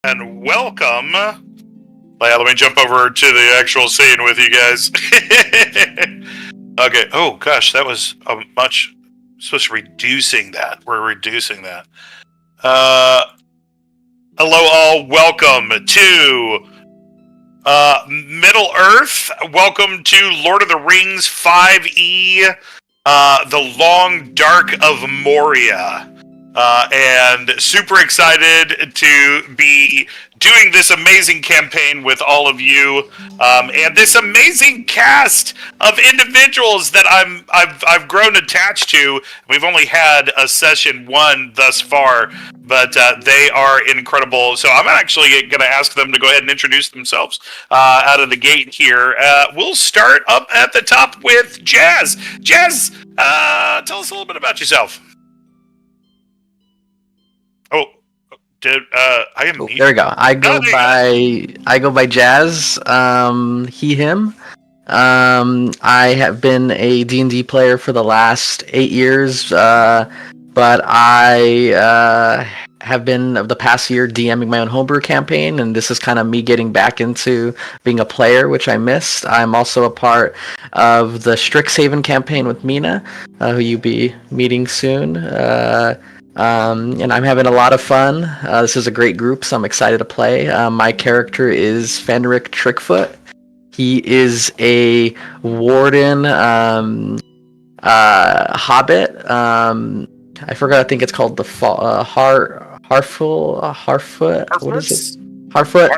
and welcome. Let me jump over to the actual scene with you guys. Okay. Oh gosh, that was a much. Supposed to reducing that. We're reducing that. Hello all. Welcome to Middle Earth. Welcome to Lord of the Rings 5e, The Long Dark of Moria. And super excited to be doing this amazing campaign with all of you, and this amazing cast of individuals that I've grown attached to. We've only had a session 1 thus far, but they are incredible. So I'm actually going to ask them to go ahead and introduce themselves out of the gate here. We'll start up at the top with Jazz. Jazz, tell us a little bit about yourself. I am. There we go. I go by Jazz. He, him. I have been a D&D player for the last 8 years, but I have been the past year DMing my own homebrew campaign, and this is kind of me getting back into being a player, which I missed. I'm also a part of the Strixhaven campaign with Mina, who you'll be meeting soon. And I'm having a lot of fun. This is a great group, so I'm excited to play. My character is Fenric Trickfoot. He is a warden hobbit. I forgot. I think it's called the Harfoot. What is it? Harfoot.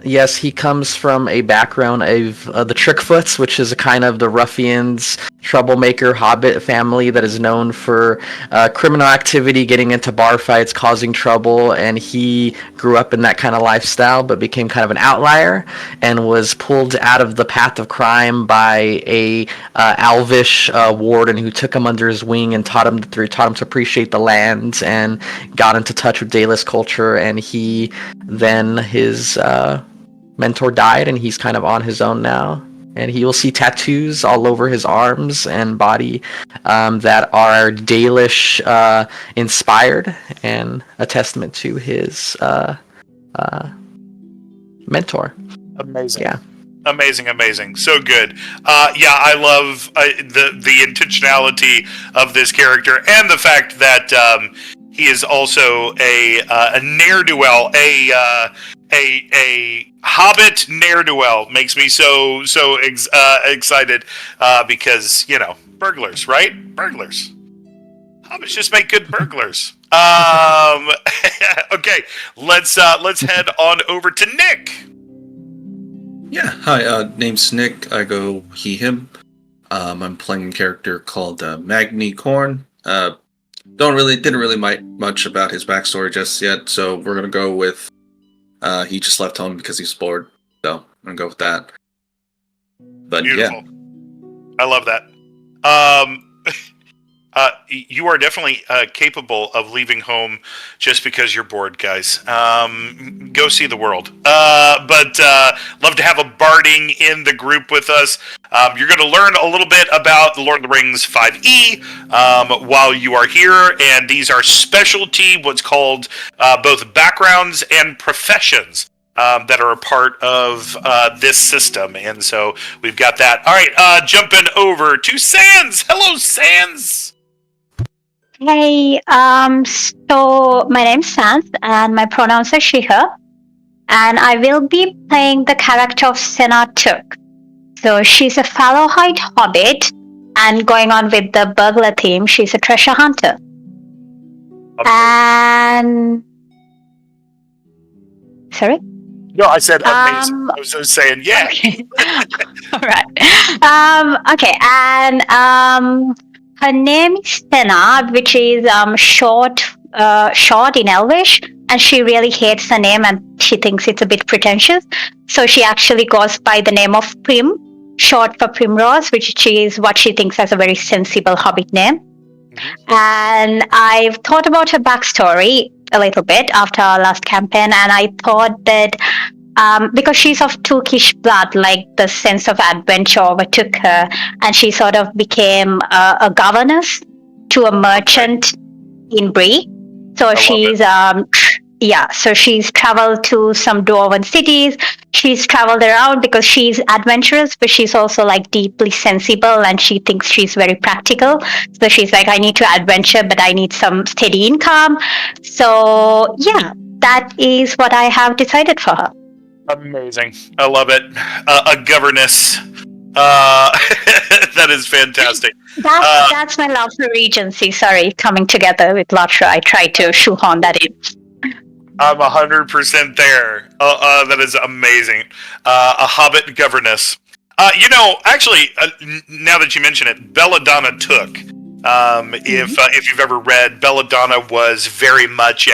Yes, he comes from a background of the Trickfoots, which is a kind of the ruffians, troublemaker hobbit family that is known for criminal activity, getting into bar fights, causing trouble, and he grew up in that kind of lifestyle, but became kind of an outlier and was pulled out of the path of crime by a elvish warden who took him under his wing and taught him to appreciate the lands and got into touch with Dayless culture, and then his mentor died, and he's kind of on his own now. And he will see tattoos all over his arms and body that are Dalish inspired, and a testament to his mentor. Amazing. Yeah. Amazing. So good. I love the intentionality of this character, and the fact that he is also a ne'er-do-well, a hobbit ne'er-do-well. Makes me so excited because, burglars, right? Burglars. Hobbits just make good burglars. Okay, let's head on over to Nick. Yeah, hi, name's Nick. I go he, him. I'm playing a character called Magni Korn. Didn't really much about his backstory just yet, so we're gonna go with he just left home because he's bored. So I'm gonna go with that. But beautiful. Yeah. I love that. You are definitely capable of leaving home just because you're bored, guys. Go see the world. But love to have a barding in the group with us. You're going to learn a little bit about the Lord of the Rings 5e while you are here, and these are specialty, what's called both backgrounds and professions that are a part of this system. And so we've got that. All right, jumping over to Sans. Hello, Sans. Hey, so my name's Sans, and my pronouns are she, her, and I will be playing the character of Senna Took. So she's a Fallowhide hobbit, and going on with the burglar theme, she's a treasure hunter. Okay. And... Sorry? No, I said amazing. I was just saying, yeah. Okay. All right. Okay, and... her name is Senna, which is short in Elvish, and she really hates the name and she thinks it's a bit pretentious. So she actually goes by the name of Prim, short for Primrose, which is what she thinks as a very sensible hobbit name. Mm-hmm. And I've thought about her backstory a little bit after our last campaign, and I thought that because she's of Tookish blood, like the sense of adventure overtook her, and she sort of became a governess to a merchant in Bree. So she's so she's traveled to some dwarven cities. She's traveled around because she's adventurous, but she's also like deeply sensible, and she thinks she's very practical. So she's like, I need to adventure, but I need some steady income. So yeah, that is what I have decided for her. Amazing. I love it. A governess. That is fantastic. That's my love for Regency. Sorry, coming together with LOTR. I tried to shoehorn that in. I'm 100% there. That is amazing. A hobbit governess. Actually, now that you mention it, Belladonna took. If you've ever read, Belladonna was very much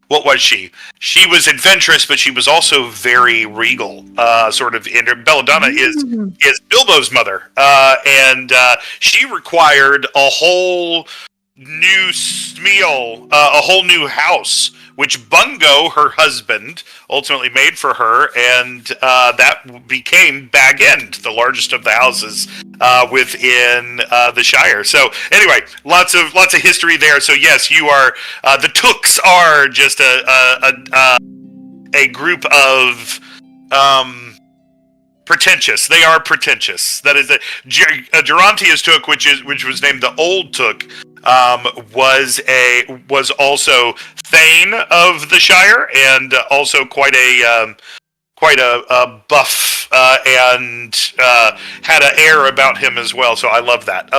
what was she? She was adventurous, but she was also very regal. Belladonna is Bilbo's mother, and she required a whole new Smeal, a whole new house, which Bungo, her husband, ultimately made for her, and that became Bag End, the largest of the houses within the Shire. So anyway, lots of history there. So yes, you are the Tooks are just a group of pretentious. They are pretentious. That is Gerontius Took, which was named the Old Took, was also Thane of the Shire, and also quite a buff and had an air about him as well. So I love that.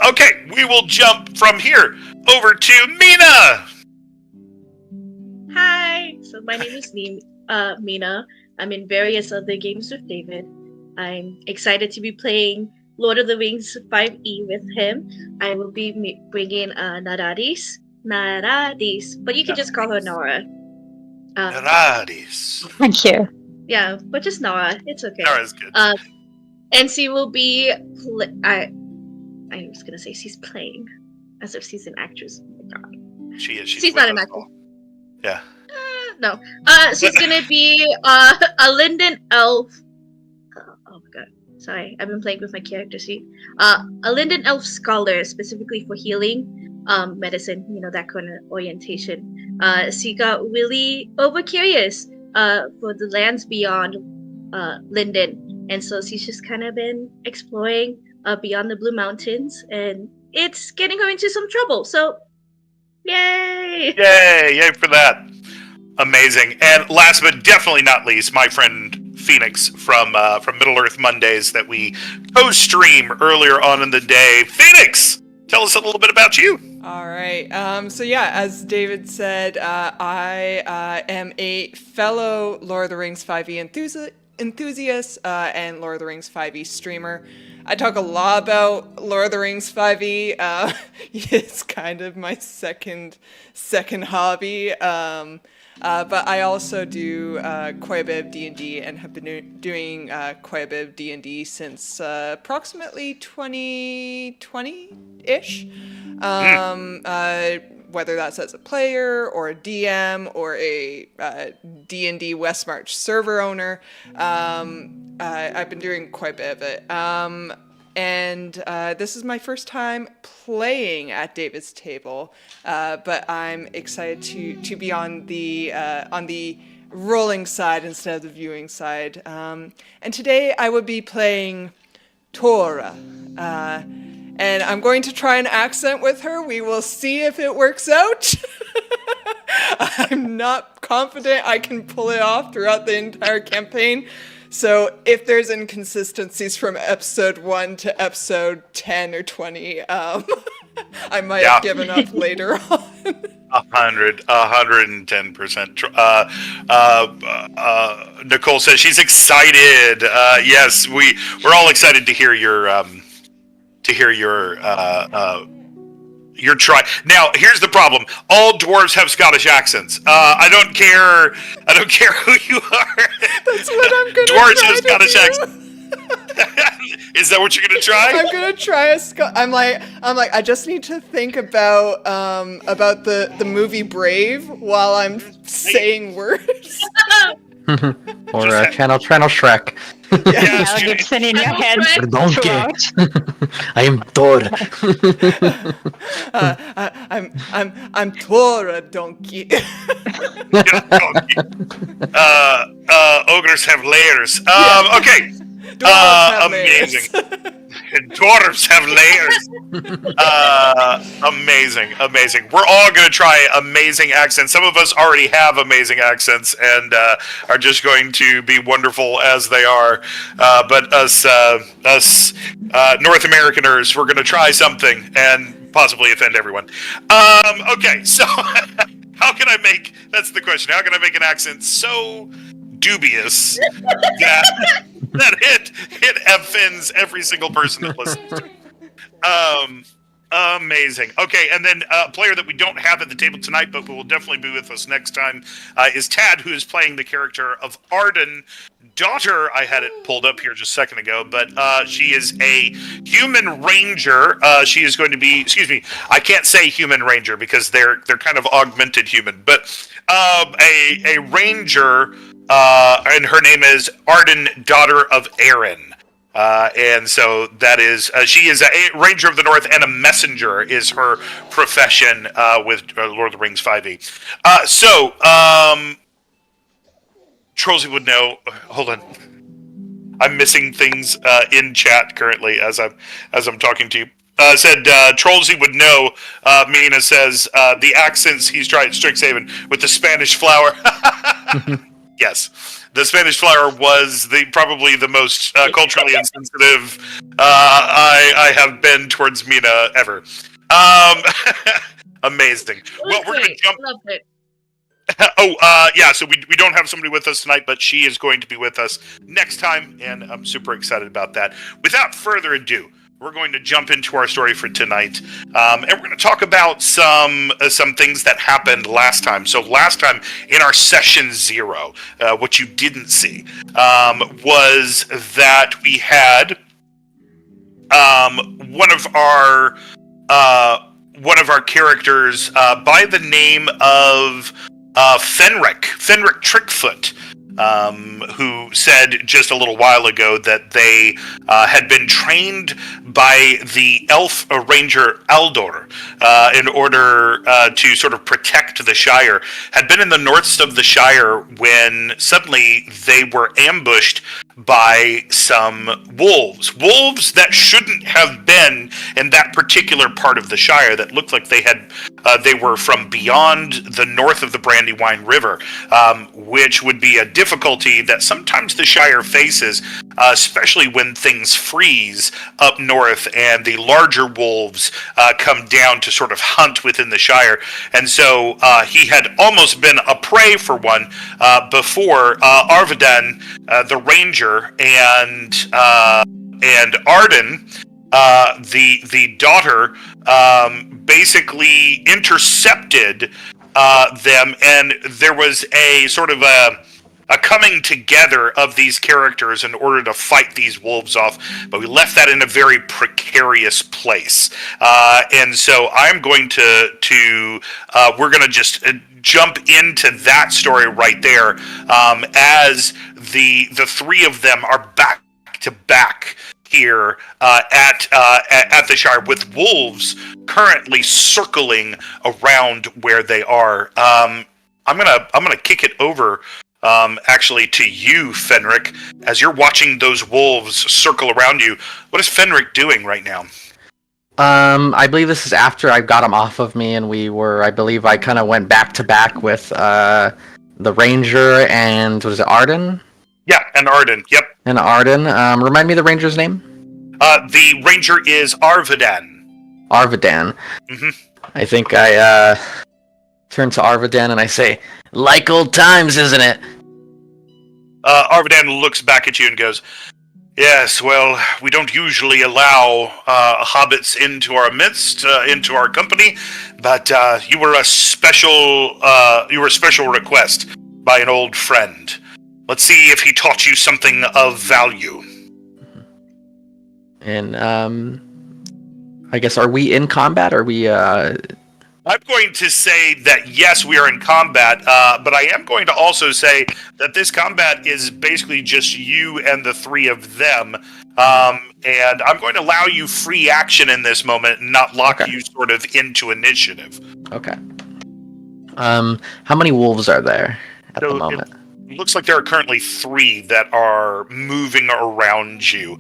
Okay, we will jump from here over to Mina. Hi. So my name is Mina. I'm in various other games with David. I'm excited to be playing Lord of the Rings 5e with him. I will be bringing Naradis, but you can just call her Nora. Naradis. Thank you. Yeah, but just Nora. It's okay. Nora's good. And she will be. I was gonna say she's playing, as if she's an actress. Oh my god. She is. She's not an actress. Yeah. No. She's gonna be a Linden elf. Oh my god. Sorry, I've been playing with my character sheet. A Linden elf scholar, specifically for healing, medicine, that kind of orientation. She got really over curious for the lands beyond Linden, and so she's just kind of been exploring beyond the Blue Mountains, and it's getting her into some trouble. So, yay! Yay for that. Amazing. And last but definitely not least, my friend Phoenix from Middle Earth Mondays that we co-stream earlier on in the day. Phoenix, tell us a little bit about you. All right. So yeah, as David said, I am a fellow Lord of the Rings 5e enthusiast and Lord of the Rings 5e streamer. I talk a lot about Lord of the Rings 5e. It's kind of my second hobby. But I also do quite a bit of D&D and have been doing quite a bit of D&D since approximately 2020-ish. Whether that's as a player or a DM or a D&D West March server owner, I've been doing quite a bit of it. And this is my first time playing at David's table, but I'm excited to be on the rolling side instead of the viewing side. And today I would be playing Tora, and I'm going to try an accent with her. We will see if it works out. I'm not confident I can pull it off throughout the entire campaign. So if there's inconsistencies from episode 1 to episode 10 or 20, I might have given up later on. 110%. Nicole says she's excited. Yes, we're all excited to hear your try. Now, here's the problem. All dwarves have Scottish accents. I don't care who you are. That's what I'm gonna dwarves try have Scottish accents. Is that what you're gonna try? I'm gonna try I'm like, I just need to think about the movie Brave while I'm saying words. Or channel Shrek. Yes, Mel Gibson in your head Donkey. throughout. I am Tora. I'm Tora donkey. Ogres have layers. Yeah. Okay. Dwarves have Amazing. layers. Dwarves have layers. Amazing. We're all going to try amazing accents. Some of us already have amazing accents and are just going to be wonderful as they are. But us North Americaners, we're going to try something and possibly offend everyone. Okay, so how can I make, that's the question, how can I make an accent so dubious that it offends every single person that listens to it? Amazing. Okay, and then a player that we don't have at the table tonight, but who will definitely be with us next time, is Tad, who is playing the character of Arden. Daughter, I had it pulled up here just a second ago, but she is a human ranger. She is going to be, excuse me, I can't say human ranger because they're kind of augmented human, but a ranger, and her name is Arden, daughter of Aaron. And so that is, she is a Ranger of the North and a messenger is her profession with Lord of the Rings 5e. Trollsy would know. Hold on, I'm missing things in chat currently as I'm talking to you. Said Trollsy would know. Mina says the accents he's trying Strixhaven with the Spanish flower. Yes. The Spanish flower was probably the most culturally insensitive I have been towards Mina ever. Amazing. Well, we're going to jump. Loved it. Yeah, so we don't have somebody with us tonight, but she is going to be with us next time, and I'm super excited about that. Without further ado, we're going to jump into our story for tonight, and we're going to talk about some things that happened last time. So last time in our session 0, what you didn't see was that we had one of our characters by the name of Fenric Trickfoot. Who said just a little while ago that they had been trained by the elf ranger Aldor in order to sort of protect the Shire, had been in the north of the Shire when suddenly they were ambushed by some wolves that shouldn't have been in that particular part of the Shire, that looked like they were from beyond the north of the Brandywine River, which would be a difficulty that sometimes the Shire faces, especially when things freeze up north and the larger wolves come down to sort of hunt within the Shire. And so he had almost been a prey for one before Arvadan, the ranger, and Arden, the daughter, basically intercepted them, and there was a sort of a coming together of these characters in order to fight these wolves off, but we left that in a very precarious place. And so I'm going we're going to just jump into that story right there, as the three of them are back to back here at the Shire, with wolves currently circling around where they are. I'm gonna kick it over actually to you, Fenric, as you're watching those wolves circle around you. What is Fenric doing right now? I believe this is after I got him off of me, and I believe I kind of went back to back with the Ranger and, what is it, Arden? Yeah, and Arden, yep. And Arden. Remind me the Ranger's name? The Ranger is Arvadan. Arvadan. Mm-hmm. I think I turn to Arvadan and I say, like old times, isn't it? Arvadan looks back at you and goes, yes, well, we don't usually allow hobbits into our midst, into our company, but you were a special request by an old friend. Let's see if he taught you something of value. And I guess, are we in combat? Are we I'm going to say that yes, we are in combat, but I am going to also say that this combat is basically just you and the three of them, and I'm going to allow you free action in this moment and not lock you sort of into initiative. Okay. How many wolves are there at the moment? It looks like there are currently 3 that are moving around you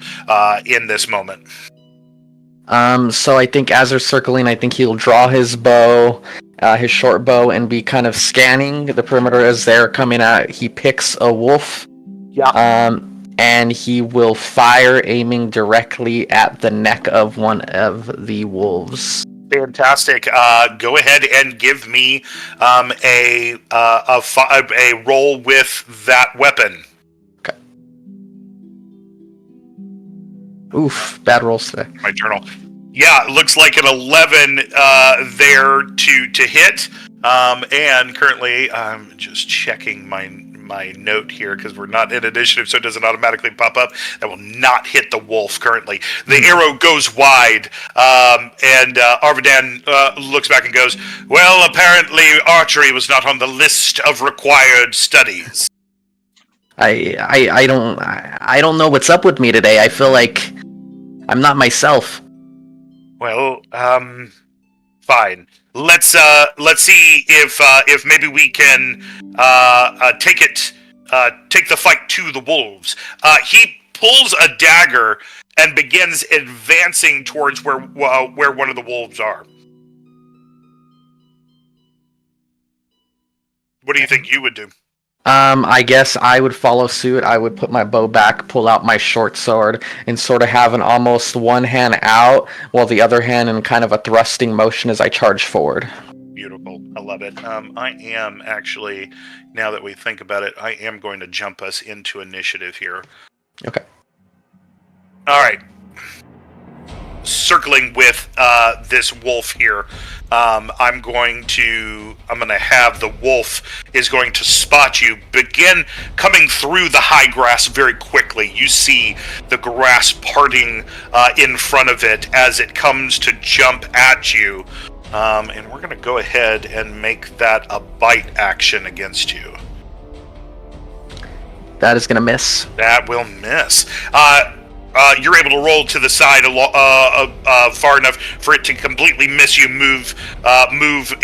in this moment. So I think as they're circling, I think he'll draw his bow, his short bow, and be kind of scanning the perimeter as they're coming out. He picks a wolf. Yeah. And he will fire, aiming directly at the neck of one of the wolves. Fantastic. Go ahead and give me a roll with that weapon. Okay. Oof, bad rolls today. My journal. Yeah, it looks like an 11 there to hit. And currently, I'm just checking my note here because we're not in initiative, so it doesn't automatically pop up. That will not hit the wolf currently. The arrow goes wide, and Arvidan looks back and goes, "Well, apparently archery was not on the list of required studies." I don't know what's up with me today. I feel like I'm not myself. Well, fine. Let's see if maybe we can take the fight to the wolves. He pulls a dagger and begins advancing towards where one of the wolves are. What do you think you would do? I guess I would follow suit. I would put my bow back, pull out my short sword, and sort of have an almost one hand out, while the other hand in kind of a thrusting motion as I charge forward. Beautiful. I love it. I am actually, now that we think about it, I am going to jump us into initiative here. Okay. All right. Circling with this wolf here, I'm going to have the wolf is going to spot you, begin coming through the high grass very quickly. You see the grass parting in front of it as it comes to jump at you, and we're going to go ahead and make that a bite action against you. That is going to miss. That will miss. You're able to roll to the side far enough for it to completely miss you. Move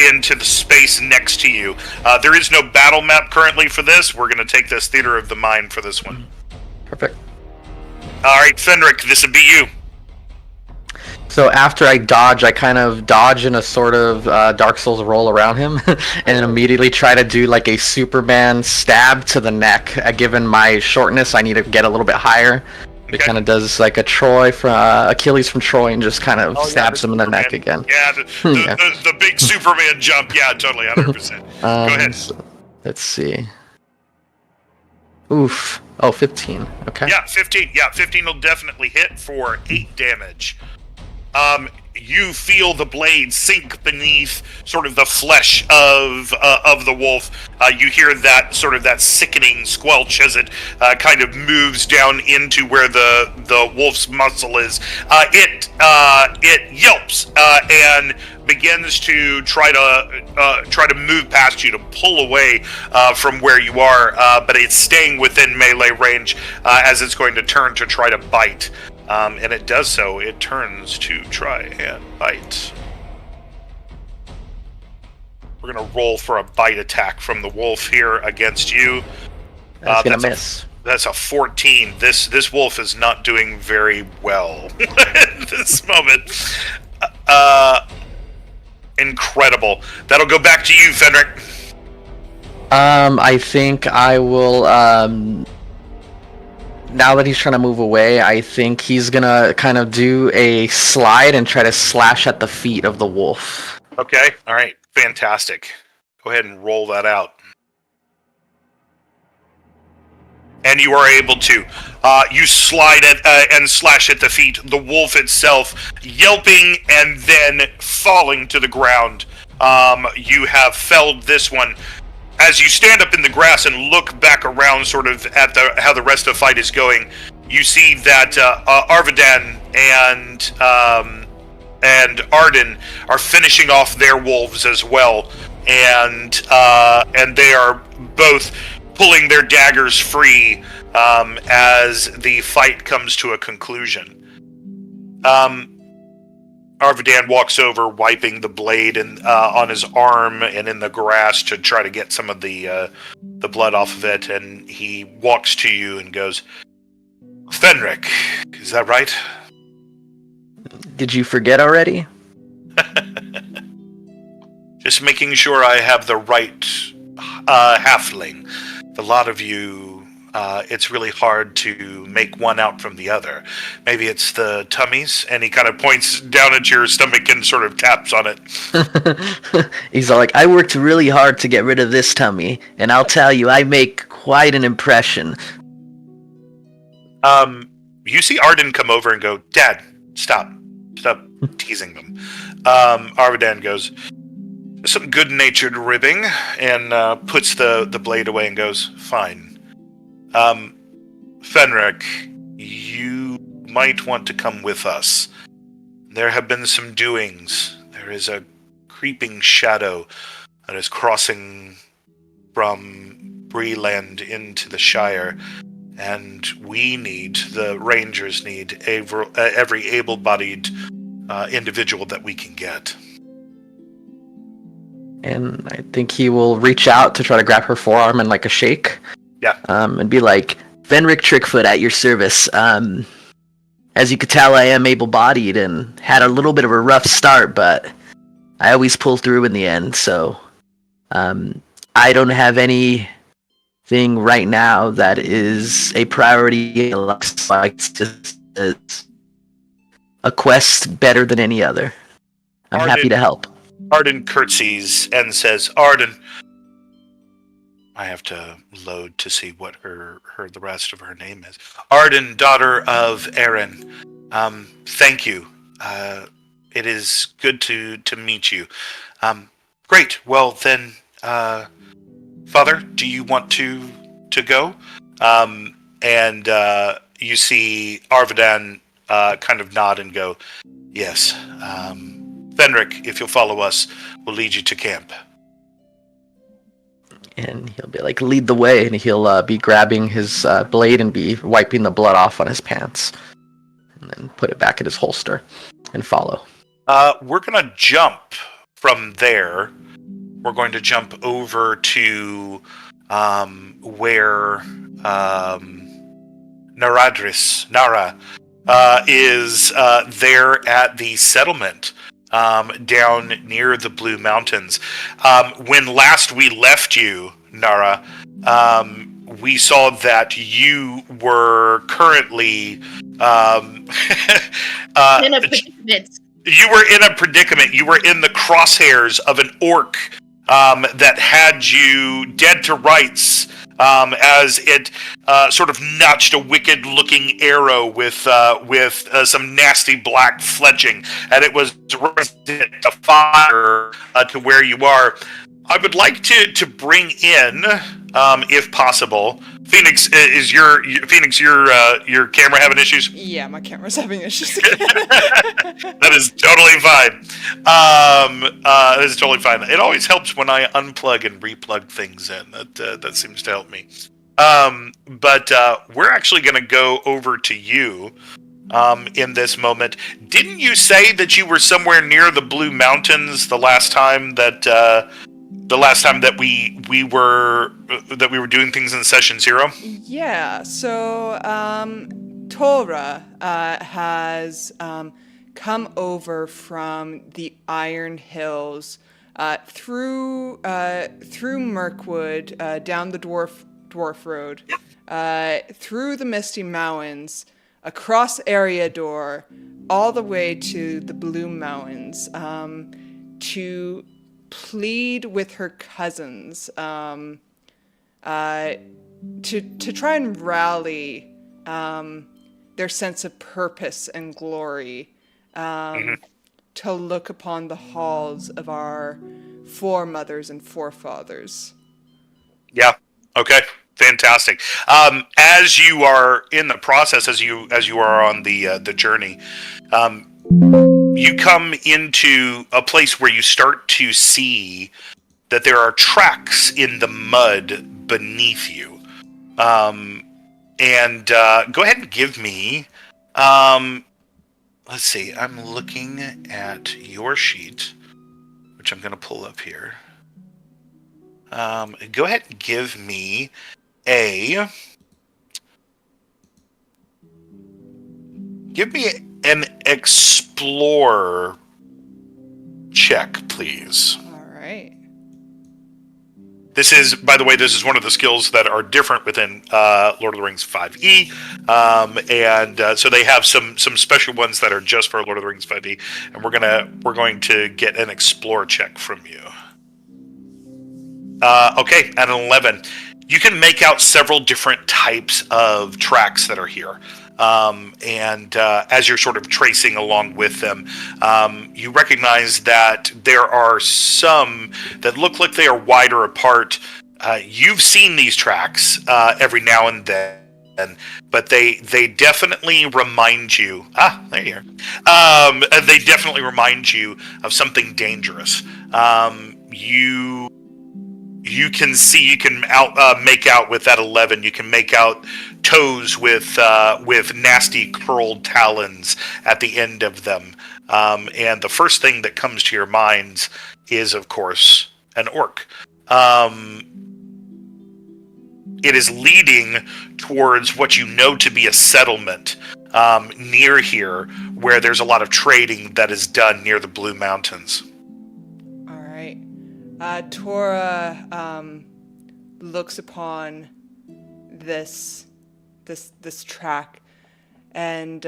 into the space next to you. There is no battle map currently for this. We're going to take this theater of the mind for this one. Perfect. All right, Fenric, this would be you. So after I dodge, I kind of dodge in a sort of Dark Souls roll around him, and then immediately try to do like a Superman stab to the neck. Given my shortness, I need to get a little bit higher. It kind of does like a Troy from Achilles from Troy, and just kind of stabs him in the neck again. Yeah, the big Superman jump. Yeah, totally, 100%. Go ahead. So, let's see. Oof. Oh, 15. Okay. Yeah, 15. Yeah, 15 will definitely hit for 8 damage. You feel the blade sink beneath sort of the flesh of the wolf. You hear that sort of that sickening squelch as it kind of moves down into where the wolf's muscle is. It yelps and begins to try to move past you, to pull away from where you are, but it's staying within melee range as it's going to turn to try to bite. And it does so. It turns to try and bite. We're going to roll for a bite attack from the wolf here against you. That's going to miss. That's a 14. This wolf is not doing very well at this moment. Incredible. That'll go back to you, Fenric. I think I will... Now that he's trying to move away, I think he's gonna kind of do a slide and try to slash at the feet of the wolf. Okay, all right, fantastic. Go ahead and roll that out. And you are able to. You slide at and slash at the feet. The wolf itself yelping and then falling to the ground. You have felled this one. As you stand up in the grass and look back around sort of at how the rest of the fight is going, you see that Arvidan and Arden are finishing off their wolves as well, and they are both pulling their daggers free as the fight comes to a conclusion. Arvadan walks over, wiping the blade on his arm and in the grass to try to get some of the blood off of it, and he walks to you and goes, Fenric, is that right? Did you forget already? Just making sure I have the right halfling. A lot of you, it's really hard to make one out from the other. Maybe it's the tummies, and he kind of points down at your stomach and sort of taps on it. He's all like, I worked really hard to get rid of this tummy, and I'll tell you, I make quite an impression. You see Arden come over and go, Dad, stop teasing them. Arvadan goes, some good-natured ribbing, and puts the blade away and goes, fine. Fenric, you might want to come with us. There have been some doings. There is a creeping shadow that is crossing from Breeland into the Shire, and the Rangers need every able-bodied individual that we can get. And I think he will reach out to try to grab her forearm in like a shake. Yeah. And be like, Fenric Trickfoot at your service. As you could tell, I am able-bodied and had a little bit of a rough start, but I always pull through in the end, so I don't have anything right now that is a priority. It's just a quest better than any other. I'm happy to help. Arden curtsies and says, Arden, I have to load to see what the rest of her name is. Arden, daughter of Aaron. Thank you. It is good to meet you. Great. Well then, Father, do you want to go? And you see Arvadan kind of nod and go, yes. Fenric, if you'll follow us, we'll lead you to camp. And he'll be like, lead the way, and he'll be grabbing his blade and be wiping the blood off on his pants. And then put it back in his holster and follow. We're going to jump from there. We're going to jump over to where Nara is there at the settlement. Down near the Blue Mountains. When last we left you, Nara, we saw that you were currently in a predicament. You were in a predicament. You were in the crosshairs of an orc that had you dead to rights. As it sort of notched a wicked-looking arrow with some nasty black fletching, and it was resistant to fire to where you are. I would like to bring in, if possible, Phoenix. Is your camera having issues? Yeah, my camera's having issues. That is totally fine. That is totally fine. It always helps when I unplug and replug things in. That seems to help me. But we're actually going to go over to you in this moment. Didn't you say that you were somewhere near the Blue Mountains the last time that we were doing things in Session 0? Yeah. So Tora has come over from the Iron Hills through Mirkwood, down the Dwarf Road, through the Misty Mountains, across Eriador, all the way to the Blue Mountains, to plead with her cousins to try and rally their sense of purpose and glory, to look upon the halls of our foremothers and forefathers. Yeah. Okay. Fantastic. As you are in the process, as you are on the journey, you come into a place where you start to see that there are tracks in the mud beneath you. And go ahead and give me... let's see, I'm looking at your sheet, which I'm going to pull up here. Go ahead and give me an explore check, please. All right. This is, by the way, one of the skills that are different within Lord of the Rings 5e, and so they have some special ones that are just for Lord of the Rings 5e, and we're going to get an explore check from you. Okay, at an 11, you can make out several different types of tracks that are here. And as you're sort of tracing along with them, you recognize that there are some that look like they are wider apart. You've seen these tracks every now and then, but they definitely remind you. There you are. They definitely remind you of something dangerous. You can see, you can make out with that 11. You can make out toes with nasty curled talons at the end of them. And the first thing that comes to your minds is, of course, an orc. It is leading towards what you know to be a settlement near here, where there's a lot of trading that is done near the Blue Mountains. All right. Tora looks upon this track, and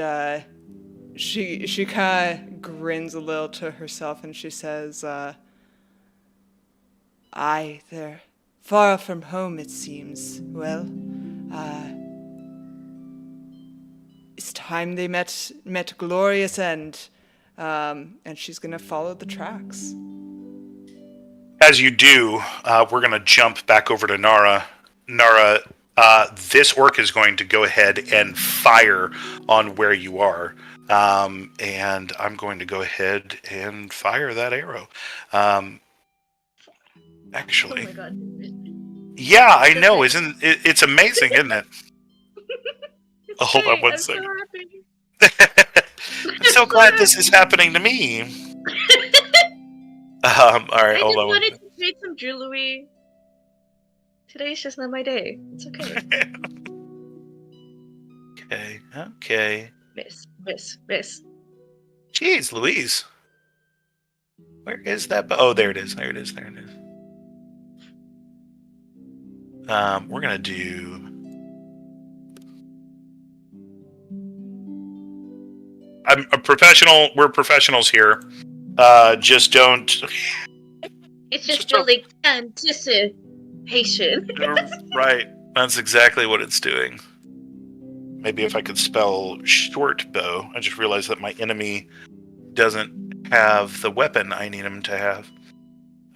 she kind of grins a little to herself, and she says, "Aye, they're far from home, it seems. Well, it's time they met a glorious end." And she's gonna follow the tracks. As you do, we're going to jump back over to Nara. Nara, this orc is going to go ahead and fire on where you are. And I'm going to go ahead and fire that arrow. Actually. Oh my god. Yeah, I know. It's amazing, isn't it? Hold on one second. So happy. I'm so glad this is happening to me. All right, hold on. I just wanted to trade some jewelry. Today's just not my day. It's okay. Okay. Miss. Jeez, Louise. Where is that? Oh, there it is. There it is. We're gonna do. I'm a professional. We're professionals here. Just don't. It's just building anticipation. Right. That's exactly what it's doing. Maybe if I could spell short bow. I just realized that my enemy doesn't have the weapon I need him to have.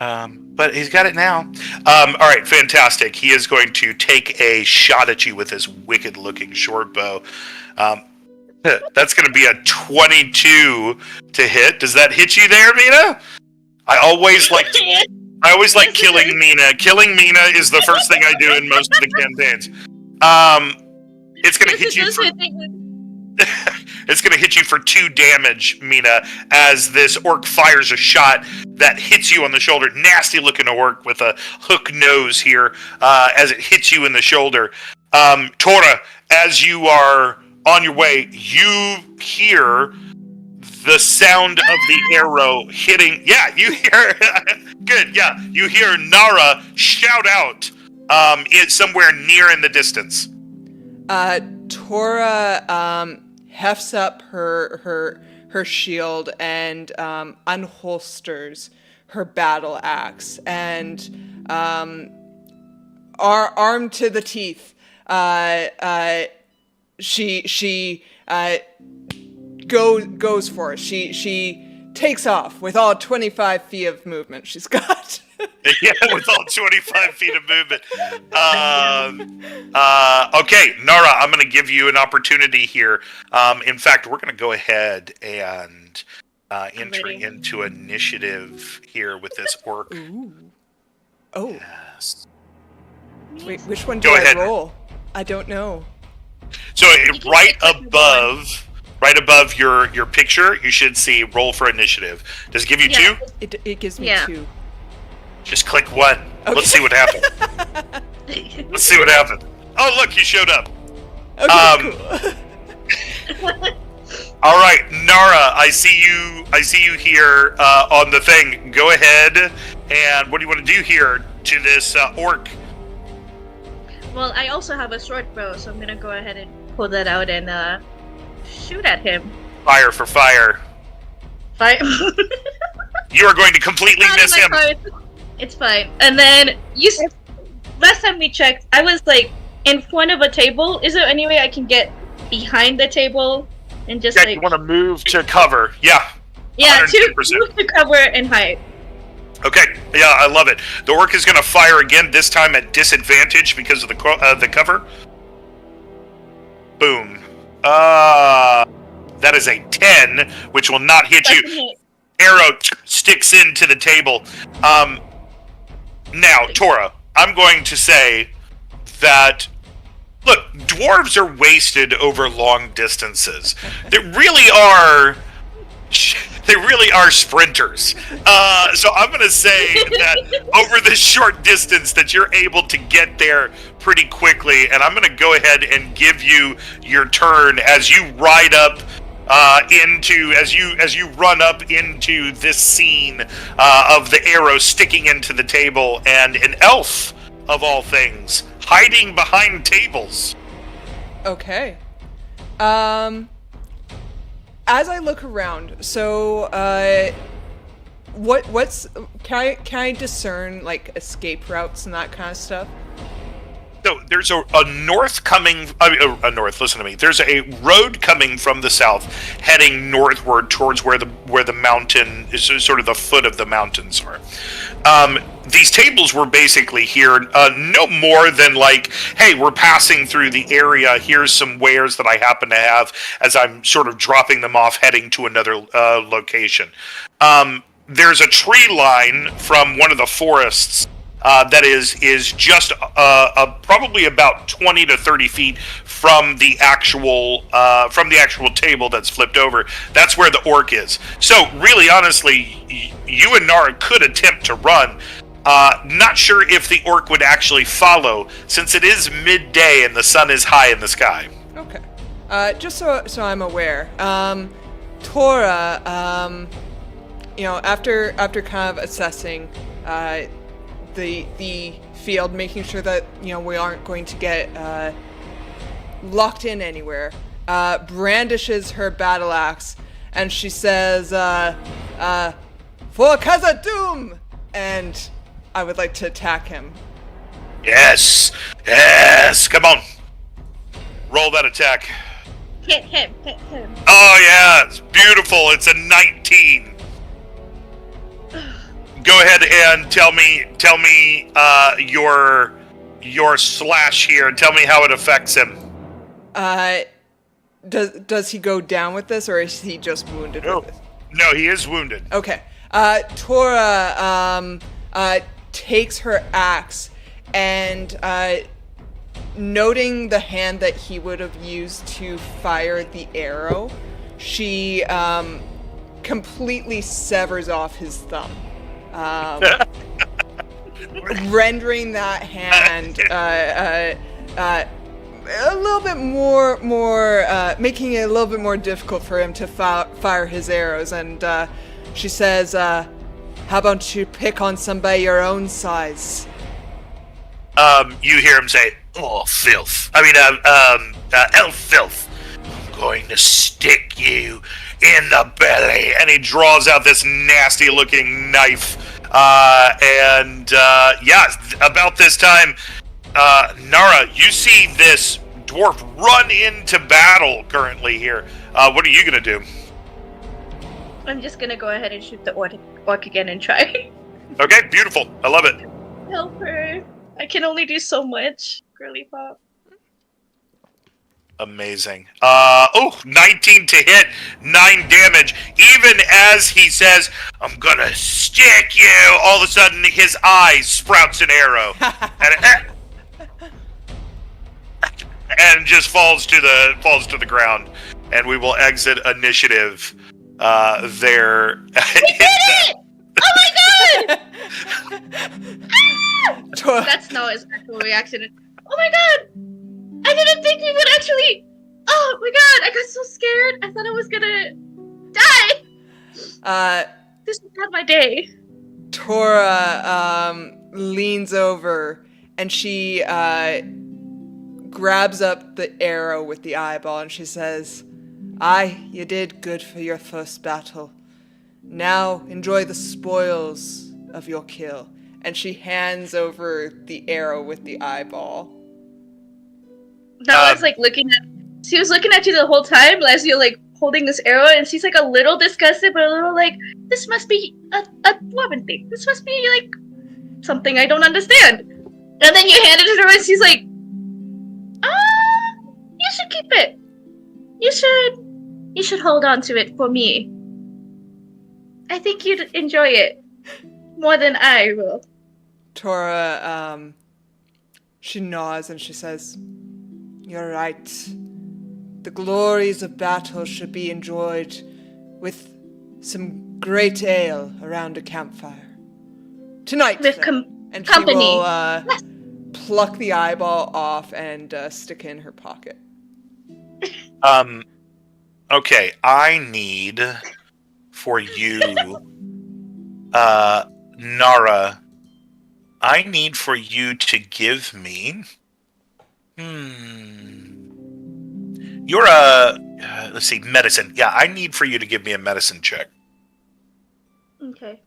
But he's got it now. All right, fantastic. He is going to take a shot at you with his wicked-looking short bow. That's going to be a 22 to hit. Does that hit you there, Mina? I always like killing Mina. Killing Mina is the first thing I do in most of the campaigns. It's going to hit you. It's going to hit you for 2 damage, Mina, as this orc fires a shot that hits you on the shoulder. Nasty looking orc with a hook nose here, as it hits you in the shoulder. Tora, as you are on your way, you hear the sound of the arrow hitting. Yeah, you hear. Good. Yeah, you hear Nara shout out. It's somewhere near in the distance. Tora hefts up her shield and unholsters her battle axe, and armed to the teeth, she goes for it. She takes off with all 25 feet of movement she's got. Yeah, with all 25 feet of movement. Okay, Nara, I'm going to give you an opportunity here. In fact, we're going to go ahead and entering into initiative here with this orc. Ooh. Oh. Yes. Wait, which one do Go I ahead. roll? I don't know. So right above your picture, you should see roll for initiative. Does it give you 2? It gives me 2. Just click 1. Okay. Let's see what happens. Let's see what happens. Oh, look, you showed up. Okay, cool. All right, Nara, I see you here on the thing. Go ahead, and what do you want to do here to this orc? Well, I also have a short bow, so I'm gonna go ahead and pull that out and shoot at him. Fire for fire. Fire. You are going to completely miss him. It's fine. And then last time we checked, I was like in front of a table. Is there any way I can get behind the table and just You want to move to cover? Yeah. Yeah, 110%. move to cover and hide. Okay, yeah, I love it. The orc is going to fire again, this time at disadvantage because of the cover. Boom. That is a 10, which will not hit you. Arrow sticks into the table. Now, Tora, I'm going to say that, look, dwarves are wasted over long distances. They really are sprinters. So I'm going to say that over this short distance that you're able to get there pretty quickly, and I'm going to go ahead and give you your turn as you ride up as you run up into this scene of the arrow sticking into the table and an elf of all things hiding behind tables. Okay. As I look around, so can I discern like escape routes and that kind of stuff? So there's a north coming, listen to me. There's a road coming from the south, heading northward towards where the mountain is, sort of the foot of the mountains are. These tables were basically here, no more than like, hey, we're passing through the area. Here's some wares that I happen to have as I'm sort of dropping them off, heading to another location. There's a tree line from one of the forests that is just probably about 20 to 30 feet from the actual table that's flipped over. That's where the orc is. So really, honestly, you and Nara could attempt to run. Not sure if the orc would actually follow, since it is midday and the sun is high in the sky. Okay. Just so I'm aware, Tora, after kind of assessing the field, making sure that we aren't going to get locked in anywhere, brandishes her battle axe and she says, "For Khazad-dûm!" and I would like to attack him. Yes, come on, roll that attack. Hit him. Oh yeah, it's beautiful. It's a 19. Go ahead and tell me your slash here. Tell me how it affects him. Does he go down with this, or is he just wounded with this? No, he is wounded. Okay. Tora takes her axe and noting the hand that he would have used to fire the arrow, she completely severs off his thumb. Rendering that hand a little bit more making it a little bit more difficult for him to fire his arrows, and she says, "How about you pick on somebody your own size?" You hear him say, "Oh, filth. Elf filth. I'm going to stick you in the belly." And he draws out this nasty-looking knife. About this time, Nara, you see this dwarf run into battle currently here. What are you going to do? I'm just gonna go ahead and shoot the orc again and try. Okay, beautiful. I love it. Help her. I can only do so much. Girly pop. Amazing. 19 to hit, 9 damage. Even as he says, "I'm gonna stick you," all of a sudden his eye sprouts an arrow, and just falls to the ground. And we will exit initiative there. We did it! Oh my god! That's not his actual reaction. Oh my god! I didn't think we would actually. Oh my god! I got so scared. I thought I was gonna die. This is not my day. Tora leans over and she grabs up the arrow with the eyeball and she says, "Aye, you did good for your first battle. Now enjoy the spoils of your kill." And she hands over the arrow with the eyeball. That was like looking at. She was looking at you the whole time as you're like holding this arrow, and she's like a little disgusted, but a little like, this must be a dwarven thing. This must be like something I don't understand. And then you hand it to her, and she's like, you should keep it. You should hold on to it for me. I think you'd enjoy it more than I will. Tora, she nods and she says, "You're right. The glories of battle should be enjoyed with some great ale around a campfire. Tonight, with and company. She will Yes. pluck the eyeball off and stick it in her pocket. Okay, I need for you, Nara, I need for you to give me, you're let's see, medicine. Yeah, I need for you to give me a medicine check. Okay.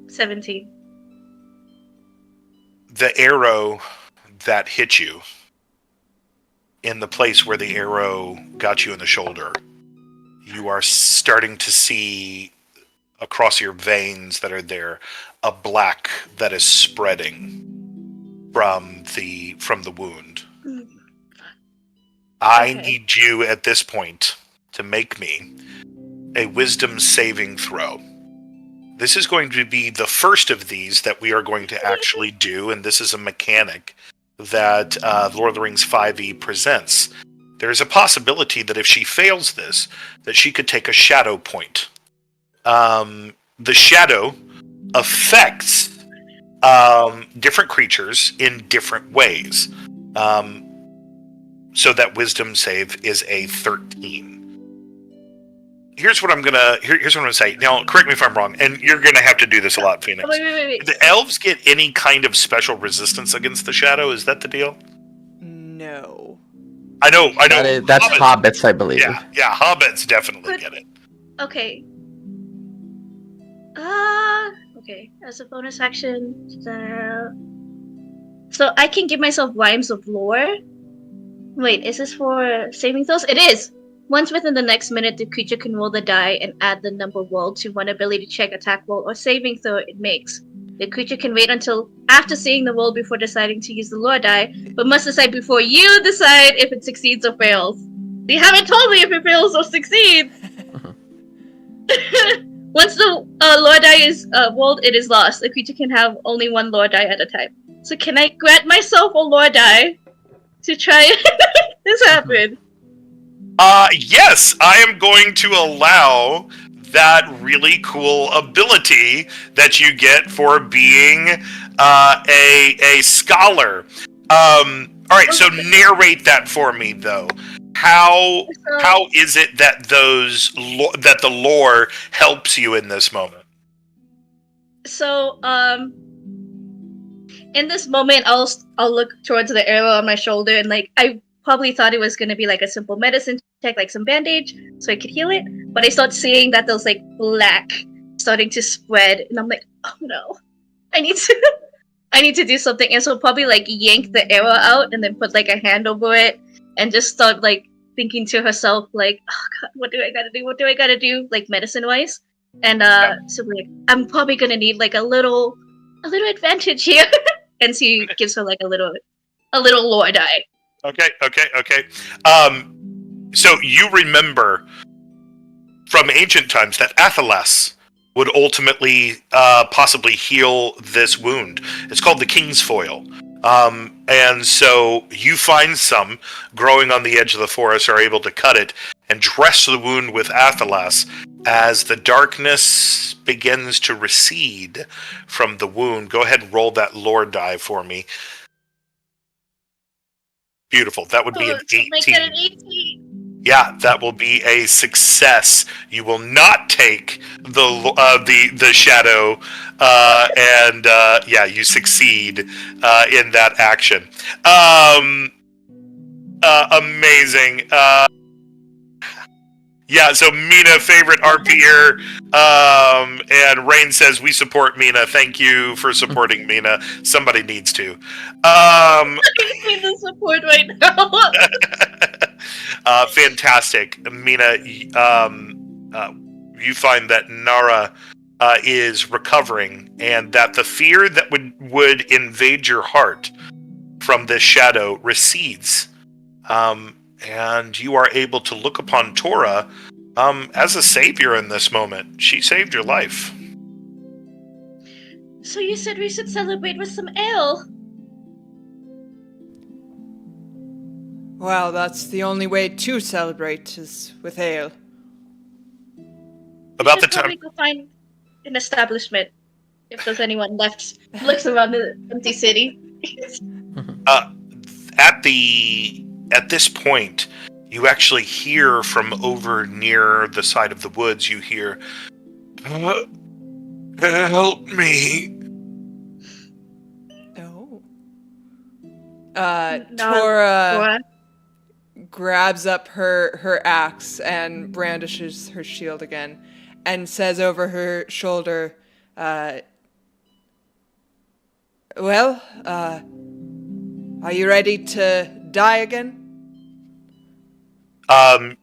17. The arrow that hit you in the place where the arrow got you in the shoulder, you are starting to see across your veins that are there a black that is spreading from the wound. I need you at this point to make me a wisdom saving throw. This is going to be the first of these that we are going to actually do, and this is a mechanic that Lord of the Rings 5e presents. There's a possibility that if she fails this, that she could take a shadow point. The shadow affects different creatures in different ways. So that wisdom save is a 13. Here's what I'm gonna say. Now, correct me if I'm wrong, and you're gonna have to do this a lot, Phoenix. Wait. Do the elves get any kind of special resistance against the shadow? Is that the deal? No. I know. That's hobbits, I believe. Yeah, hobbits definitely get it. Okay. Okay. As a bonus action, so I can give myself rhymes of lore. Wait, is this for saving throws? It is. Once within the next minute, the creature can roll the die and add the number rolled to one ability check, attack roll, or saving throw it makes. The creature can wait until after seeing the roll before deciding to use the lore die, but must decide before you decide if it succeeds or fails. They haven't told me if it fails or succeeds! Once the lore die is rolled, it is lost. The creature can have only one lore die at a time. So can I grant myself a lore die to try this happen? Yes, I am going to allow that really cool ability that you get for being a scholar. All right, so narrate that for me, though. How is it that that the lore helps you in this moment? So, in this moment, I'll look towards the arrow on my shoulder, and like I probably thought it was gonna be like a simple medicine check, like some bandage, so I could heal it. But I start seeing that there's like black starting to spread, and I'm like, oh no, I need to do something. And so probably like yank the arrow out and then put like a hand over it, and just start like thinking to herself like, oh god, what do I gotta do, like medicine wise. And so like I'm probably gonna need like a little advantage here. And she gives her like a little a little lore die. Okay. So you remember from ancient times that Athelas would ultimately possibly heal this wound. It's called the King's Foil. And so you find some growing on the edge of the forest, are able to cut it and dress the wound with Athelas as the darkness begins to recede from the wound. Go ahead and roll that lore die for me. Beautiful. That would be an 18. Make it an 18. Yeah, that will be a success. You will not take the shadow, and you succeed in that action. Amazing. So Mina, favorite RPer, and Rain says, we support Mina. Thank you for supporting Mina. Somebody needs to. I need the support right now. Fantastic. Mina, you find that Nara is recovering, and that the fear that would invade your heart from this shadow recedes. And you are able to look upon Tora as a savior in this moment. She saved your life. So you said we should celebrate with some ale. Well, that's the only way to celebrate is with ale. About the time we go find an establishment if there's anyone left looks around the empty city. At this point, you actually hear from over near the side of the woods, you hear, help me. Oh. No, Tora grabs up her axe and brandishes her shield again and says over her shoulder, are you ready to die again?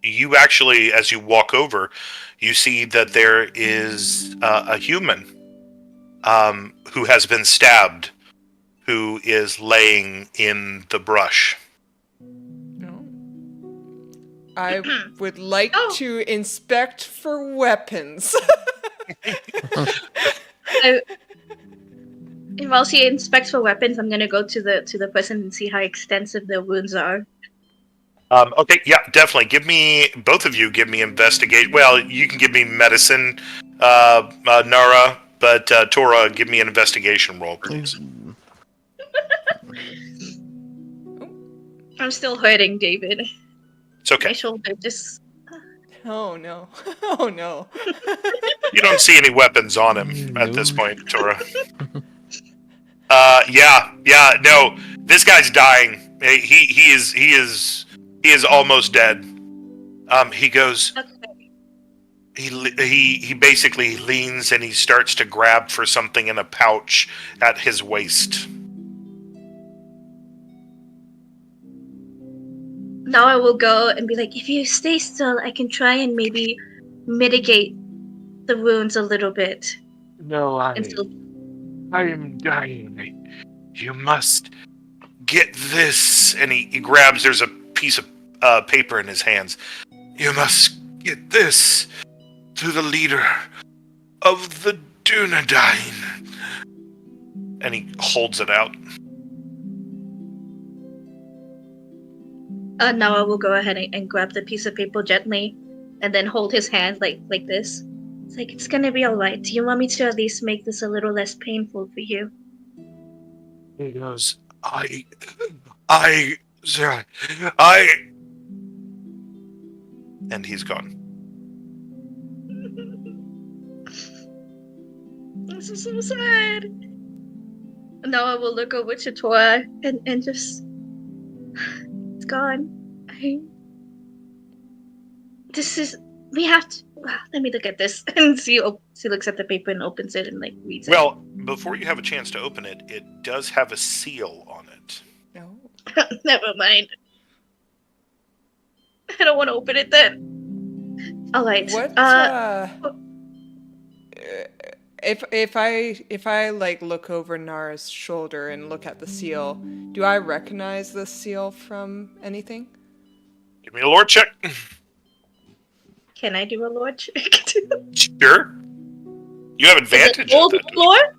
You actually, as you walk over, you see that there is a human who has been stabbed, who is laying in the brush. I would like to inspect for weapons. While she inspects for weapons, I'm gonna go to the person and see how extensive their wounds are. Okay, yeah, definitely. Both of you give me investigate. Well, you can give me medicine, Nara, but Tora, give me an investigation roll, please. I'm still hurting, David. It's okay. My shoulder just... Oh, no. Oh, no. You don't see any weapons on him at this point, Tora. No. This guy's dying. He is almost dead. He goes... Okay. He basically leans and he starts to grab for something in a pouch at his waist. Now I will go and be like, if you stay still, I can try and maybe mitigate the wounds a little bit. No, I am dying. You must get this. And he grabs, there's a piece of paper in his hands. You must get this to the leader of the Dunedain. And he holds it out. Now I will go ahead and grab the piece of paper gently and then hold his hand like this. It's like, it's gonna be alright. Do you want me to at least make this a little less painful for you? He goes, and he's gone. This is so sad. Now I will look over to Tora and just... It's gone. We have to... Let me look at this. And she looks at the paper and opens it and reads it. Well, before you have a chance to open it, it does have a seal on it. No. Never mind. I don't want to open it then. Alright. What, If I like look over Nara's shoulder and look at the seal, do I recognize this seal from anything? Give me a lore check. Can I do a lore check? Sure. You have advantage. Old lore?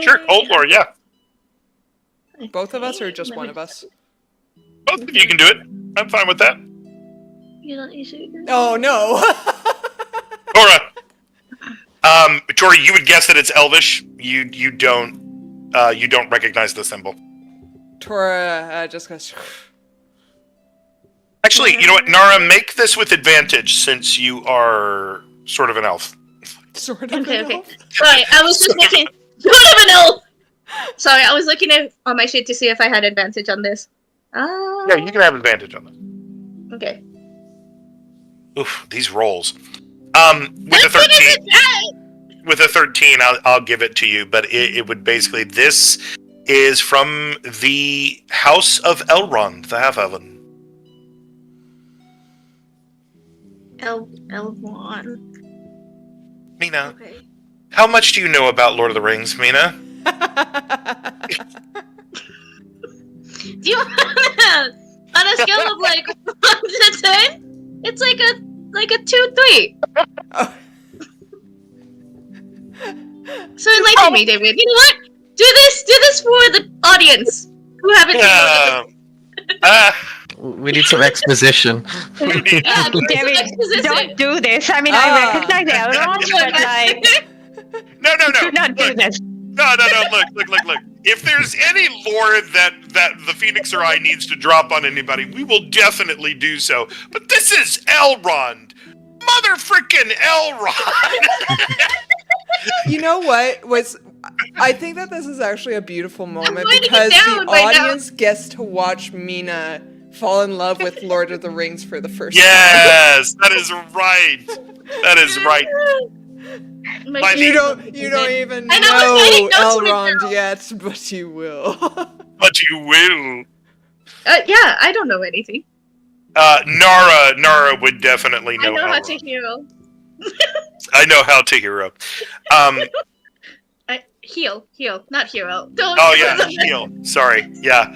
Sure, old lore, yeah. Both of us or just one of us? Both of you can do it. I'm fine with that. You don't usually do that? Oh no. Tora. Tora, you would guess that it's Elvish. You don't recognize the symbol. Tora just goes. Actually, you know what, Nara, make this with advantage since you are sort of an elf. Sort of. Okay. Sorry, I was just looking. Sort of an elf. Sorry, I was looking on my sheet to see if I had advantage on this. Yeah, you can have advantage on this. Okay. Oof, these rolls. With a 13, I'll give it to you, but it would basically, this is from the House of Elrond, the Half-Elven. Elrond. Mina, Okay. how much do you know about Lord of the Rings, Mina? Do you on a scale of like 1 to 10? It's like a 2-3. Oh. So enlighten me, David. You know what? Do this for the audience who haven't seen We need some exposition. David, don't do this. I mean, I recognize Elrond, but like, No. do not do this. No. Look. If there's any lore that the Phoenix or I needs to drop on anybody, we will definitely do so. But this is Elrond. Mother frickin' Elrond! You know what I think that this is actually a beautiful moment writing it because down the right now. audience gets to watch Mina fall in love with Lord of the Rings for the first time. Yes, that is right. That is right. You don't even And I was know writing notes with Elrond them. yet, but you will. But you will. Yeah, I don't know anything. Nara would definitely know. I know how Elrond. to hero. I know how to hero. Heal, not hero. Don't. Oh yeah, heal. Sorry. Yeah.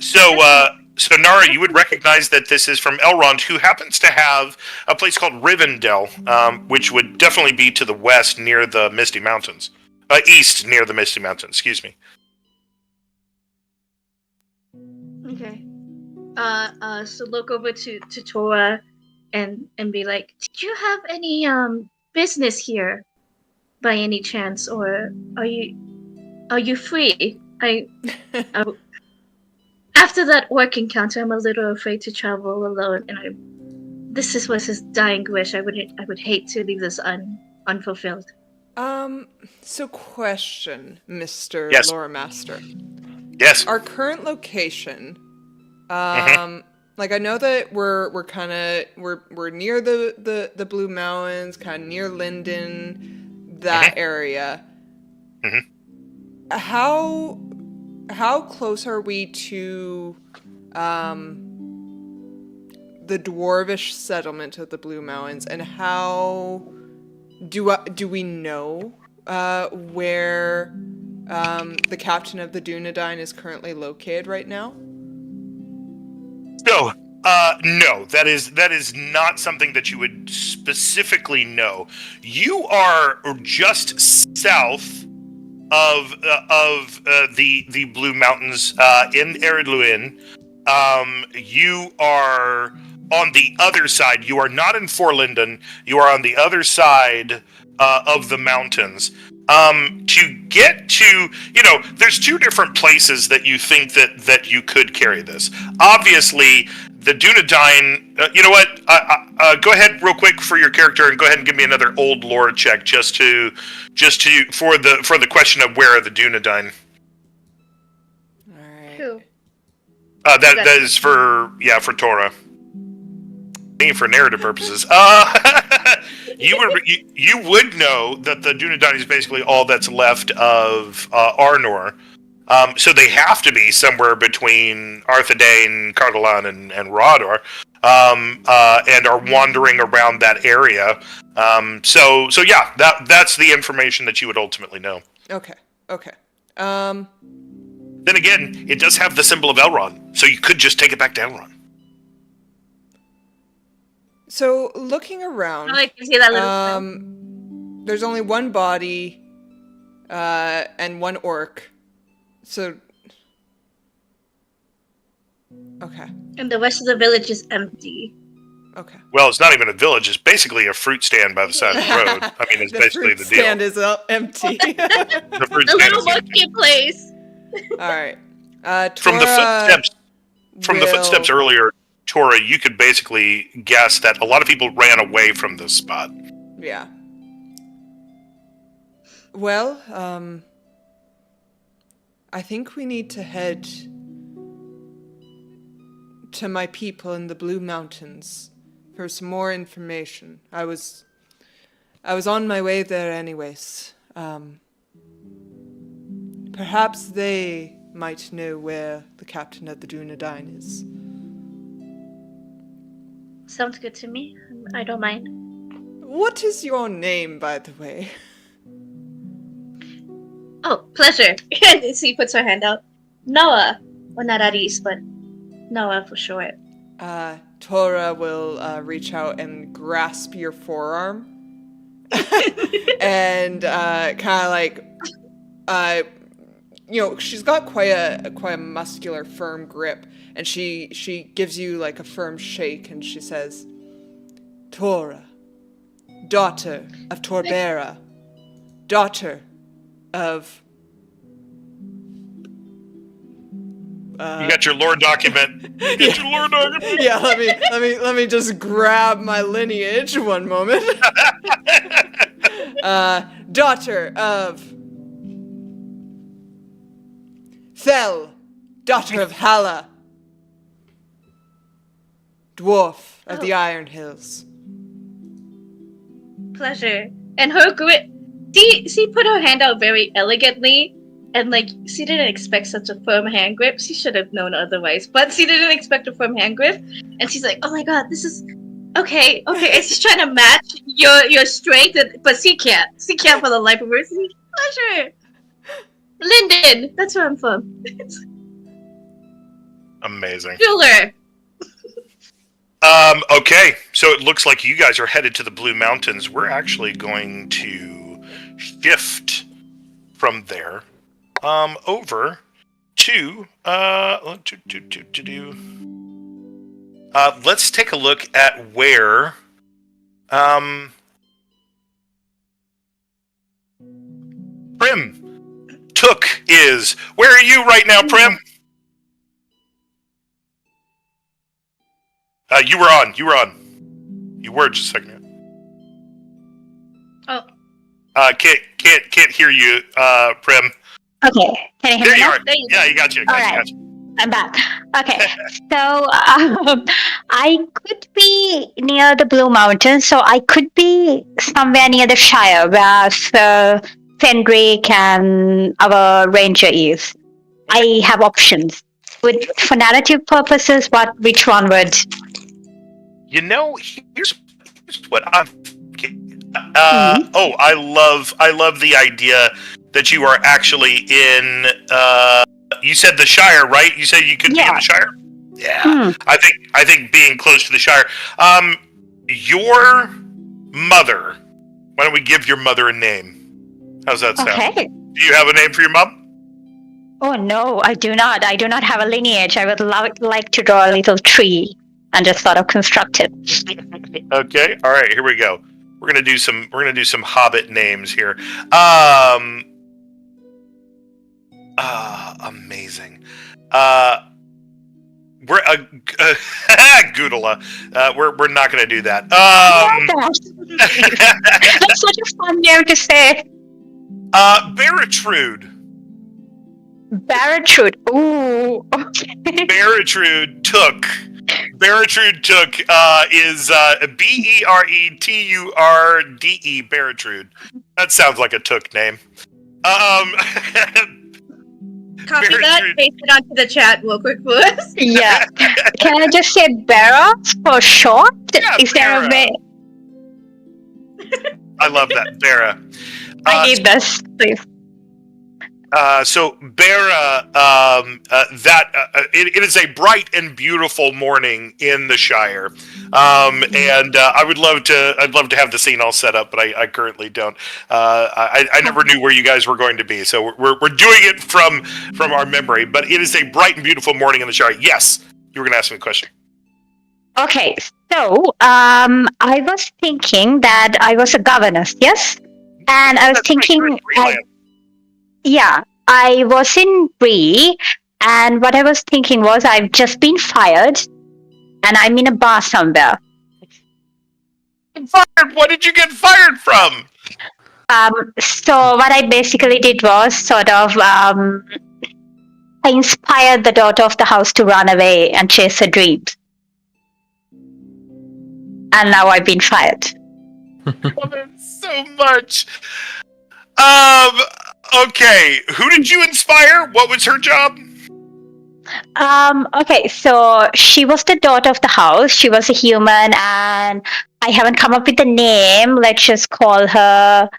So Nara, you would recognize that this is from Elrond, who happens to have a place called Rivendell, which would definitely be to the west near the Misty Mountains. East near the Misty Mountains, excuse me. Okay. So look over to Tora and be like, did you have any business here by any chance, or are you free? After that work encounter, I'm a little afraid to travel alone, and this was his dying wish. I would hate to leave this unfulfilled. So question, Mr. Yes. Lore Master. Yes. Our current location, Mhm. like I know that we're near the Blue Mountains, kind of near Linden, that area. Mhm. How close are we to the dwarvish settlement of the Blue Mountains, and how do we know where the captain of the Dunedain is currently located right now? No, that is not something that you would specifically know. You are just south of the Blue Mountains in Eredluin. You are on the other side. You are not in Forlinden. You are on the other side of the mountains. To get to, there's two different places that you think that you could carry this. Obviously, the Dunedain. You know what? Go ahead real quick for your character, and go ahead and give me another old lore check, just to for the question of where are the Dunedain. All right. Who? That is for Tora. For narrative purposes. You would know that the Dunedain is basically all that's left of Arnor. So they have to be somewhere between Arthedain, Cardolan, and Rodor, and are wandering around that area. So yeah, that's the information that you would ultimately know. Okay. Then again, it does have the symbol of Elrond, so you could just take it back to Elrond. So looking around, I can see that little there's only one body, and one orc. So, okay. and the rest of the village is empty. Okay. Well, it's not even a village; it's basically a fruit stand by the side of the road. I mean, it's basically the deal. The fruit stand is empty. The fruit The stand little is empty. marketplace. All right. From the footsteps earlier, Tora, you could basically guess that a lot of people ran away from this spot. Yeah. Well, I think we need to head to my people in the Blue Mountains for some more information. I was on my way there anyways. Perhaps they might know where the captain of the Dunedain is. Sounds good to me. I don't mind. What is your name, by the way? Oh, pleasure. So he puts her hand out. Noah. Well, not Aris, but Noah for short. Tora will reach out and grasp your forearm. And kind of like, she's got quite a muscular, firm grip, and she gives you like a firm shake, and she says, "Tora, daughter of Torbera, daughter of." You got your lore document. Your lore document. Yeah, let me just grab my lineage. One moment. Daughter of Thel, daughter of Hala, dwarf of the Iron Hills. Pleasure. And her grip. She put her hand out very elegantly, and like she didn't expect such a firm hand grip. She should have known otherwise, but she didn't expect a firm hand grip. And she's like, "Oh my god, this is okay." And she's trying to match your strength, but she can't. She can't for the life of her. She's like, "Pleasure, Linden. That's where I'm from." Amazing. Jeweler. Okay, so it looks like you guys are headed to the Blue Mountains. We're actually going to shift from there over to let's take a look at where Prim Took is. Where are you right now, Prim? You were on. You were just a second ago. Oh. Can't hear you, Prim. Okay, can you hear me now? Yeah, you got you. Alright, I'm back. Okay, so I could be near the Blue Mountains, so I could be somewhere near the Shire where Fenric and our ranger is. I have options. For narrative purposes, which one would? You know, here's what I'm thinking. Oh, I love the idea that you are actually in. You said the Shire, right? You said you could be in the Shire. Yeah, I think being close to the Shire. Your mother. Why don't we give your mother a name? How's that sound? Okay. Do you have a name for your mom? Oh no, I do not. I do not have a lineage. I would like to draw a little tree and just sort of construct it. Okay. All right. Here we go. We're gonna do some Hobbit names here. Amazing. We're Goodala. We're not gonna do that. That's such a fun name to say. Baratrude. Baratrude. Ooh. Okay. Baratrude Took. Baratrude Took is Bereturde. Baratrude. That sounds like a Took name. Copy that, paste it onto the chat real quick for us. Yeah. Can I just say Bera for short? Yeah, Is there a way? I love that, Bera. I need this, please. So Bera, it is a bright and beautiful morning in the Shire, and I'd love to have the scene all set up, but I currently don't. I never knew where you guys were going to be, so we're doing it from our memory. But it is a bright and beautiful morning in the Shire. Yes, you were going to ask me a question. Okay, so I was thinking that I was a governess, yes, and I was thinking. Yeah, I was in Bree, and what I was thinking was I've just been fired, and I'm in a bar somewhere. Fired? What did you get fired from? So what I basically did was sort of, I inspired the daughter of the house to run away and chase her dreams. And now I've been fired. Love it so much. Okay, who did you inspire? What was her job? Okay, so she was the daughter of the house. She was a human, and I haven't come up with a name. Let's just call her.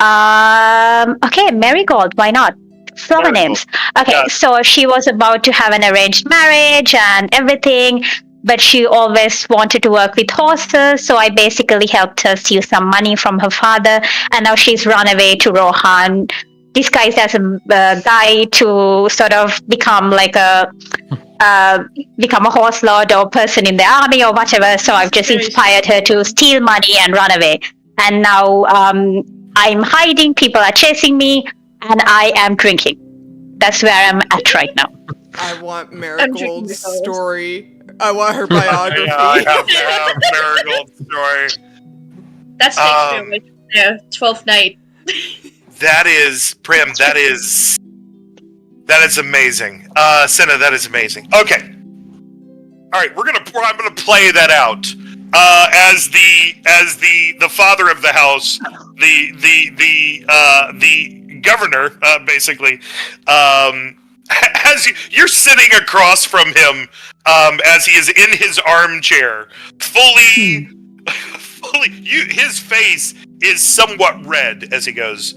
Okay, Marigold. Why not? Flower names. Okay, yeah. So she was about to have an arranged marriage and everything, but she always wanted to work with horses. So I basically helped her steal some money from her father, and now she's run away to Rohan, disguised as a guy to sort of become like become a horse lord or person in the army or whatever. So I've just inspired her to steal money and run away. And now I'm hiding, people are chasing me, and I am drinking. That's where I'm at right now. I want Marigold's story. I want her biography. Yeah, I have to have Marigold's story. That's Shakespeare, 12th night. That is, Prim, that is amazing. Senna, that is amazing. Okay. Alright, I'm gonna play that out. As the father of the house, the governor, basically, as you're sitting across from him, as he is in his armchair, his face is somewhat red as he goes,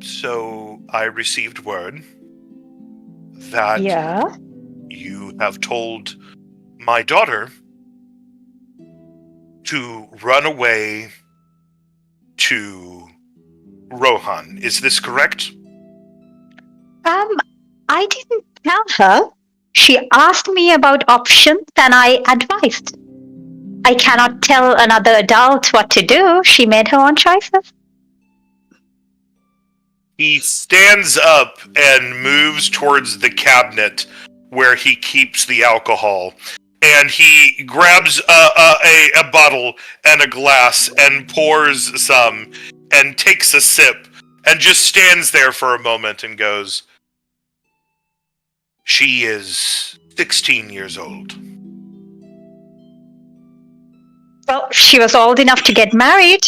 so I received word that you have told my daughter to run away to Rohan. Is this correct? I didn't tell her. She asked me about options and I advised. I cannot tell another adult what to do. She made her own choices. He stands up and moves towards the cabinet where he keeps the alcohol. And he grabs a bottle and a glass and pours some and takes a sip and just stands there for a moment and goes, she is 16 years old. Well, she was old enough to get married.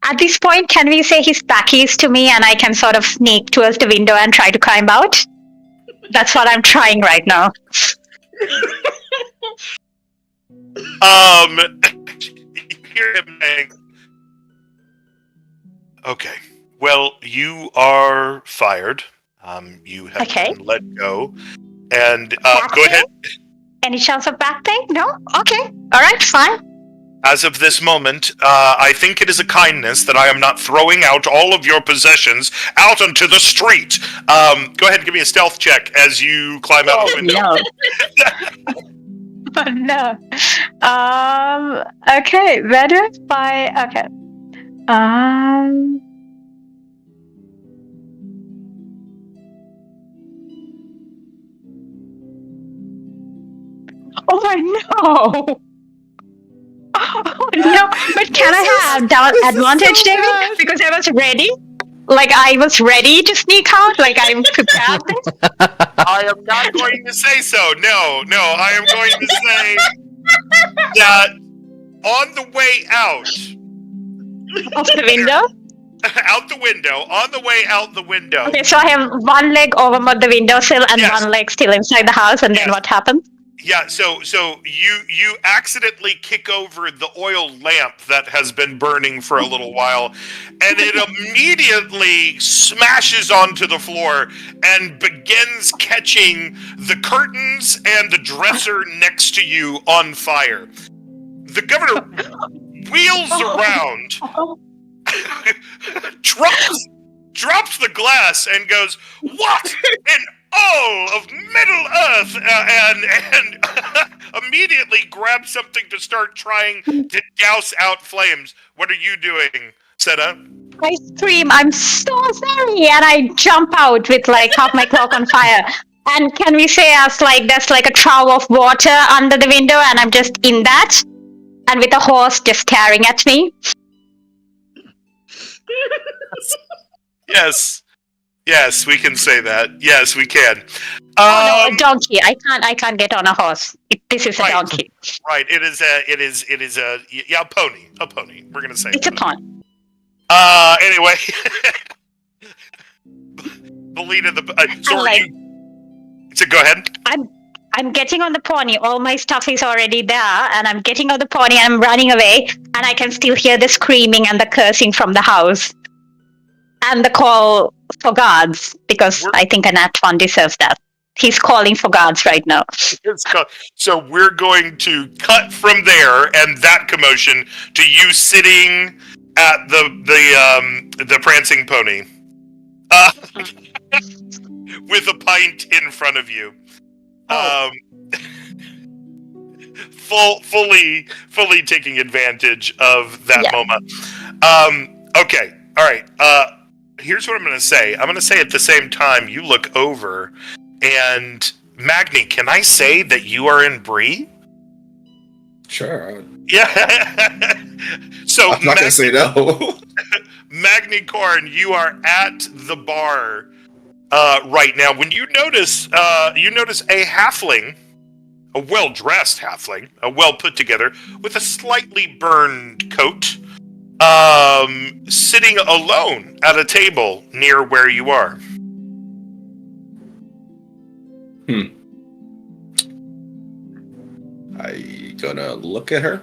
At this point, can we say his back is to me and I can sort of sneak towards the window and try to climb out? That's what I'm trying right now. You hear him saying, okay, well, you are fired. You have been let go. And go ahead. Any chance of back pay? No? Okay. All right, fine. As of this moment, I think it is a kindness that I am not throwing out all of your possessions out onto the street. Go ahead and give me a stealth check as you climb out the window. No. No. Okay, where do I buy? Okay. Oh, no. Oh, no. But can I have that advantage, David? Because I was ready. Like, I was ready to sneak out. Like, I'm prepared. I am not going to say so. No. I am going to say that on the way out of the window? out the window, on the way out the window. Okay, so I have one leg over the windowsill and one leg still inside the house, and then what happens? Yeah, so you accidentally kick over the oil lamp that has been burning for a little while, and it immediately smashes onto the floor and begins catching the curtains and the dresser next to you on fire. The governor wheels around, drops the glass, and goes, "What in all of Middle Earth?" And immediately grabs something to start trying to douse out flames. What are you doing, Senna? I scream, "I'm so sorry!" and I jump out with like half my cloak on fire. And can we say as like there's like a trough of water under the window, and I'm just in that, and with a horse just staring at me. Yes, we can say that. Yes, we can. Oh no, a donkey! I can't get on a horse. This is a donkey. Right. It is a pony. A pony. We're gonna say it's a pony. Anyway, the lead of the. So go ahead. I'm getting on the pony. All my stuff is already there, and I'm getting on the pony and I'm running away, and I can still hear the screaming and the cursing from the house, and the call for guards, because I think a Nat 1 deserves that. He's calling for guards right now. So we're going to cut from there and that commotion to you sitting at the prancing pony, with a pint in front of you. Fully taking advantage of that moment. Okay, all right. Here's what I'm going to say. I'm going to say at the same time, you look over, and Magni, can I say that you are in Bree? Sure. Yeah. So I'm not going to say no. Magni Korn, you are at the bar right now. When you notice a halfling, a well-dressed halfling, a well put together, with a slightly burned coat, sitting alone at a table near where you are. I gonna look at her.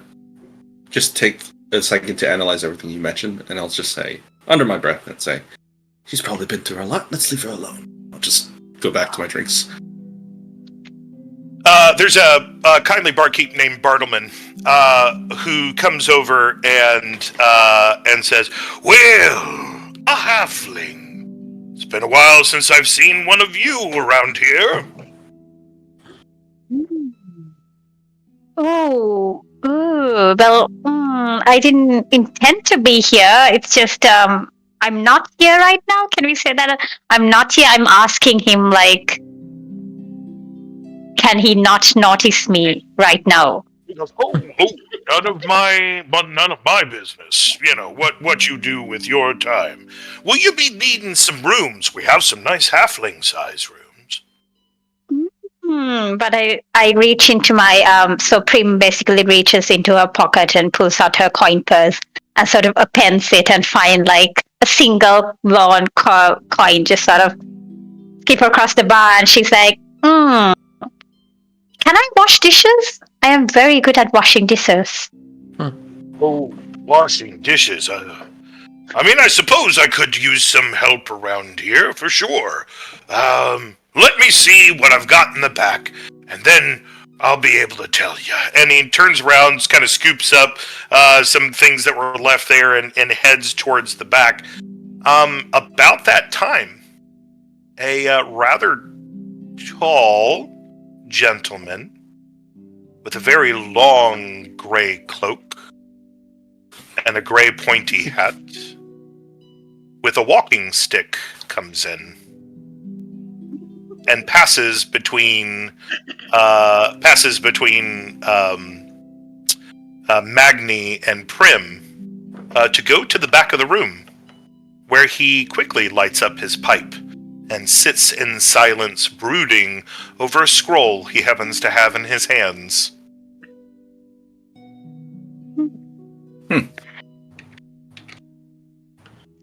Just take a second to analyze everything you mentioned, and I'll just say, under my breath, and say, she's probably been through a lot. Let's leave her alone. I'll just go back to my drinks. There's a kindly barkeep named Bartleman, who comes over and says, "Well, a halfling. It's been a while since I've seen one of you around here." Oh, well, I didn't intend to be here. It's just, I'm not here right now. Can we say that? I'm not here. I'm asking him, like, can he not notice me right now? He goes, "Oh, none of my business. You know, what you do with your time. Will you be needing some rooms? We have some nice halfling-size rooms." But I reach into my, so Prim basically reaches into her pocket and pulls out her coin purse and sort of appends it and find like a single lone coin, just sort of skip across the bar, and she's like, can I wash dishes? I am very good at washing dishes. Oh, washing dishes. I mean, I suppose I could use some help around here, for sure. Let me see what I've got in the back, and then I'll be able to tell you. And he turns around, kind of scoops up some things that were left there, and heads towards the back. About that time, a rather tall gentleman with a very long gray cloak and a gray pointy hat with a walking stick comes in and passes between Magni and Prim to go to the back of the room, where he quickly lights up his pipe and sits in silence, brooding over a scroll he happens to have in his hands.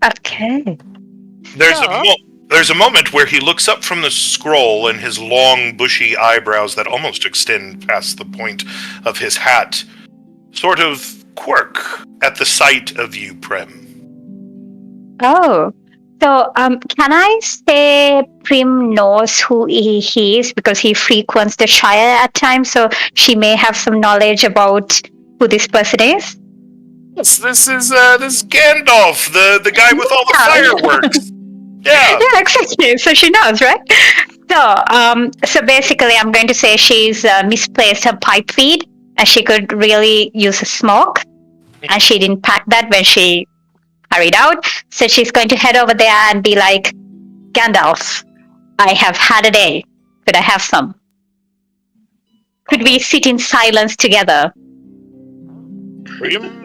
Okay. Okay. There's a moment where he looks up from the scroll and his long, bushy eyebrows that almost extend past the point of his hat sort of quirk at the sight of you, Prim. Oh. So, can I say Prim knows who he is because he frequents the Shire at times, so she may have some knowledge about who this person is? Yes, this is Gandalf, the guy with all the fireworks. Yeah. Yeah, exactly. So she knows, right? So basically, I'm going to say she's misplaced her pipe feed, and she could really use a smoke, and she didn't pack that when she hurried out. So she's going to head over there and be like, Gandalf, I have had a day. Could I have some? Could we sit in silence together? Prim,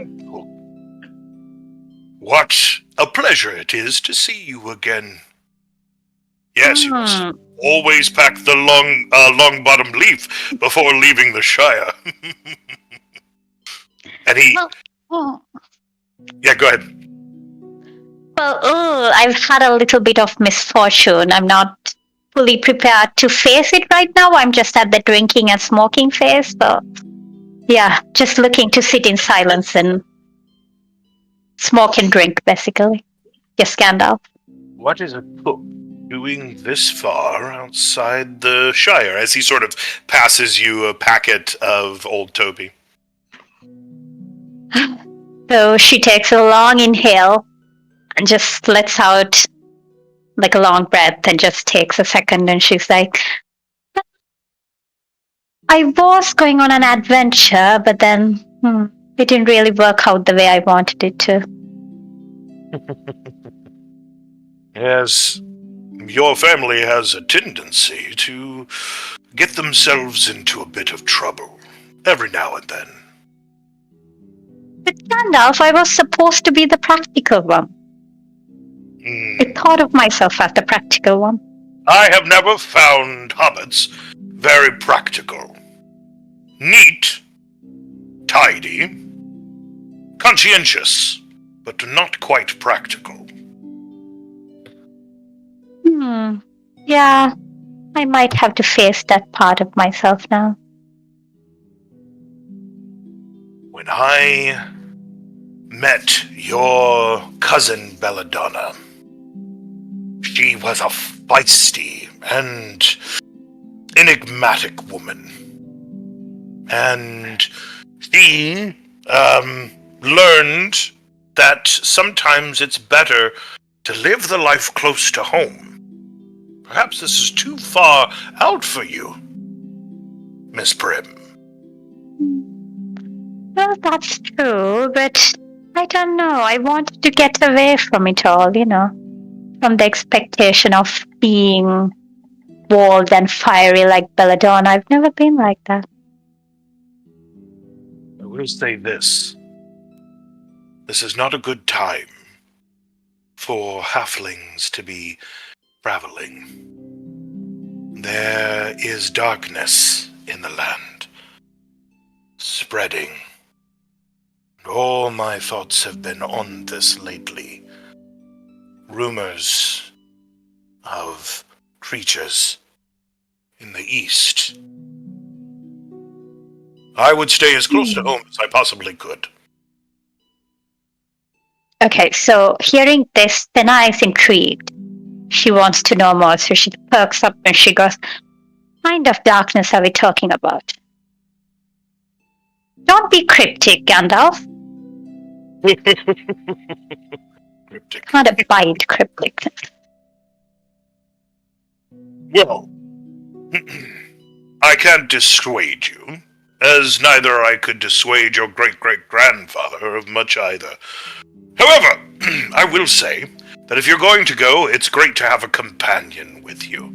what a pleasure it is to see you again. Yes, you must always pack the long-bottomed leaf before leaving the Shire. And he... Yeah, go ahead. Well, I've had a little bit of misfortune. I'm not fully prepared to face it right now. I'm just at the drinking and smoking phase. So, yeah, just looking to sit in silence and smoke and drink, basically. Yes, Gandalf. What is a cook doing this far outside the Shire? As he sort of passes you a packet of Old Toby. So she takes a long inhale and just lets out like a long breath and just takes a second and she's like, I was going on an adventure, but then it didn't really work out the way I wanted it to. Yes, your family has a tendency to get themselves into a bit of trouble every now and then. But Gandalf, I was supposed to be the practical one. I thought of myself as the practical one. I have never found hobbits very practical. Neat, tidy, conscientious, but not quite practical. Yeah, I might have to face that part of myself now. When I met your cousin Belladonna, she was a feisty and enigmatic woman. And she learned that sometimes it's better to live the life close to home. Perhaps this is too far out for you, Miss Prim. Well, that's true, but I don't know. I wanted to get away from it all, from the expectation of being bold and fiery like Belladonna. I've never been like that. I will say this. This is not a good time for halflings to be traveling. There is darkness in the land, spreading. And all my thoughts have been on this lately. Rumors of creatures in the east. I would stay as close to home as I possibly could. Okay, so hearing this, Tena is intrigued. She wants to know more, so she perks up and she goes, "What kind of darkness are we talking about?" Don't be cryptic, Gandalf. Cryptic. Not abide cryptic. Well, I can't dissuade you, as neither I could dissuade your great-great-grandfather of much either. However, I will say that if you're going to go, it's great to have a companion with you.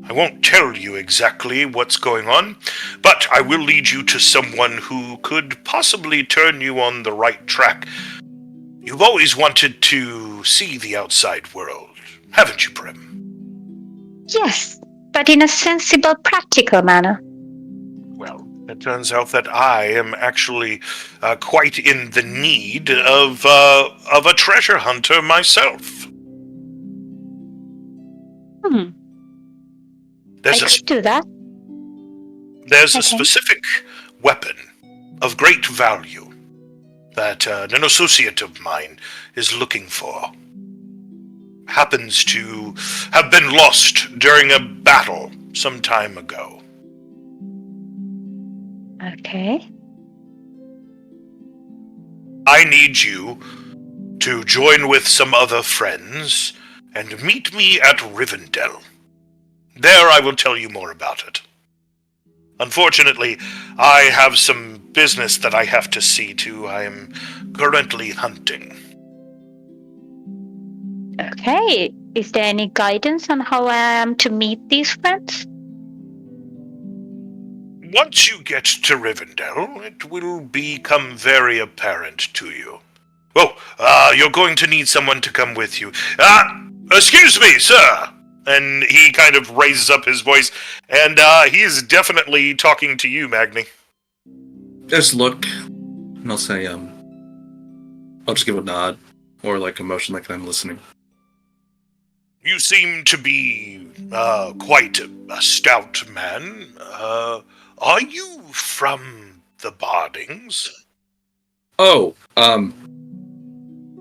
I won't tell you exactly what's going on, but I will lead you to someone who could possibly turn you on the right track. You've always wanted to see the outside world, haven't you, Prim? Yes, but in a sensible, practical manner. Well, it turns out that I am actually quite in the need of a treasure hunter myself. There's I could do that. There's a Okay. specific weapon of great value that an associate of mine is looking for. Happens to have been lost during a battle some time ago. Okay. I need you to join with some other friends and meet me at Rivendell. There I will tell you more about it. Unfortunately, I have some business that I have to see to. I am currently hunting. Okay. Is there any guidance on how I am to meet these friends? Once you get to Rivendell, it will become very apparent to you. Oh, you're going to need someone to come with you. Excuse me, sir! And he kind of raises up his voice, and he is definitely talking to you, Magni. Just look, and I'll say, I'll just give a nod, or like a motion like I'm listening. You seem to be, quite a stout man. Are you from the Bardings? Oh,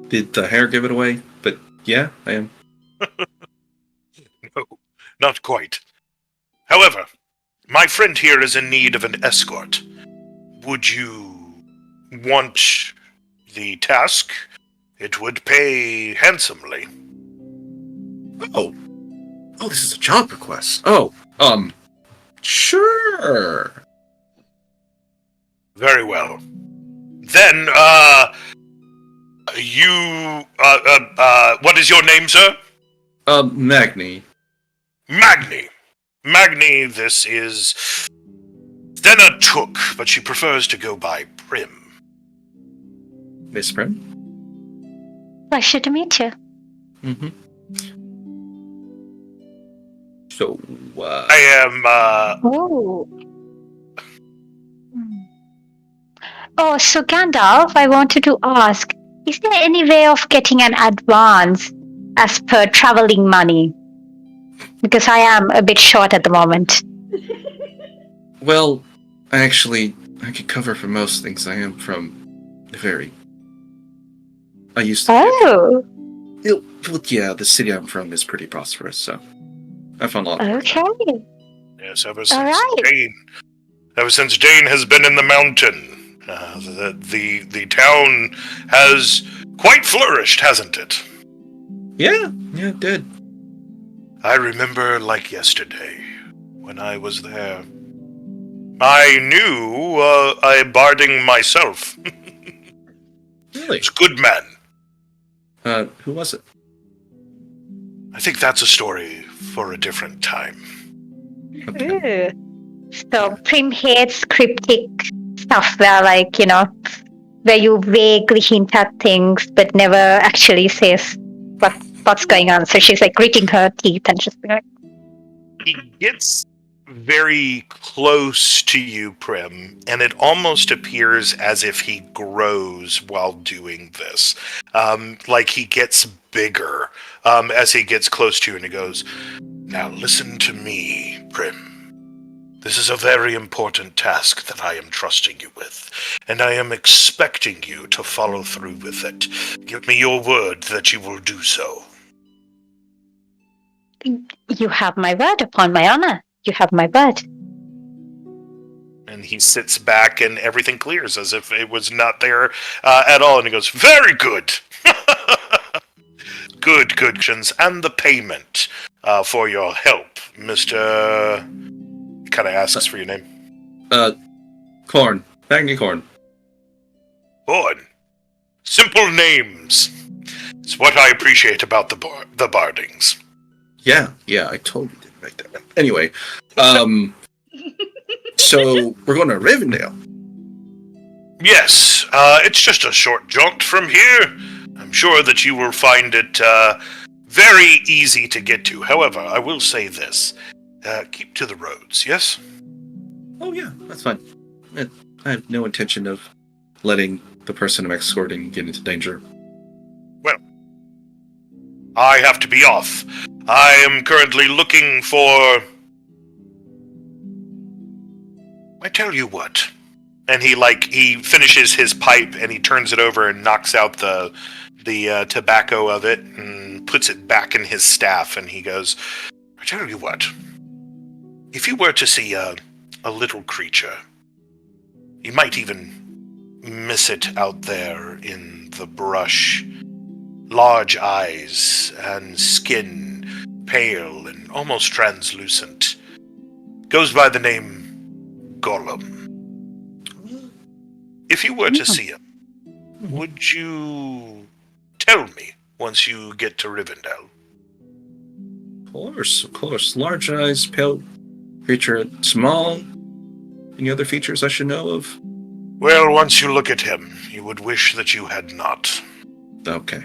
did the hair give it away? But yeah, I am. No, not quite. However, my friend here is in need of an escort. Would you want the task? It would pay handsomely. Oh, this is a job request. Oh, sure. Very well. Then, what is your name, sir? Magni. Magni. Magni, this is Stena Took, but she prefers to go by Prim. Miss Prim? Pleasure to meet you. Mm-hmm. So, I am, Oh. Oh, so Gandalf, I wanted to ask, is there any way of getting an advance as per traveling money? Because I am a bit short at the moment. well, I could cover for most things. I am from the ferry. I used to. Oh. Well, yeah, the city I'm from is pretty prosperous, so I found a lot. Okay. yes, ever All right. since Dane has been in the mountain, the town has quite flourished, hasn't it? Yeah, it did. I remember like yesterday, when I was there. I knew a barding myself. Really? He's a good man. Who was it? I think that's a story for a different time. Okay. Ooh. So Prim hates cryptic stuff where you vaguely hint at things but never actually says what's going on. So she's like gritting her teeth and just being like, He gets very close to you, Prim, and it almost appears as if he grows while doing this. Like he gets bigger as he gets close to you, and he goes, "Now listen to me, Prim. This is a very important task that I am trusting you with, and I am expecting you to follow through with it. Give me your word that you will do so." you have my word, upon my honor. You have my word. And he sits back and everything clears as if it was not there at all. And he goes, "Very good." Good. And the payment for your help, Mr. Kind of asks for your name. Corn. Magni Corn. Born. Simple names. It's what I appreciate about the Bardings. Yeah, I totally didn't make that up. Anyway, so we're going to Rivendell. Yes, it's just a short jaunt from here. I'm sure that you will find it very easy to get to. However, I will say this. Keep to the roads, yes? Oh yeah, that's fine. I have no intention of letting the person I'm escorting get into danger. Well, I have to be off. I am currently looking for I tell you what. And he finishes his pipe and he turns it over and knocks out the tobacco of it and puts it back in his staff, and he goes, I tell you what. If you were to see a little creature, you might even miss it out there in the brush. Large eyes and skin, pale and almost translucent. Goes by the name Gollum. If you were to see him, would you tell me once you get to Rivendell? Of course. Large eyes, pale creature, small. Any other features I should know of? Well, once you look at him, you would wish that you had not. Okay.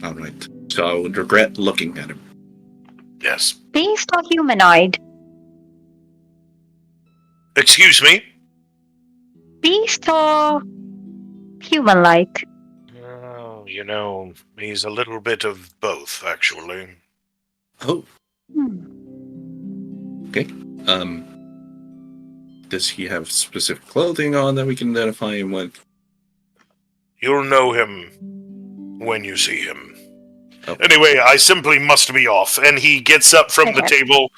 All right. So I would regret looking at him. Yes. Beast or humanoid? Excuse me? Beast or human-like? Oh, he's a little bit of both, actually. Oh. Hmm. Okay. Does he have specific clothing on that we can identify him with? You'll know him when you see him. Oh. Anyway, I simply must be off. And he gets up from the table,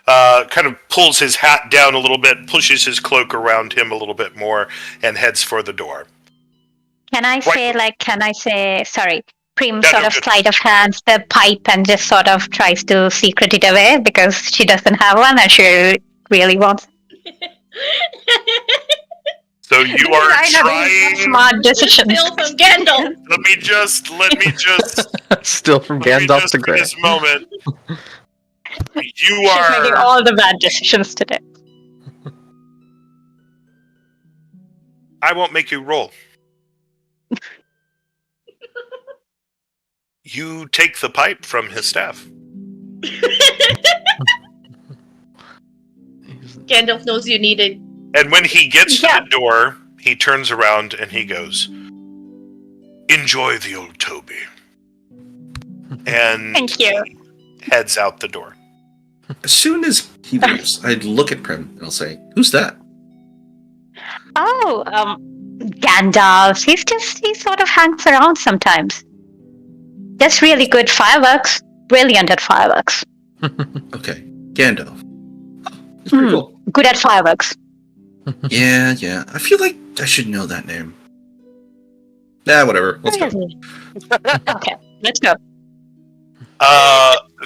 kind of pulls his hat down a little bit, pushes his cloak around him a little bit more, and heads for the door. Can I say, sorry, Prim Yeah, sort of sleight of hands the pipe and just sort of tries to secret it away because she doesn't have one and she really wants it. So you are trying... Smart decision. Still from Gandalf. Let me just... Still from Gandalf to Grey. This moment. You She's making are... all the bad decisions today. I won't make you roll. You take the pipe from his staff. Gandalf knows you need it. And when he gets to the door, he turns around and he goes, enjoy the old Toby. And Thank you. he heads out the door. As soon as he leaves, I'd look at Prim and I'll say, who's that? Oh, Gandalf. He sort of hangs around sometimes. Just really good fireworks. Brilliant at fireworks. Okay. Gandalf. It's pretty cool. Good at fireworks. Yeah. I feel like I should know that name. Nah, whatever. Let's go. Okay, let's go.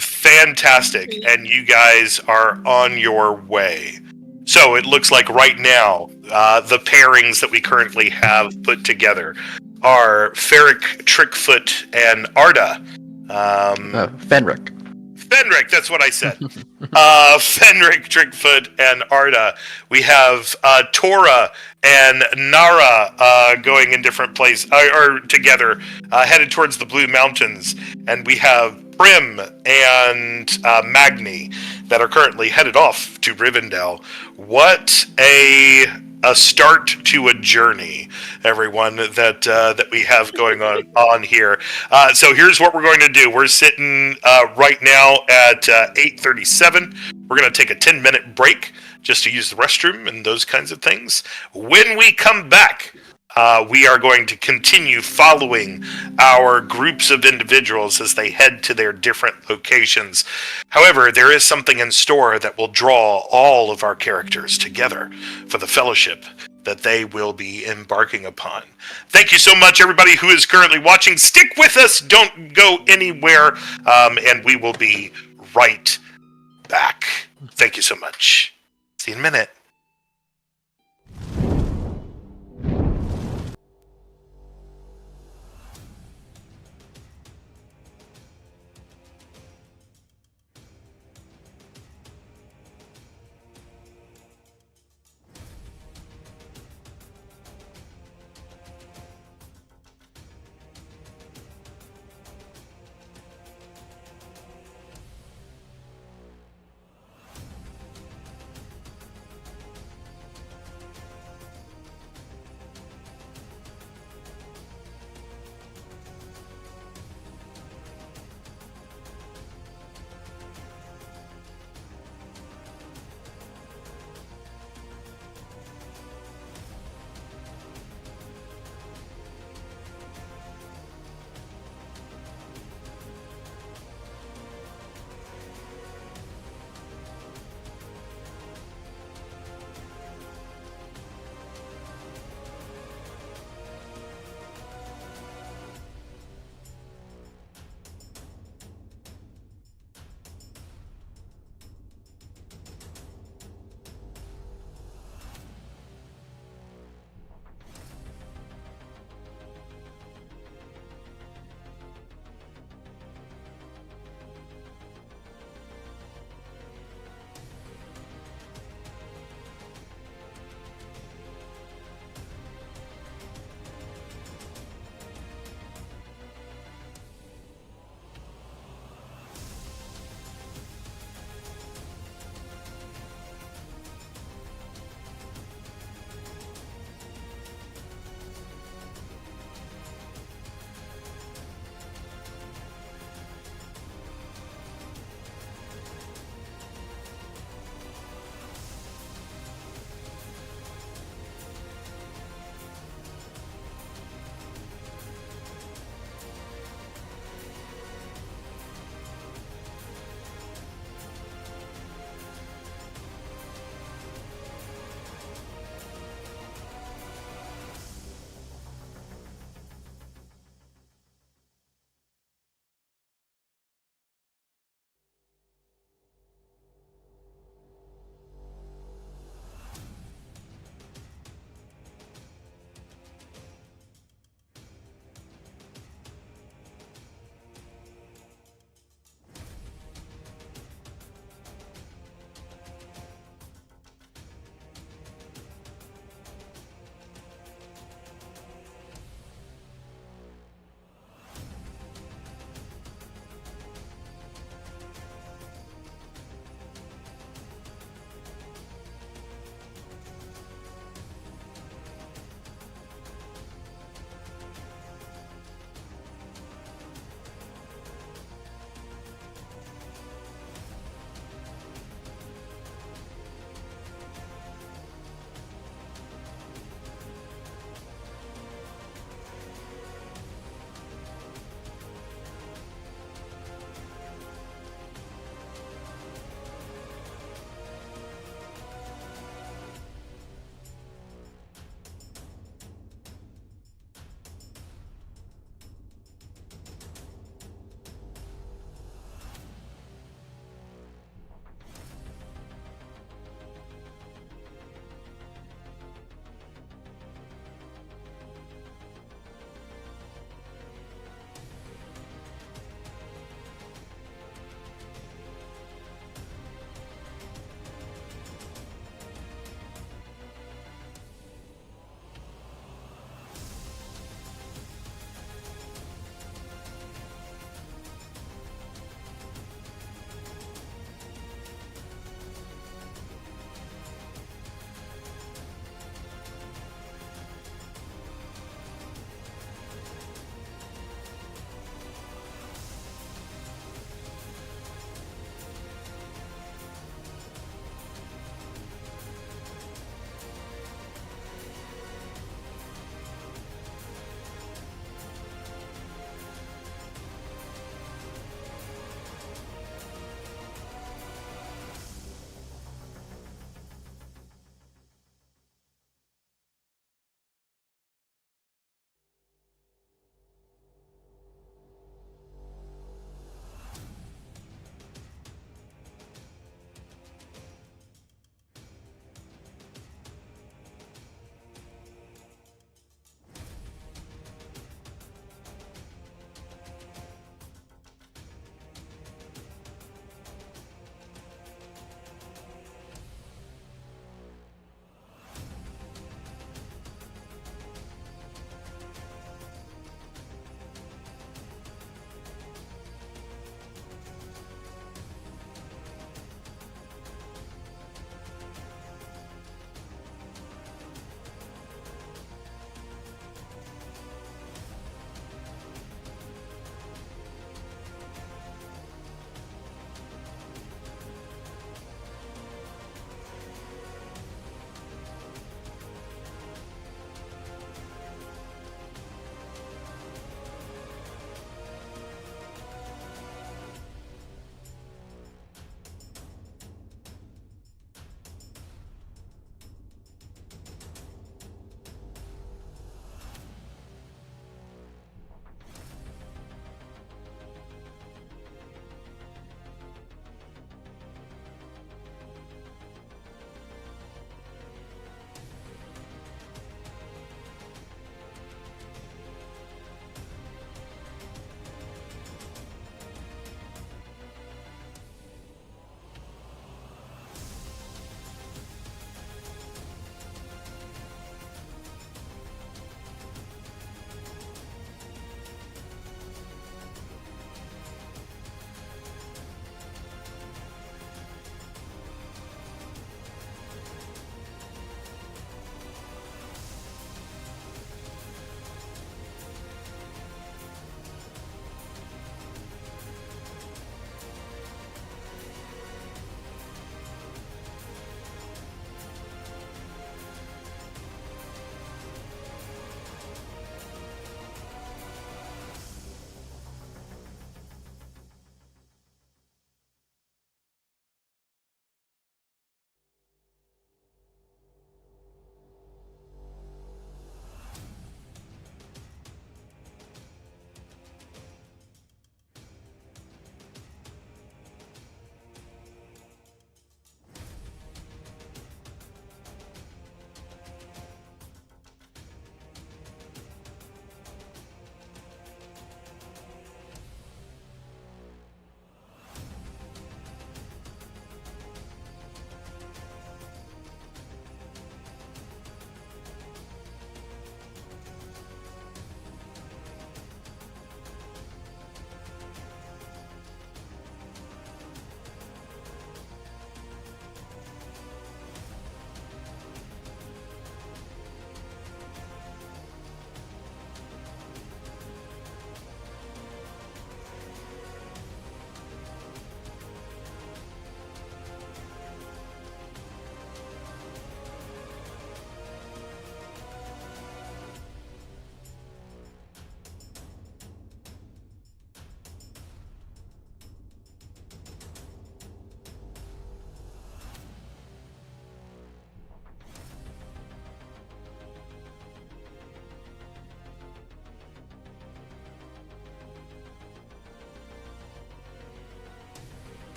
Fantastic. And you guys are on your way. So it looks like right now, the pairings that we currently have put together are Ferric, Trickfoot, and Arda. Fenric. Fenric, that's what I said. Fenric, Trickfoot, and Arda. We have Tora and Nara going in different places, or together, headed towards the Blue Mountains. And we have Prim and Magni that are currently headed off to Rivendell. What a start to a journey, everyone, that we have going on here. So here's what we're going to do. We're sitting right now at 8:37. We're going to take a 10-minute break just to use the restroom and those kinds of things. When we come back, we are going to continue following our groups of individuals as they head to their different locations. However, there is something in store that will draw all of our characters together for the fellowship that they will be embarking upon. Thank you so much, everybody who is currently watching. Stick with us. Don't go anywhere, and we will be right back. Thank you so much. See you in a minute.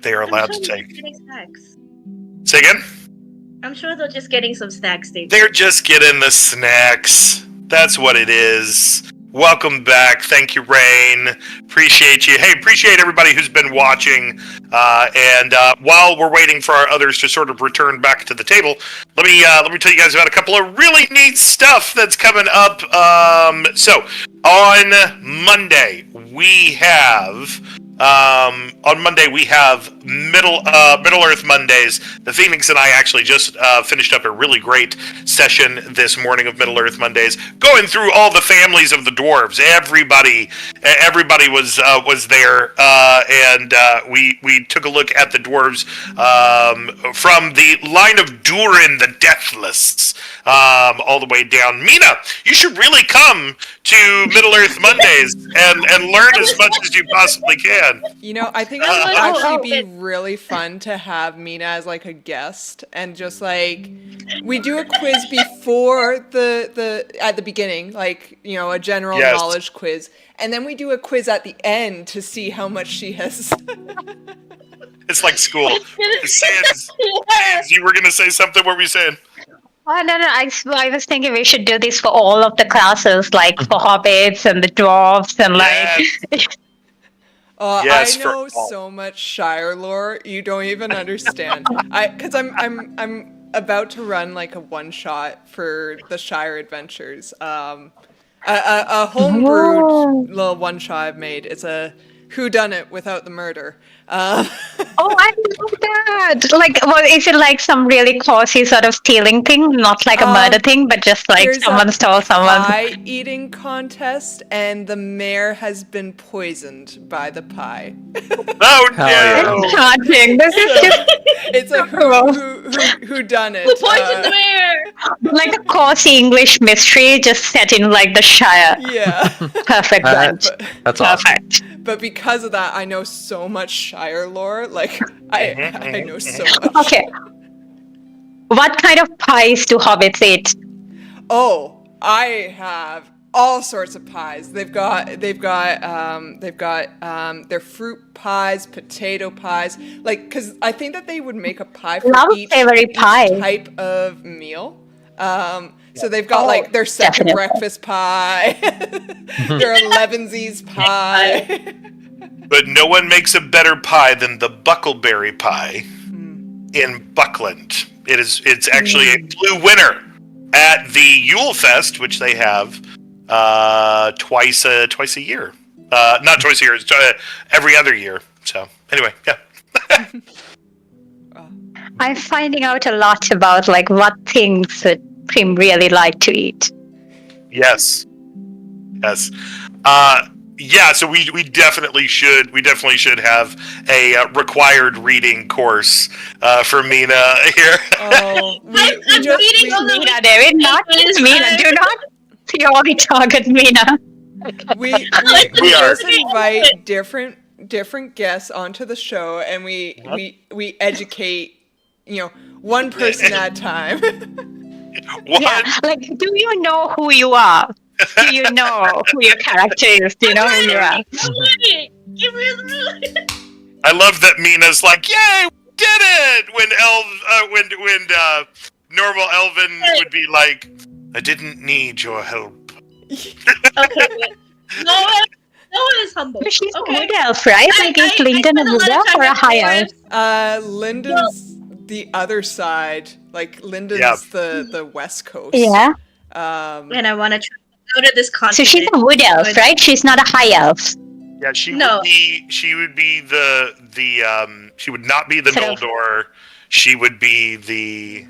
they are allowed to they're take. getting snacks. Say again? I'm sure they're just getting some snacks. They're just getting the snacks. That's what it is. Welcome back. Thank you, Rain. Appreciate you. Hey, appreciate everybody who's been watching. And while we're waiting for our others to sort of return back to the table, let me tell you guys about a couple of really neat stuff that's coming up. So on Monday we have Middle Earth Mondays. The Phoenix and I actually just finished up a really great session this morning of Middle Earth Mondays, going through all the families of the dwarves. Everybody was there, and we took a look at the dwarves from the line of Durin the Deathless all the way down. Mina, you should really come to Middle Earth Mondays and learn as much as you possibly can. You know, I think it would actually be really fun to have Mina as like a guest, and just like we do a quiz before at the beginning, like, you know, a general knowledge quiz, and then we do a quiz at the end to see how much she has. It's like school. Sans, you were gonna say something. What were you saying? Oh, no, I was thinking we should do this for all of the classes, like for hobbits and the dwarves and like. Yes, I know so much Shire lore, you don't even understand. Because I'm about to run like a one shot for the Shire Adventures. A homebrewed little one shot I've made. It's a whodunit without the murder. Oh, I love that! Like, well, is it like some really cozy sort of stealing thing, not like a murder thing, but just like someone stole someone? Pie eating contest, and the mayor has been poisoned by the pie. Oh no! This is just It's a who done it? Who poisoned the mayor? like a cozy English mystery, just set in like the Shire. Yeah. Perfect. That's awesome. Perfect. But because of that, I know so much Shire lore. Like, I know so much. Okay. What kind of pies do hobbits eat? Oh, I have all sorts of pies. They've got their fruit pies, potato pies. Like, because I think that they would make a pie for each type of meal. So they've got like their second breakfast pie, their 11sies pie. But no one makes a better pie than the buckleberry pie in Buckland. It's actually a blue winner at the Yule Fest, which they have twice a year. Not twice a year, it's every other year. So anyway, yeah. I'm finding out a lot about like what things that Prim really like to eat. Yes. Yeah, so we definitely should have a required reading course for Mina here. Oh, I'm reading all the Mina, David, not just Mina. Do not purely target Mina. We just invite different guests onto the show, and we educate, you know, one person at a time. Yeah, like, do you know who you are? Do you know who your character is? Do you know who you are? I love that Mina's like, "Yay, we did it!" When normal Elven would be like, "I didn't need your help." Okay, Noah is humble. But she's okay. a wood elf, right? Like, is Lyndon a wood elf or a high elf? Lyndon's the other side. Like, Lyndon's the west coast. Yeah. And I want to try to go to this continent. So she's a wood elf, right? She's not a high elf. Yeah, she would be the she would not be the Noldor. She would be the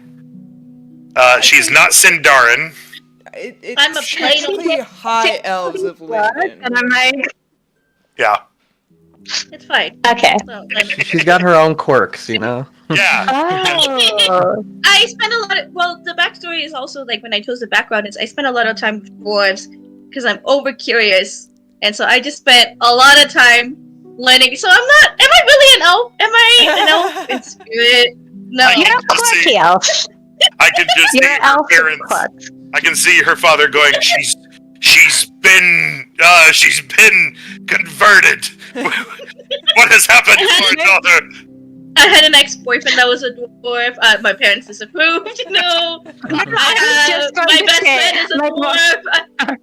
she's not Sindarin. I'm a plain high elves of Lyndon. And I'm like, yeah. It's fine. Okay. So, She's got her own quirks, you know? Yeah. Oh. I spent a lot of, the backstory is also, like, when I chose the background, I spent a lot of time with dwarves because I'm over curious. And so I just spent a lot of time learning. So am I really an elf? Am I an elf in spirit? No. You're a quirky elf. I can just see her parents. I can see her father going, she's been converted. What has happened to our daughter? I had an ex-boyfriend that was a dwarf. My parents disapproved. My best friend is a dwarf.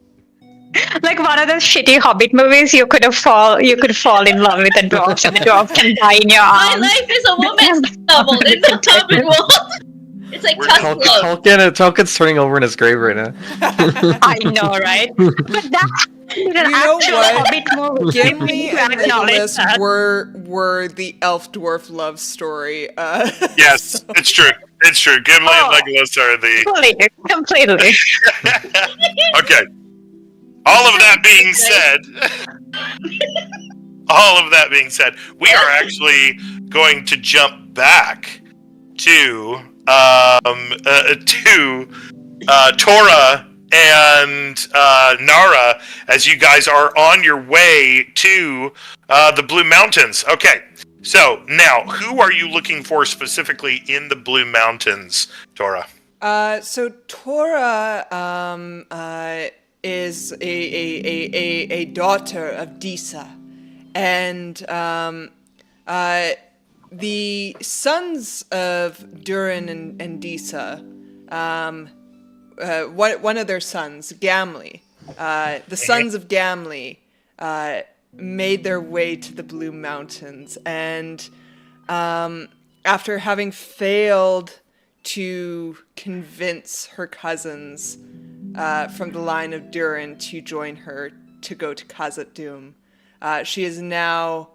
Like one of those shitty Hobbit movies, you could fall in love with a dwarf, and the dwarf can die in your My arms. life is a romance novel in the Hobbit world. It's like tough love. Tolkien's turning over in his grave right now. I know, right? But that's an actual Hobbit movie. Gimli and Legolas were the elf dwarf love story. Yes, so. it's true. It's true. Gimli and Legolas are the... Completely. Okay. All of that being said, we are actually going to jump back to Tora and Nara as you guys are on your way to the Blue Mountains. Okay, so now who are you looking for specifically in the Blue Mountains, Tora? So Tora is a daughter of Disa, and the sons of Durin and Disa, one of their sons, Gamli, the sons of Gamli, made their way to the Blue Mountains, and after having failed to convince her cousins from the line of Durin to join her to go to Khazad-dûm, she is now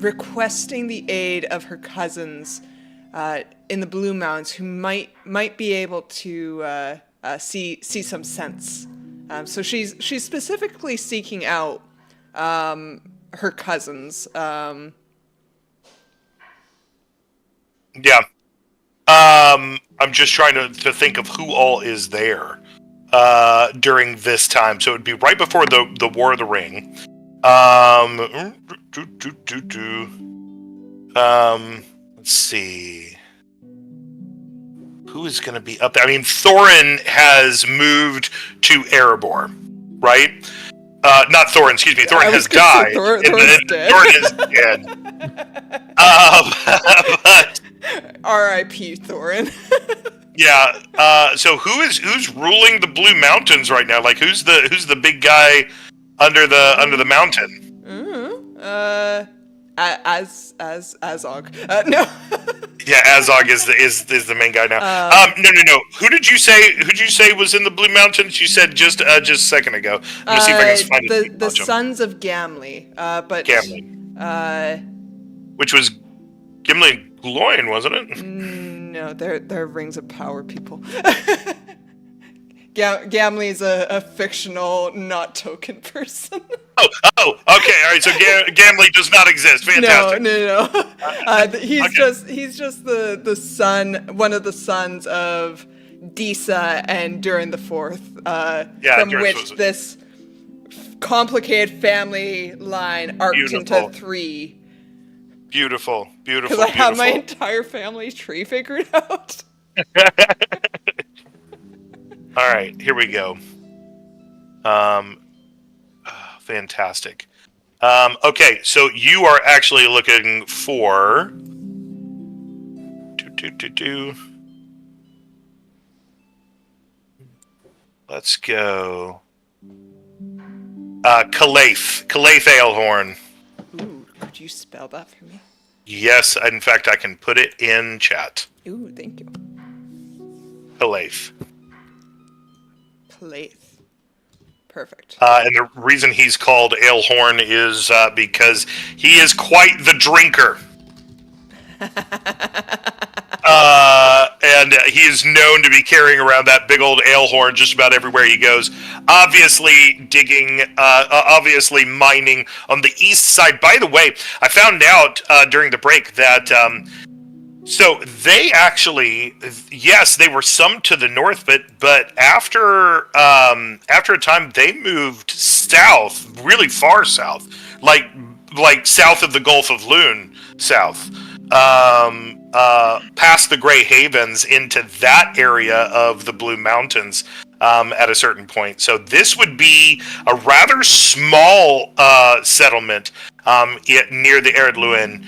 requesting the aid of her cousins in the Blue Mountains, who might be able to see some sense. So she's specifically seeking out her cousins. Yeah. I'm just trying to think of who all is there during this time. So it would be right before the War of the Ring. Let's see. Who is going to be up there? I mean, Thorin has moved to Erebor, right? Not Thorin, excuse me. Thorin has died. Thorin is dead. But R.I.P. Thorin. Yeah. So who's ruling the Blue Mountains right now? Like, who's the big guy under the mountain? Azog. No. Yeah, Azog is the main guy now. No. Who did you say was in the Blue Mountains? You said just a second ago. Let me see if I can find it. The sons of Gamli. But Gamli. Which was Gimli and Gloin, wasn't it? No, they're Rings of Power people. Gamli's a fictional, not token person. Oh, okay, all right. So Gamli does not exist. Fantastic. No. He's just the son, one of the sons of Disa and Durin the Fourth. From which this complicated family line arced into three. Beautiful. Because I have my entire family tree figured out. All right, here we go. Fantastic. Okay, so you are actually looking for... Let's go. Calaith Aelhorn. Ooh, could you spell that for me? Yes, in fact, I can put it in chat. Ooh, thank you. Calaith. Perfect. And the reason he's called Aelhorn is because he is quite the drinker. And he is known to be carrying around that big old ale horn just about everywhere he goes. Obviously digging, obviously mining on the east side. By the way, I found out during the break that... So they actually, yes, they were some to the north, but after a time they moved south, really far south, like south of the Gulf of Loon, south, past the Grey Havens into that area of the Blue Mountains at a certain point. So this would be a rather small settlement near the Arid Luin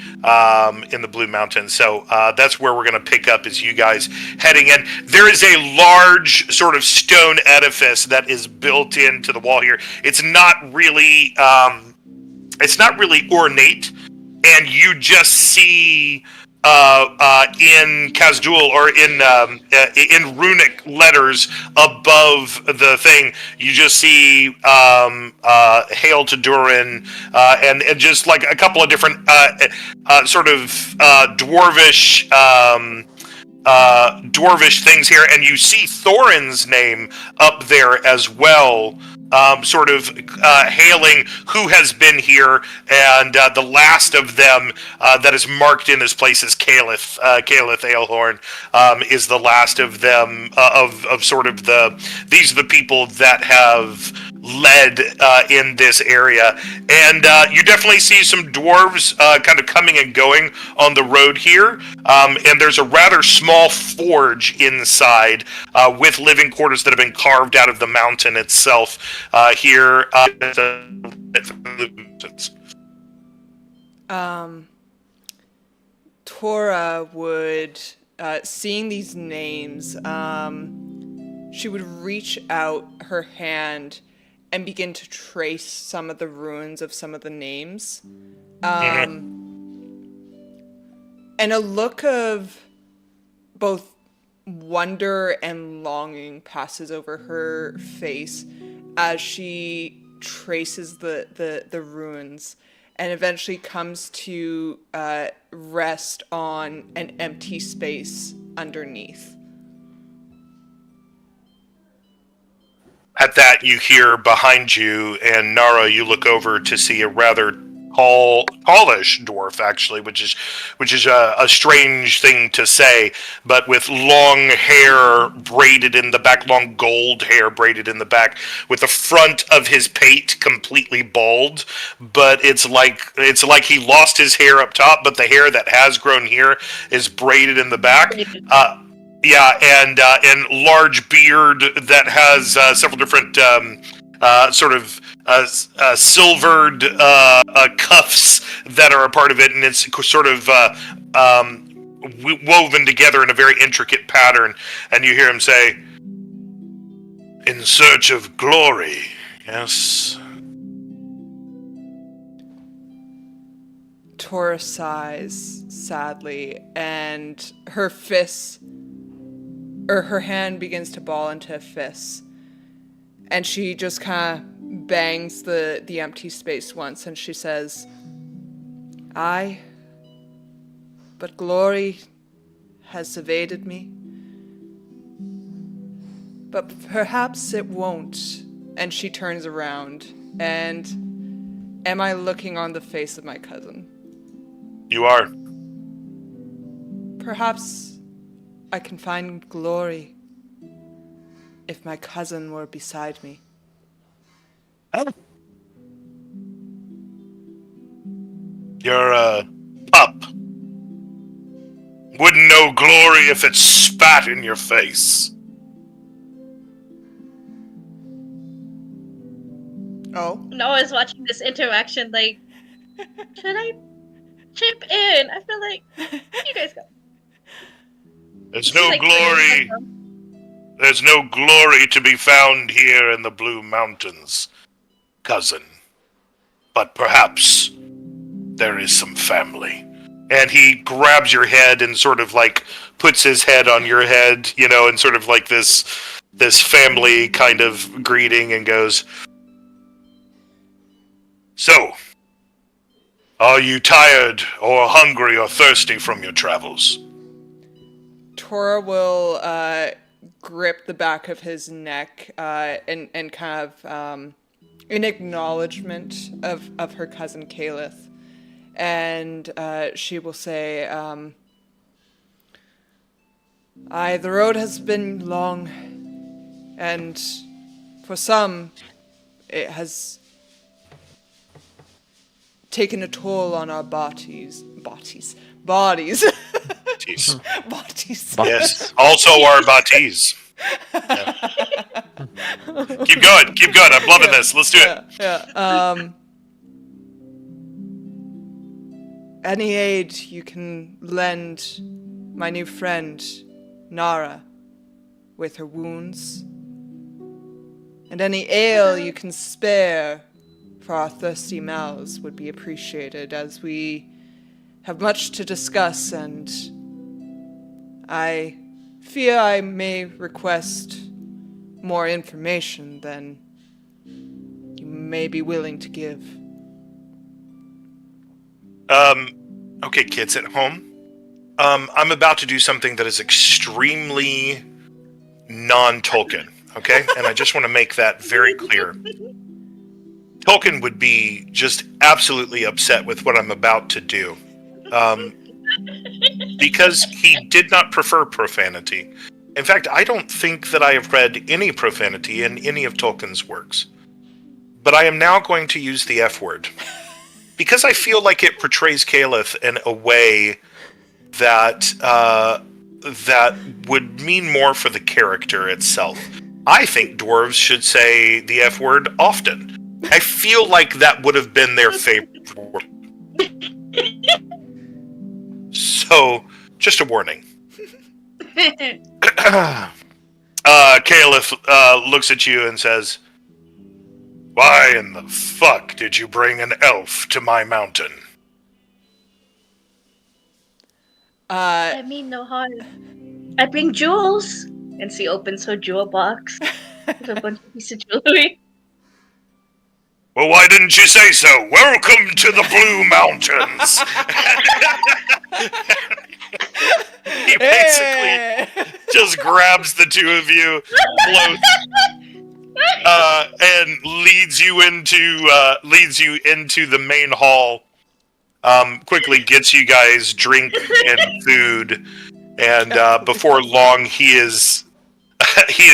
in the Blue Mountains. So that's where we're going to pick up as you guys heading in. There is a large sort of stone edifice that is built into the wall here. It's not really ornate, and you just see in Kazdul or in runic letters above the thing, you just see "Hail to Durin" and just like a couple of different sort of dwarvish things here, and you see Thorin's name up there as well. Sort of hailing who has been here, and the last of them that is marked in his place is Caliph Aelhorn is the last of them of sort of these are the people that have led in this area, and you definitely see some dwarves kind of coming and going on the road here, and there's a rather small forge inside with living quarters that have been carved out of the mountain itself. Here, Tora would, seeing these names, she would reach out her hand and begin to trace some of the runes of some of the names. And a look of both wonder and longing passes over her face as she traces the runes and eventually comes to rest on an empty space underneath. At that, you hear behind you, and Nara, you look over to see a rather tallish dwarf, actually, which is a strange thing to say, but with long hair braided in the back, long gold hair braided in the back, with the front of his pate completely bald, but it's like he lost his hair up top, but the hair that has grown here is braided in the back. And large beard that has several different sort of silvered cuffs that are a part of it, and it's sort of woven together in a very intricate pattern. And you hear him say, "In search of glory, yes." Tora sighs sadly, and her hand begins to ball into a fist. And she just kind of bangs the empty space once, and she says, "Aye, but glory has evaded me. But perhaps it won't." And she turns around, and am I looking on the face of my cousin? You are. Perhaps I can find glory if my cousin were beside me. Oh. You're a pup. Wouldn't know glory if it spat in your face. Oh? Noah's watching this interaction like, should I chip in? I feel like you guys go. There's no glory. There's no glory to be found here in the Blue Mountains, cousin. But perhaps there is some family. And he grabs your head and sort of like puts his head on your head, you know, and sort of like this family kind of greeting, and goes, "So, are you tired or hungry or thirsty from your travels?" Tora will grip the back of his neck and kind of in acknowledgement of her cousin Caliph. And she will say, "Aye, the road has been long, and for some, it has taken a toll on our bodies. Bodies. Yes, also our batis. Yeah. Keep going. I'm loving this. Let's do it. Yeah. any aid you can lend my new friend, Nara, with her wounds, and any ale you can spare for our thirsty mouths would be appreciated, as we have much to discuss, and I fear I may request more information than you may be willing to give. Okay, kids at home. I'm about to do something that is extremely non-Tolkien, okay? And I just want to make that very clear. Tolkien would be just absolutely upset with what I'm about to do. Because he did not prefer profanity. In fact, I don't think that I have read any profanity in any of Tolkien's works. But I am now going to use the F word. Because I feel like it portrays Caliph in a way that that would mean more for the character itself. I think dwarves should say the F word often. I feel like that would have been their favorite word. So, just a warning. Caliph looks at you and says, "Why in the fuck did you bring an elf to my mountain?" I mean no harm. I bring jewels. And she opens her jewel box with a bunch of pieces of jewelry. Well, why didn't you say so? Welcome to the Blue Mountains! He basically just grabs the two of you, floats, and leads you into the main hall. Quickly gets you guys drink and food, and before long he is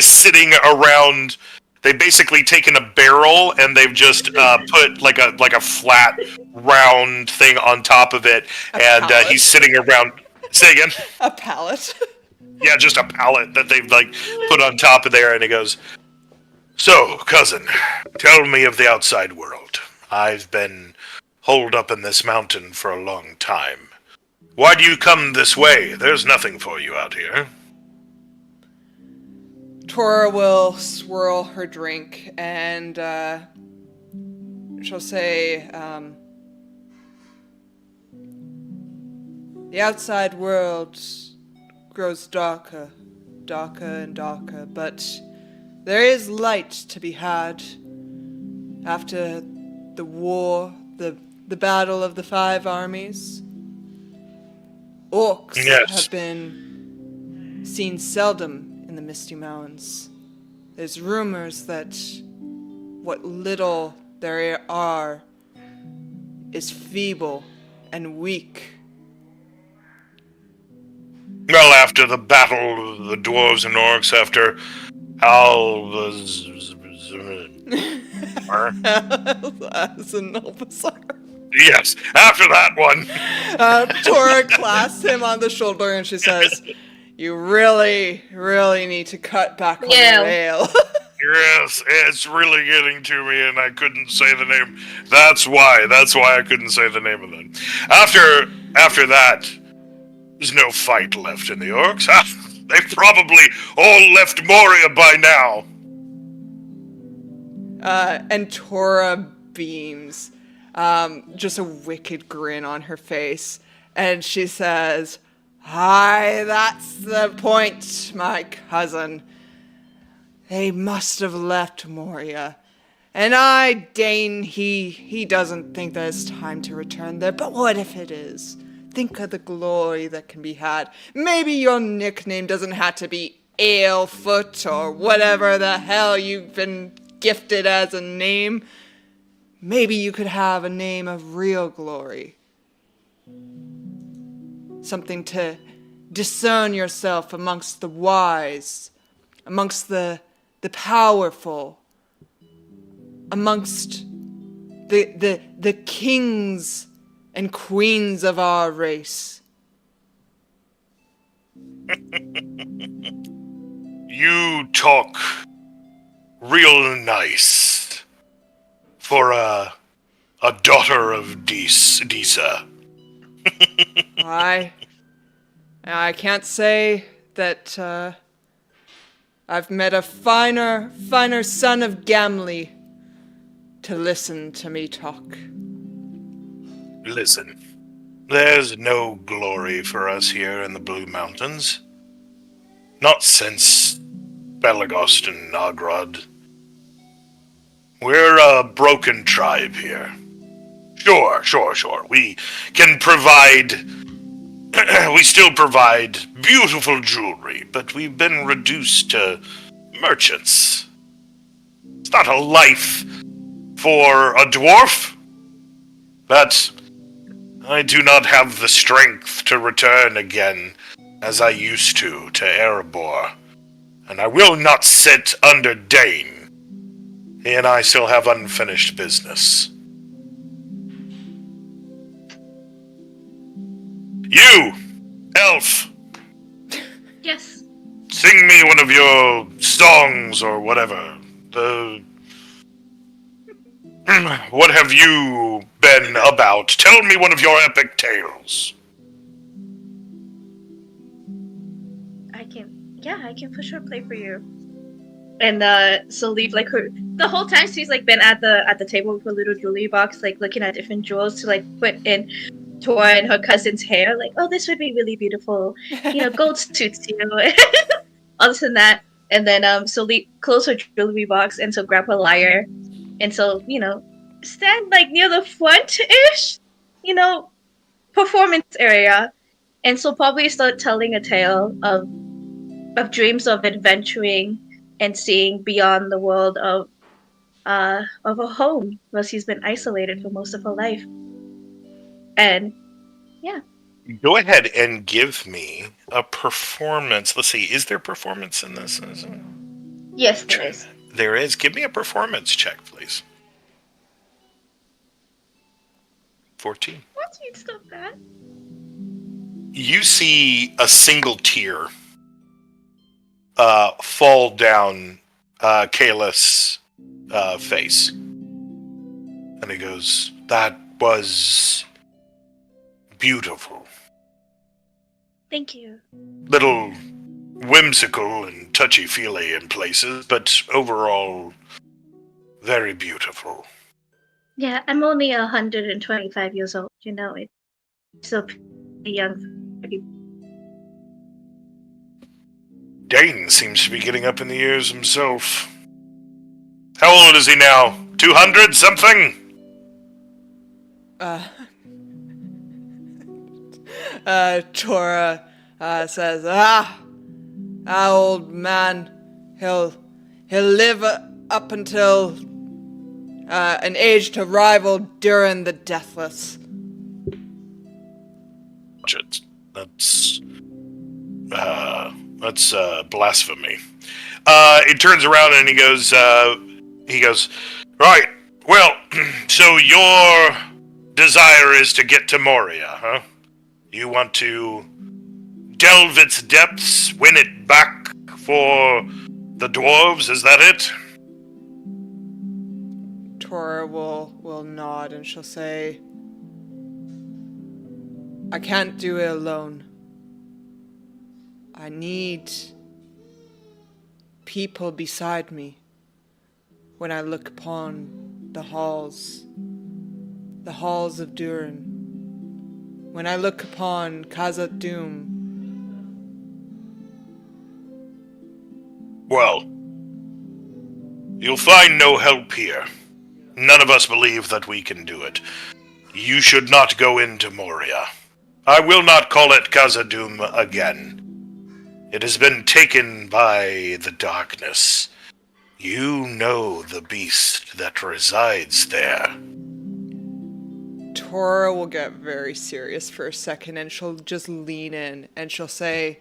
sitting around. They've basically taken a barrel and they've just put like a flat round thing on top of it, and he's sitting around. Say again? A pallet. Yeah, just a pallet that they've like put on top of there, and he goes, "So, cousin, tell me of the outside world. I've been holed up in this mountain for a long time. Why do you come this way? There's nothing for you out here." Tora will swirl her drink and she'll say, "The outside world grows darker and darker, but there is light to be had. After the war, the battle of the 5 armies, orcs have been seen seldom in the Misty Mountains. There's rumors that what little there are is feeble and weak." Well, after the battle of the dwarves and orcs, after yes, after that one. Tora clasps him on the shoulder and she says, "You really, really need to cut back on your ale." Yes, it's really getting to me, and I couldn't say the name. That's why I couldn't say the name of them. After that, there's no fight left in the orcs. They've probably all left Moria by now. And Tora beams, just a wicked grin on her face, and she says, "Aye, that's the point, my cousin. They must have left Moria. And I deign he doesn't think there's time to return there, but what if it is? Think of the glory that can be had. Maybe your nickname doesn't have to be Alefoot or whatever the hell you've been gifted as a name. Maybe you could have a name of real glory. Something to discern yourself amongst the wise, amongst the powerful, amongst the kings and queens of our race." You talk real nice for a daughter of Disa. I can't say that I've met a finer son of Gamley to listen to me talk. Listen, there's no glory for us here in the Blue Mountains. Not since Belagost and Nagrod. We're a broken tribe here. Sure. We can provide... we still provide beautiful jewelry, but we've been reduced to merchants. It's not a life for a dwarf. But I do not have the strength to return again as I used to Erebor. And I will not sit under Dane. He and I still have unfinished business. You, elf, Yes. sing me one of your songs or whatever. What have you been about? Tell me one of your epic tales. I can for sure play for you. And so leave like her the whole time she's like been at the table with her little jewelry box, like looking at different jewels to like put in Tora and her cousin's hair, like, oh, this would be really beautiful. Gold suits, all this and that. And then so close her jewelry box and so grab her lyre. And so, stand like near the front-ish, performance area. And so probably start telling a tale of dreams of adventuring and seeing beyond the world of a home where she's been isolated for most of her life. And yeah. Go ahead and give me a performance. Let's see, is there performance in this? Yes, there is. There is. Give me a performance check, please. 14. What? It's not bad. You see a single tear fall down Kayla's face. And he goes, that was beautiful. Thank you. Little whimsical and touchy-feely in places, but overall very beautiful. Yeah, I'm only 125 years old. It's still pretty young. Dane seems to be getting up in the years himself. How old is he now? 200 something? Tora says, old man, he'll live up until an age to rival Durin the Deathless. That's blasphemy. He turns around and he goes, right, well, so your desire is to get to Moria, huh? You want to delve its depths, win it back for the dwarves, is that it? Tora will nod and she'll say, I can't do it alone. I need people beside me when I look upon the halls of Durin. When I look upon Khazad Dûm. Well, you'll find no help here. None of us believe that we can do it. You should not go into Moria. I will not call it Khazad Dûm again. It has been taken by the darkness. You know the beast that resides there. Tora will get very serious for a second and she'll just lean in and she'll say,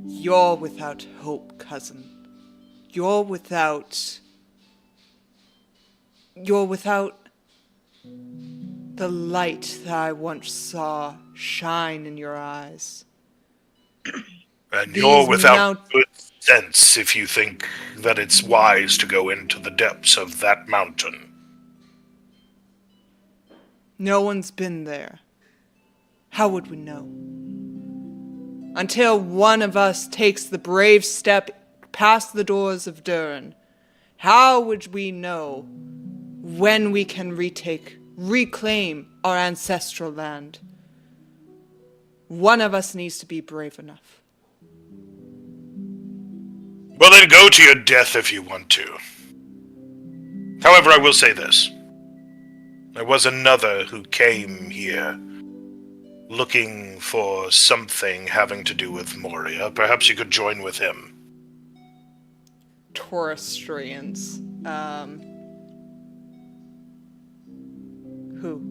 You're without hope, cousin. You're without the light that I once saw shine in your eyes. And you're without good sense if you think that it's wise to go into the depths of that mountain. No one's been there. How would we know? Until one of us takes the brave step past the doors of Durin, how would we know when we can reclaim our ancestral land? One of us needs to be brave enough. Well, then go to your death if you want to. However, I will say this. There was another who came here looking for something having to do with Moria. Perhaps you could join with him. Tora strains. Who?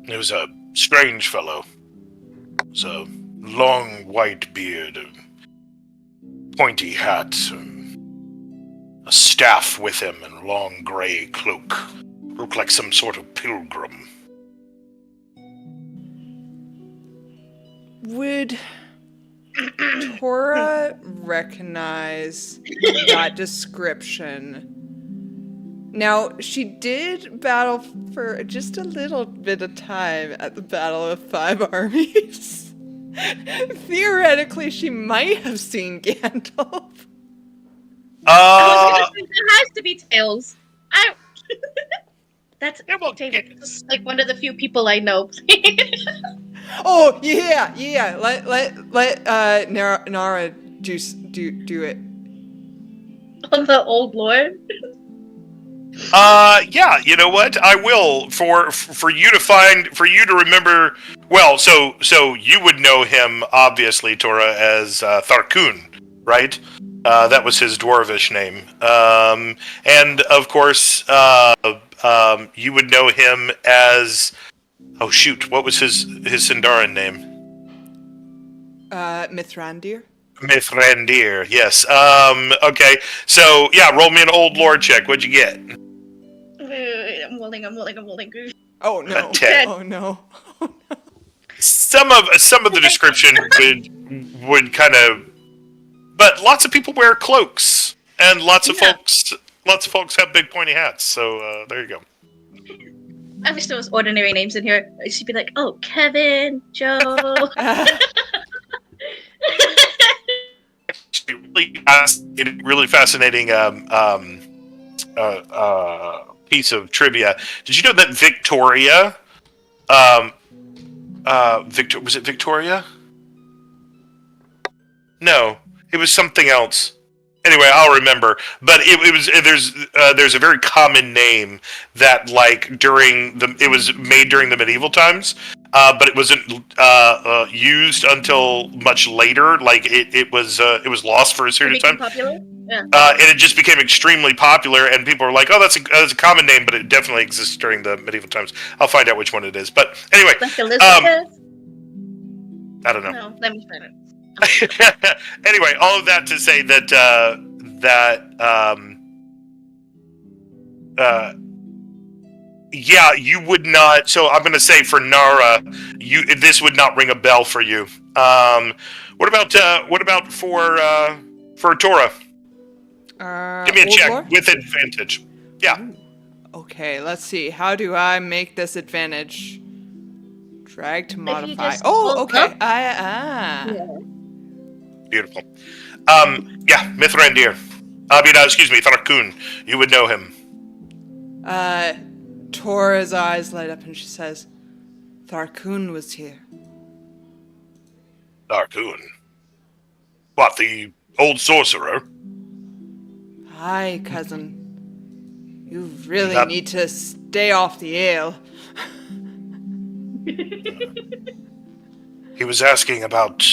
He was a strange fellow. It was a long white beard, a pointy hat, a staff with him, and a long grey cloak. Looked like some sort of pilgrim. Would Tora recognize that description? Now, she did battle for just a little bit of time at the Battle of Five Armies. Theoretically, she might have seen Gandalf. I was gonna say, there has to be Tails. That's David. This is like one of the few people I know. Oh yeah. Let Nara do it. On the old lord. Yeah, you know what? I will for you to remember. Well, so you would know him obviously, Tora, as Tharkun, right? That was his dwarvish name. And of course, you would know him as. Oh shoot! What was his Sindarin name? Mithrandir. Mithrandir. Yes. Okay. So yeah, roll me an old lore check. What'd you get? Wait, I'm rolling. Oh no! 10. Oh no! Some of the description would kind of, but lots of people wear cloaks, and lots of folks have big pointy hats. So there you go. I wish there was ordinary names in here. I should be like, oh, Kevin, Joe. Really fascinating piece of trivia. Did you know that Victoria, was it Victoria? No, it was something else. Anyway, I'll remember. But there's a very common name that it was made during the medieval times, but it wasn't used until much later. Like it was lost for a period of time. Popular? Yeah. And it just became extremely popular, and people were like, "Oh, that's a common name," but it definitely exists during the medieval times. I'll find out which one it is. But anyway, Like Elizabeth? I don't know. No, let me find it. Anyway, all of that to say that yeah, you would not. So I'm going to say for Nara, this would not ring a bell for you. What about for Tora? Give me a check lore? with advantage. Yeah. Ooh. Okay, let's see. How do I make this advantage? Drag to modify. Oh, okay. Yeah. Beautiful. Yeah, Mithrandir. Excuse me, Tharkun. You would know him. Tora's eyes light up and she says, Tharkun was here. Tharkun? What, the old sorcerer? Hi, cousin. You really need to stay off the ale. He was asking about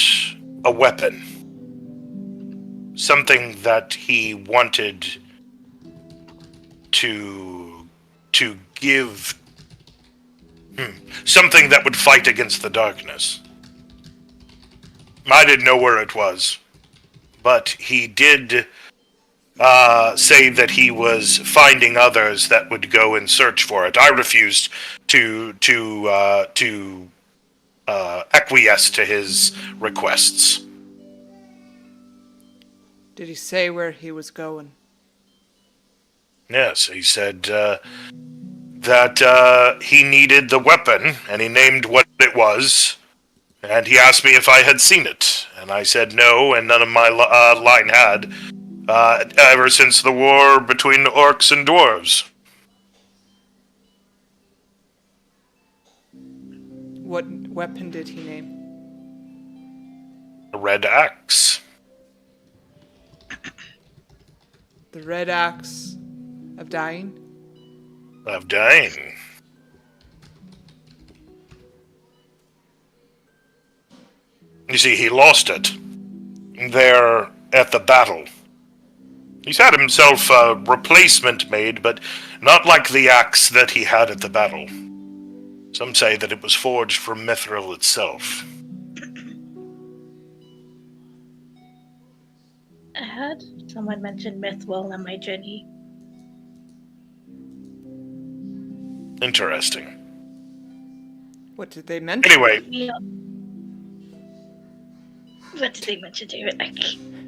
a weapon. Something that he wanted to give. Something that would fight against the darkness. I didn't know where it was, but he did say that he was finding others that would go and search for it. I refused to acquiesce to his requests. Did he say where he was going? Yes, he said that he needed the weapon, and he named what it was, and he asked me if I had seen it, and I said no, and none of my line had, ever since the war between orcs and dwarves. What weapon did he name? A red axe. The red axe of dying? Of dying. You see, he lost it there at the battle. He's had himself a replacement made, but not like the axe that he had at the battle. Some say that it was forged from mithril itself. I heard someone mention Mythwell on my journey. Interesting. What did they mention? Anyway, What did they mention, David?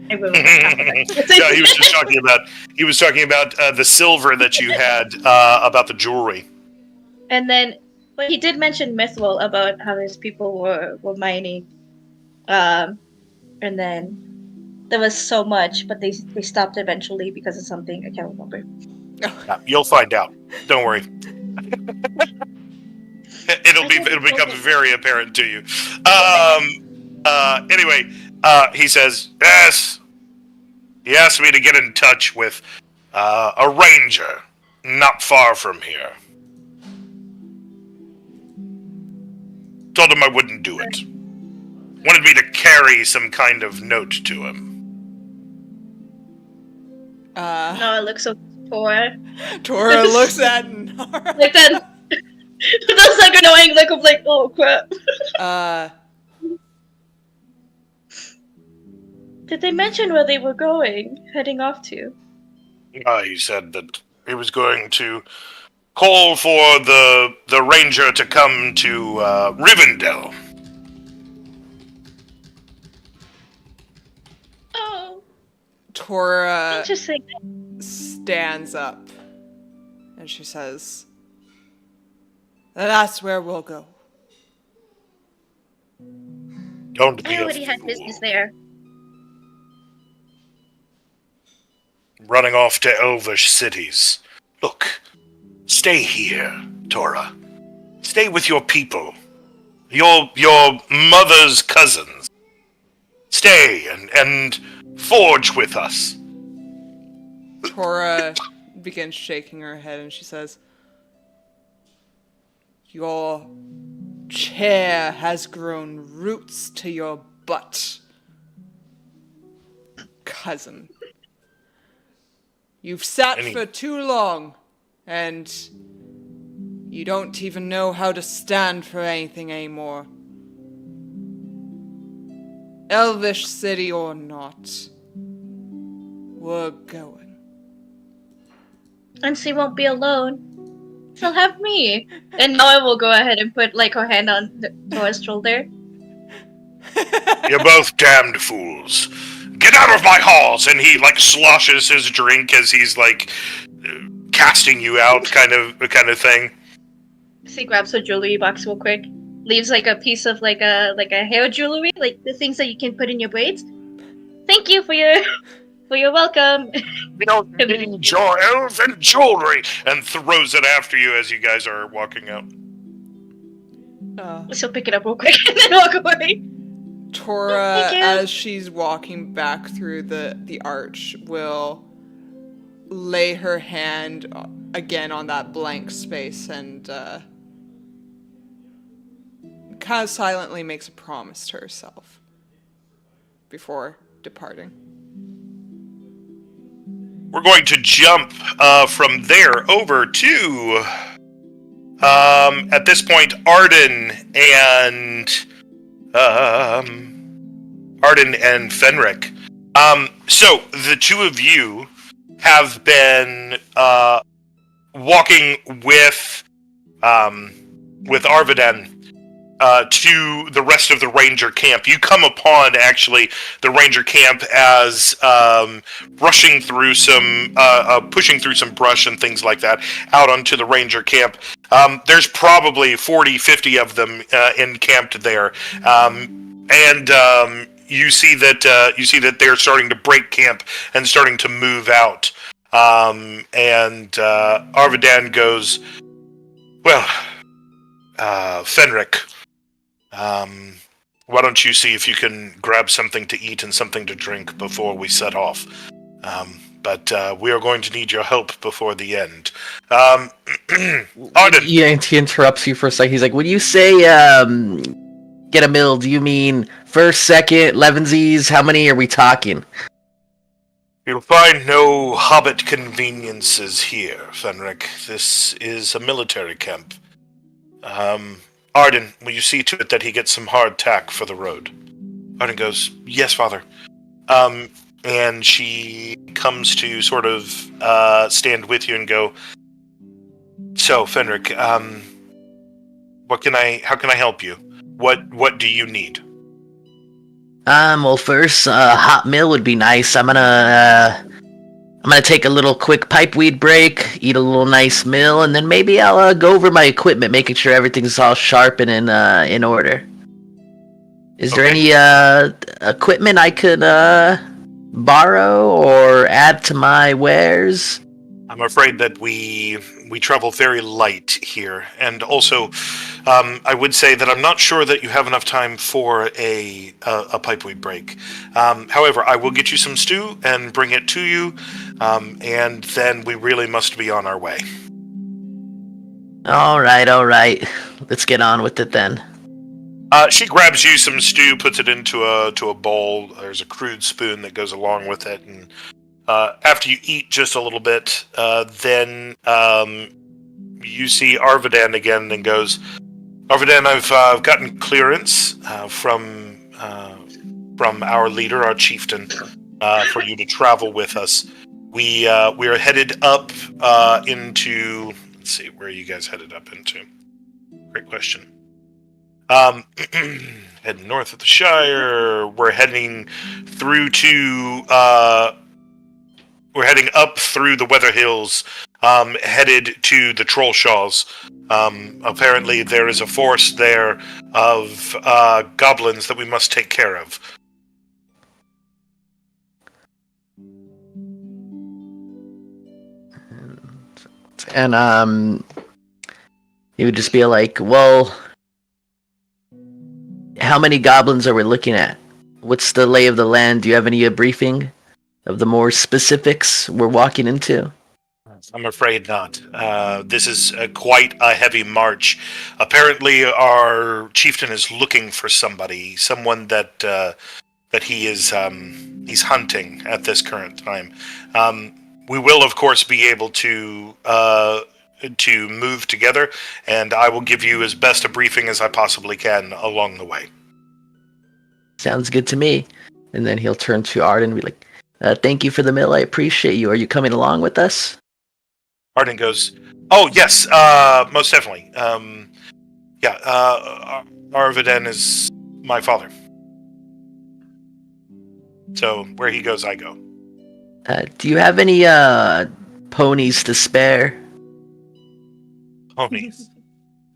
I will yeah, he was talking about the silver that you had about the jewelry. And then, but he did mention Mythwell about how his people were mining, and then there was so much, but they stopped eventually because of something I can't remember. Yeah, you'll find out. Don't worry. It'll become very apparent to you. Anyway, he says, yes. He asked me to get in touch with a ranger not far from here. Told him I wouldn't do it. Wanted me to carry some kind of note to him. No, it looks so Tora. Tora looks at Nara. Like that. That's like annoying look of like, oh crap. Did they mention where they were heading off to? He said that he was going to call for the ranger to come to Rivendell. Oh. Tora Interesting. stands up and she says, "That's where we'll go." Don't be I already a had fool. business there. Running off to elvish cities. Look, stay here, Tora. Stay with your people. Your mother's cousins. Stay and forge with us. Tora begins shaking her head and she says, "Your chair has grown roots to your butt, cousin. You've sat for too long, and you don't even know how to stand for anything anymore. Elvish city or not, we're going." And she won't be alone. She'll have me. And now I will go ahead and put like her hand on Tora's shoulder. You're both damned fools. Get out of my halls! And he like sloshes his drink as he's like casting you out, kind of thing. She grabs her jewelry box real quick, leaves like a piece of like a hair jewelry, like the things that you can put in your braids. Thank you for your welcome. You don't need your elven jewelry, and throws it after you as you guys are walking out. She'll pick it up real quick and then walk away. Tora, as she's walking back through the arch, will lay her hand again on that blank space and kind of silently makes a promise to herself before departing. We're going to jump from there over to, at this point, Arden and Fenric. So the two of you have been walking with Arviden to the rest of the ranger camp. You come upon actually the ranger camp as rushing through some, pushing through some brush and things like that out onto the ranger camp. There's probably 40, 50 of them encamped there, and you see that they're starting to break camp and starting to move out. And Arvidan goes, well, Fenric, why don't you see if you can grab something to eat and something to drink before we set off? But we are going to need your help before the end. Arden. He interrupts you for a second. He's like, when you say get a meal, do you mean first, second, levensies? How many are we talking? You'll find no hobbit conveniences here, Fenric. This is a military camp. Arden, will you see to it that he gets some hardtack for the road? Arden goes, yes, father. And she comes to sort of stand with you and go, so, Fenric, how can I help you? What do you need? Well, first, hot meal would be nice. I'm gonna take a little quick pipeweed break, eat a little nice meal, and then maybe I'll go over my equipment, making sure everything's all sharp and in order. Is there any equipment I could borrow or add to my wares? I'm afraid that we travel very light here, and also, I would say that I'm not sure that you have enough time for a pipeweed break. However, I will get you some stew and bring it to you, and then we really must be on our way. All right. Let's get on with it then. She grabs you some stew, puts it into a bowl. There's a crude spoon that goes along with it, and after you eat just a little bit, then you see Arvidan again and goes, Arvidan, I've gotten clearance from our leader, our chieftain, for you to travel with us. We are headed up into... Let's see, where are you guys headed up into? Great question. Heading north of the Shire. We're heading through to... We're heading up through the Weather Hills, headed to the Trollshaws. Apparently there is a force there of goblins that we must take care of. And he would just be like, well, how many goblins are we looking at? What's the lay of the land? Do you have any briefing of the more specifics we're walking into? I'm afraid not. This is quite a heavy march. Apparently, our chieftain is looking for someone that he is he's hunting at this current time. We will, of course, be able to move together, and I will give you as best a briefing as I possibly can along the way. Sounds good to me. And then he'll turn to Arden and be like, thank you for the meal. I appreciate you. Are you coming along with us? Arden goes, oh, yes, most definitely. Arvidan is my father. So where he goes, I go. Do you have any ponies to spare? Ponies?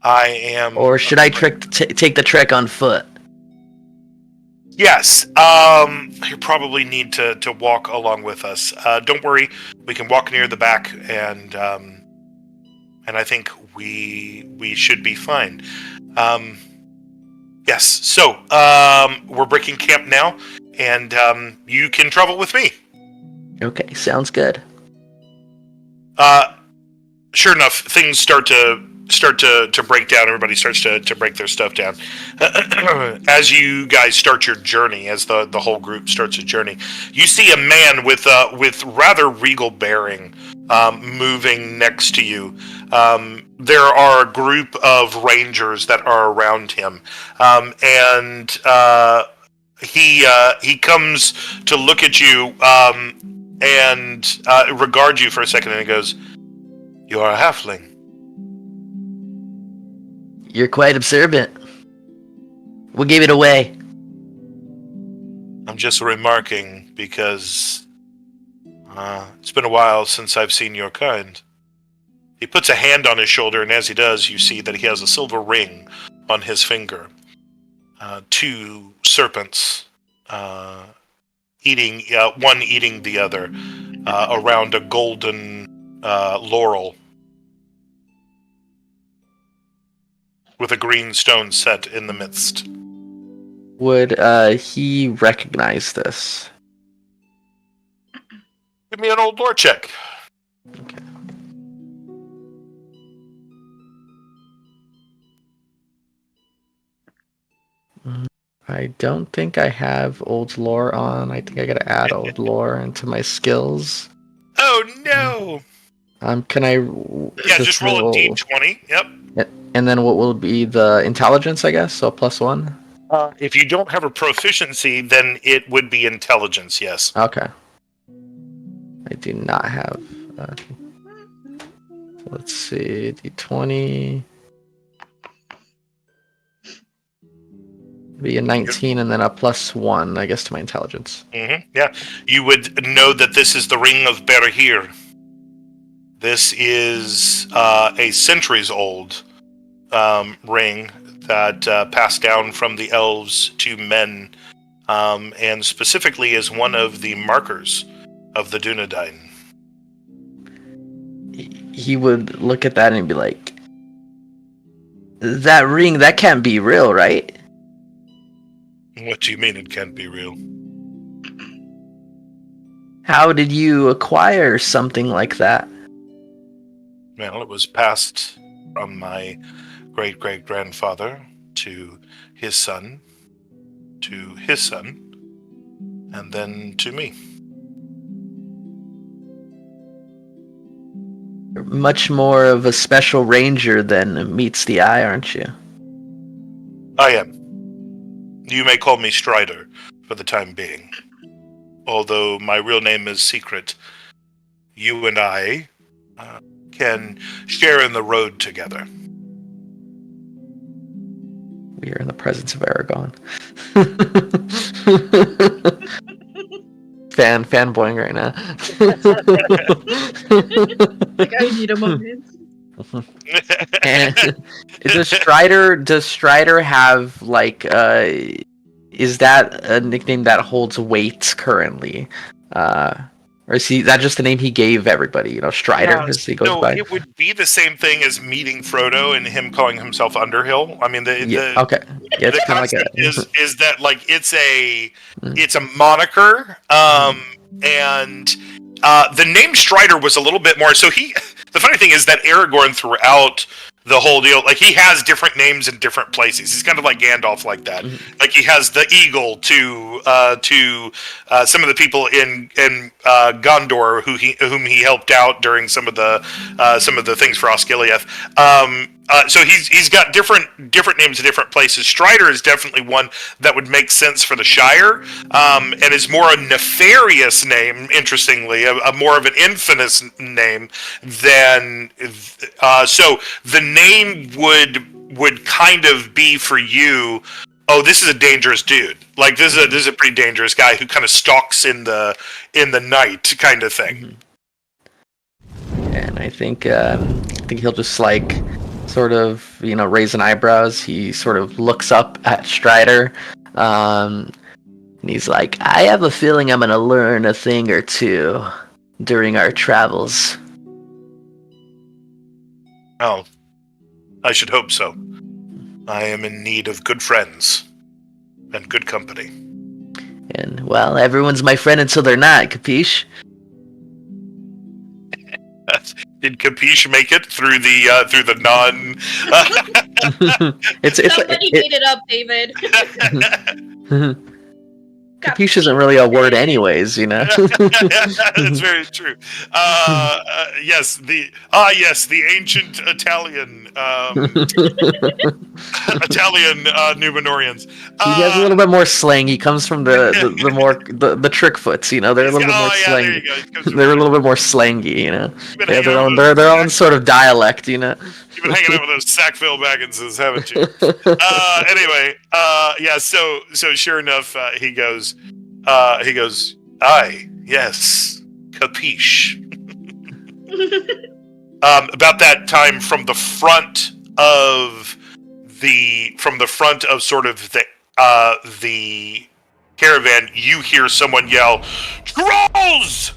I am... Or should I take the trek on foot? Yes, you probably need to walk along with us. Don't worry, we can walk near the back, and I think we should be fine. Yes, so we're breaking camp now, and you can travel with me. Okay, sounds good. Sure enough, things start to break down. Everybody starts to break their stuff down. As you guys start your journey, as the whole group starts a journey, you see a man with rather regal bearing moving next to you. There are a group of rangers that are around him, and he comes to look at you and regard you for a second, and he goes, "You are a halfling." You're quite observant. What gave it away? I'm just remarking because it's been a while since I've seen your kind. He puts a hand on his shoulder, and as he does, you see that he has a silver ring on his finger. 2 serpents, one eating the other, around a golden laurel with a green stone set in the midst. Would he recognize this? Give me an old lore check. Okay. I don't think I have old lore on. I think I gotta add old lore into my skills. Oh no! Can I? Yeah, just roll a d20. Yep. And then what will be the intelligence? I guess so. +1. If you don't have a proficiency, then it would be intelligence. Yes. Okay. I do not have. Let's see, d20. Be a 19 and then a +1, I guess, to my intelligence. Mm-hmm. Yeah, you would know that this is the Ring of Berahir. This is a centuries-old ring that passed down from the elves to men, and specifically is one of the markers of the Dunedain. He would look at that and be like, that ring, that can't be real, right? What do you mean it can't be real? How did you acquire something like that? Well, it was passed from my great-great-grandfather to his son, and then to me. You're much more of a special ranger than meets the eye, aren't you? I am. You may call me Strider for the time being. Although my real name is secret, you and I can share in the road together. We are in the presence of Aragon. Fanboying right now. Like, I need a moment. And does Strider have like is that a nickname that holds weight currently? Or is that just the name he gave everybody? You know, Strider as he goes by. It would be the same thing as meeting Frodo and him calling himself Underhill. I mean, Okay, yeah, the it's kind of like concept is that like it's a moniker, and the name Strider was a little bit more. So the funny thing is that Aragorn throughout the whole deal, like he has different names in different places. He's kind of like Gandalf, like that. Mm-hmm. Like he has the eagle to some of the people in Gondor whom he helped out during some of the things for Osgiliath. So he's got different names in different places. Strider is definitely one that would make sense for the Shire, and is more a nefarious name. Interestingly, a more of an infamous name than so the name would kind of be for you. Oh, this is a dangerous dude. Like this is a pretty dangerous guy who kind of stalks in the night, kind of thing. And I think he'll just like sort of, you know, raising eyebrows. He sort of looks up at Strider, and he's like, I have a feeling I'm gonna learn a thing or two during our travels. Oh, I should hope so. I am in need of good friends and good company. And, well, everyone's my friend until they're not, capiche? Did Capiche make it through the non? Somebody made it up, David. capiche isn't really a word anyways, you know. That's very true. Yes, the ancient Italian Numenorians. He has a little bit more slang. He comes from the Trickfoots, you know. They're a little bit more slangy. They're a little bit more slangy, you know. They have their own sort of dialect, you know. You've been hanging out with those Sackville Bagginses, haven't you? Anyway, yeah. So sure enough, he goes, aye, yes, capiche. About that time, from the front of sort of the caravan, you hear someone yell, "Trolls!"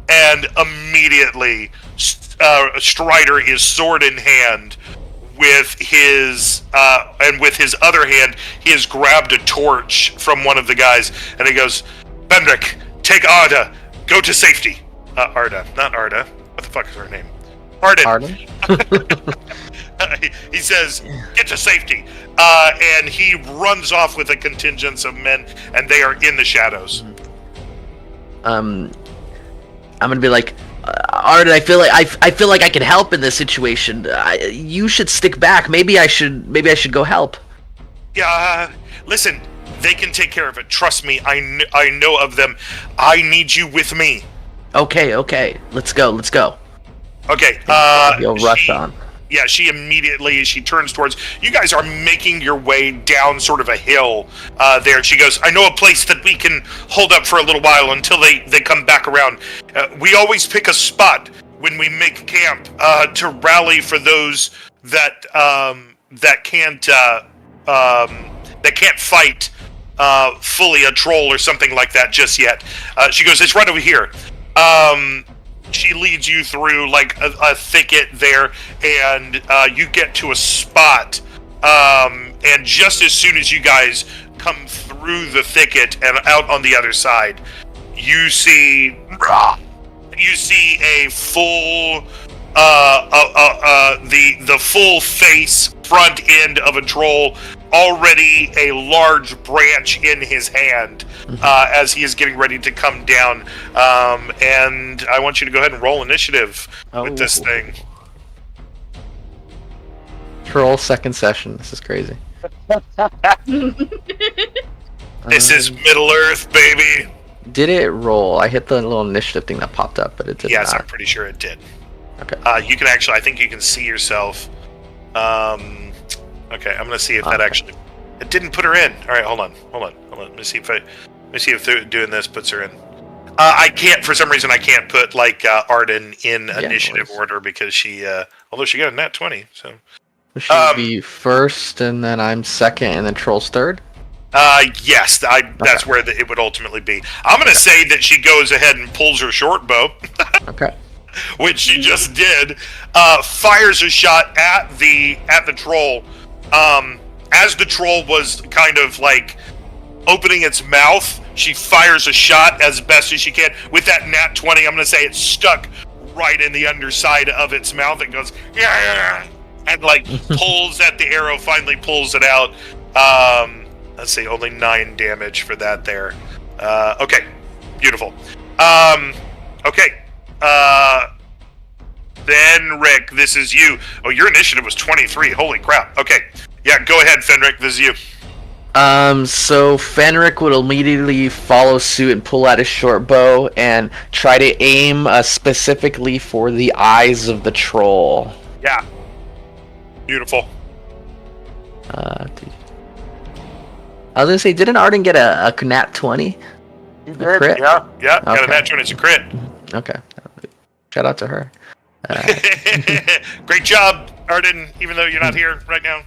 And immediately, Strider is sword in hand, with his other hand, he has grabbed a torch from one of the guys, and he goes, "Bendrick, take Arda, go to safety." Arda, not Arda. What the fuck is her name? Arden. He says, "Get to safety," and he runs off with a contingent of men, and they are in the shadows. I'm gonna be like, Arden, I feel like I can help in this situation. You should stick back. Maybe I should go help. Yeah, listen, they can take care of it. Trust me, I know of them. I need you with me. Okay, let's go. Okay, You'll rush on. Yeah, she turns towards you guys. Are making your way down sort of a hill there. She goes, "I know a place that we can hold up for a little while until they come back around. We always pick a spot when we make camp to rally for those that can't fight fully a troll or something like that just yet." She goes, "It's right over here." She leads you through like a thicket there, and you get to a spot. And just as soon as you guys come through the thicket and out on the other side, you see a full the full face front end of a troll, already a large branch in his hand, as he is getting ready to come down. And I want you to go ahead and roll initiative with this thing. Troll second session. This is crazy. This is Middle Earth, baby. Did it roll? I hit the little initiative thing that popped up, but it did not. Yes, I'm pretty sure it did. Okay. You can actually, I think you can see yourself. Okay, I'm gonna see if that actually. It didn't put her in. All right, hold on. Let me see if doing this puts her in. I can't, for some reason, I can't put like Arden in initiative order because she, although she got a nat 20, so. She would be first, and then I'm second, and then Troll's third. Yes, that's where it would ultimately be. I'm gonna say that she goes ahead and pulls her short bow. Okay. Which she just did. Fires a shot at the troll. As the troll was kind of like opening its mouth, she fires a shot as best as she can. With that nat 20, I'm going to say it stuck right in the underside of its mouth. It goes, yeah, and like pulls at the arrow, finally pulls it out. Let's see, only 9 damage for that there. Okay, beautiful. Okay. Then Rick, this is you. Oh, your initiative was 23. Holy crap. Okay. Yeah, go ahead, Fenric. This is you. So Fenric would immediately follow suit and pull out his short bow and try to aim specifically for the eyes of the troll. Yeah. Beautiful. I was gonna say, didn't Arden get a nat 20? You did, crit? Yeah. Got a nat 20. It's a crit. Okay. Shout out to her. Great job, Arden, even though you're not here right now.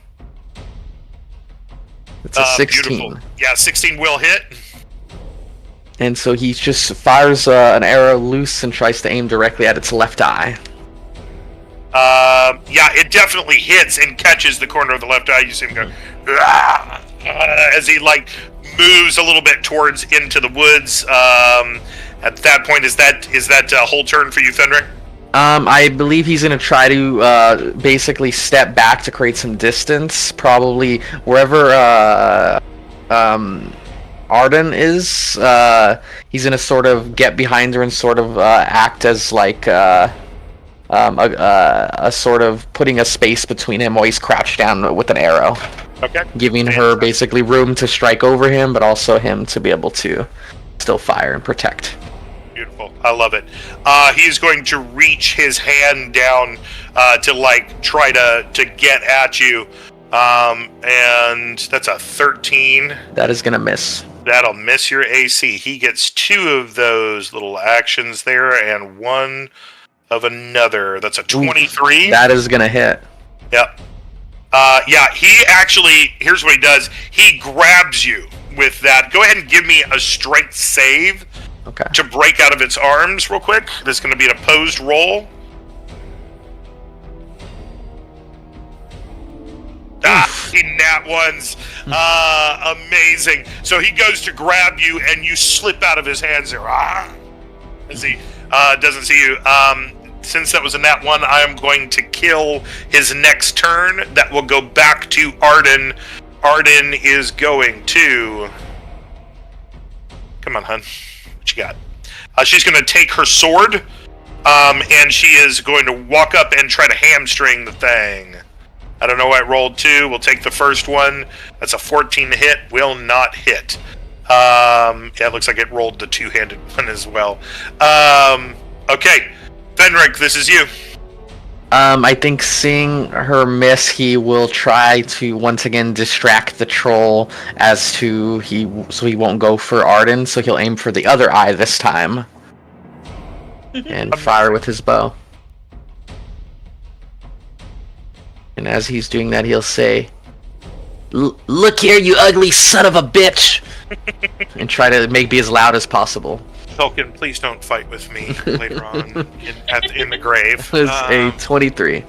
It's a 16. Beautiful. Yeah, 16 will hit. And so he just fires an arrow loose and tries to aim directly at its left eye. Yeah, it definitely hits and catches the corner of the left eye. You see him go, as he like moves a little bit towards into the woods. At that point, is that a whole turn for you, Fenric? I believe he's going to try to basically step back to create some distance, probably wherever Arden is. He's gonna sort of get behind her and sort of act as like a sort of putting a space between him while he's crouched down with an arrow. Okay. Giving her basically room to strike over him, but also him to be able to still fire and protect. Beautiful. I love it. He's going to reach his hand down to like try to get at you. And that's a 13. That is gonna miss. That'll miss your AC. He gets 2 of those little actions there and 1 of another. That's a 23. That is gonna hit. Yep. Yeah, he actually, here's what he does. He grabs you with that. Go ahead and give me a strength save to break out of its arms real quick. This is going to be an opposed roll. He nat ones. Amazing. So he goes to grab you and you slip out of his hands there. As he doesn't see you. Since that was a nat 1, I am going to kill his next turn. That will go back to Arden. Arden is going to... Come on, hun. What you got? She's going to take her sword, and she is going to walk up and try to hamstring the thing. I don't know why I rolled 2. We'll take the first one. That's a 14 to hit. Will not hit. Yeah, it looks like it rolled the two-handed one as well. Okay. Fenric, this is you. I think seeing her miss, he will try to once again distract the troll so he won't go for Arden, so he'll aim for the other eye this time. And fire with his bow. And as he's doing that, he'll say, "Look here, you ugly son of a bitch!" and try to be as loud as possible. Falcon, please don't fight with me later on in the grave. It was a 23.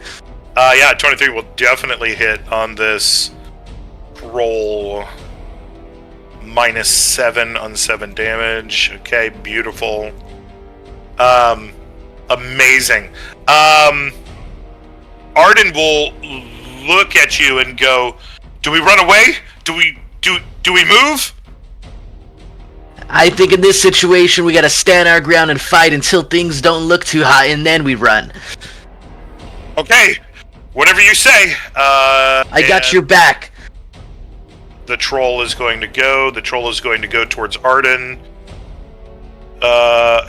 Yeah, 23 will definitely hit on this roll. -7 on 7 damage. Okay, beautiful. Amazing. Arden will look at you and go, "Do we run away? Do we move?" I think in this situation we gotta stand our ground and fight until things don't look too hot, and then we run. Okay, whatever you say. I got your back. The troll is going to go. The troll is going to go towards Arden.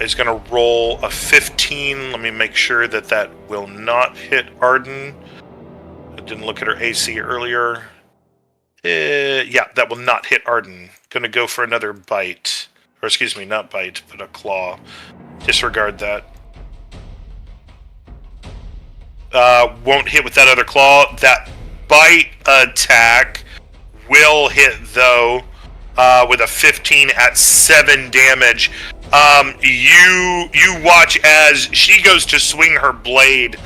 Is going to roll a 15. Let me make sure that will not hit Arden. I didn't look at her AC earlier. Yeah, that will not hit Arden. Going to go for another bite. Or excuse me, not bite, but a claw. Disregard that. Won't hit with that other claw. That bite attack will hit, though, with a 15 at 7 damage. You watch as she goes to swing her blade,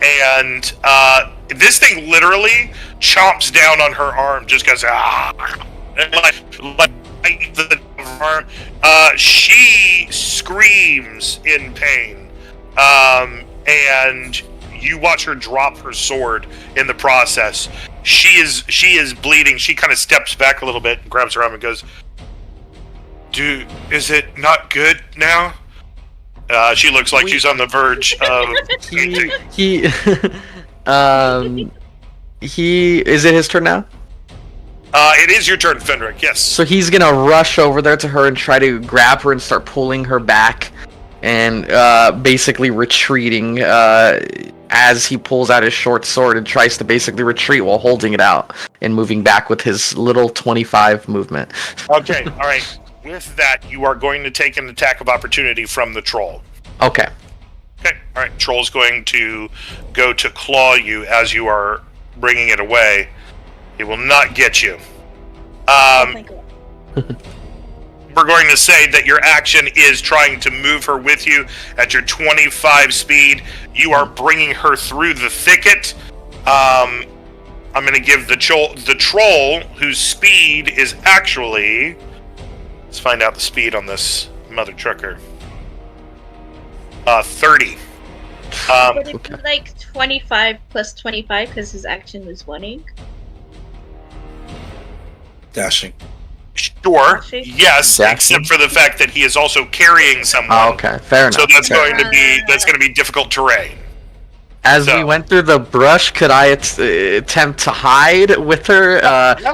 and this thing literally chomps down on her arm, just goes, and like the arm. She screams in pain, and you watch her drop her sword in the process. She is bleeding. She kind of steps back a little bit and grabs her arm and goes, is it not good now? She looks like she's on the verge of fainting. Is it his turn now? It is your turn, Fenric, yes. So he's gonna rush over there to her and try to grab her and start pulling her back and basically retreating as he pulls out his short sword and tries to basically retreat while holding it out and moving back with his little 25 movement. Okay, alright. With that, you are going to take an attack of opportunity from the troll. Okay. Okay, alright. Troll's going to go to claw you as you are bringing it away. He will not get you. We're going to say that your action is trying to move her with you at your 25 speed. You are bringing her through the thicket. I'm going to give the troll, whose speed is actually... Let's find out the speed on this mother trucker. 30. Would it be like 25 plus 25 because his action was running? Dashing. Sure. Yes, Jackson? except for the fact that he is also carrying someone. Oh, okay, fair enough. So that's Fair. going to be difficult terrain. As So- we went through the brush, could I attempt to hide with her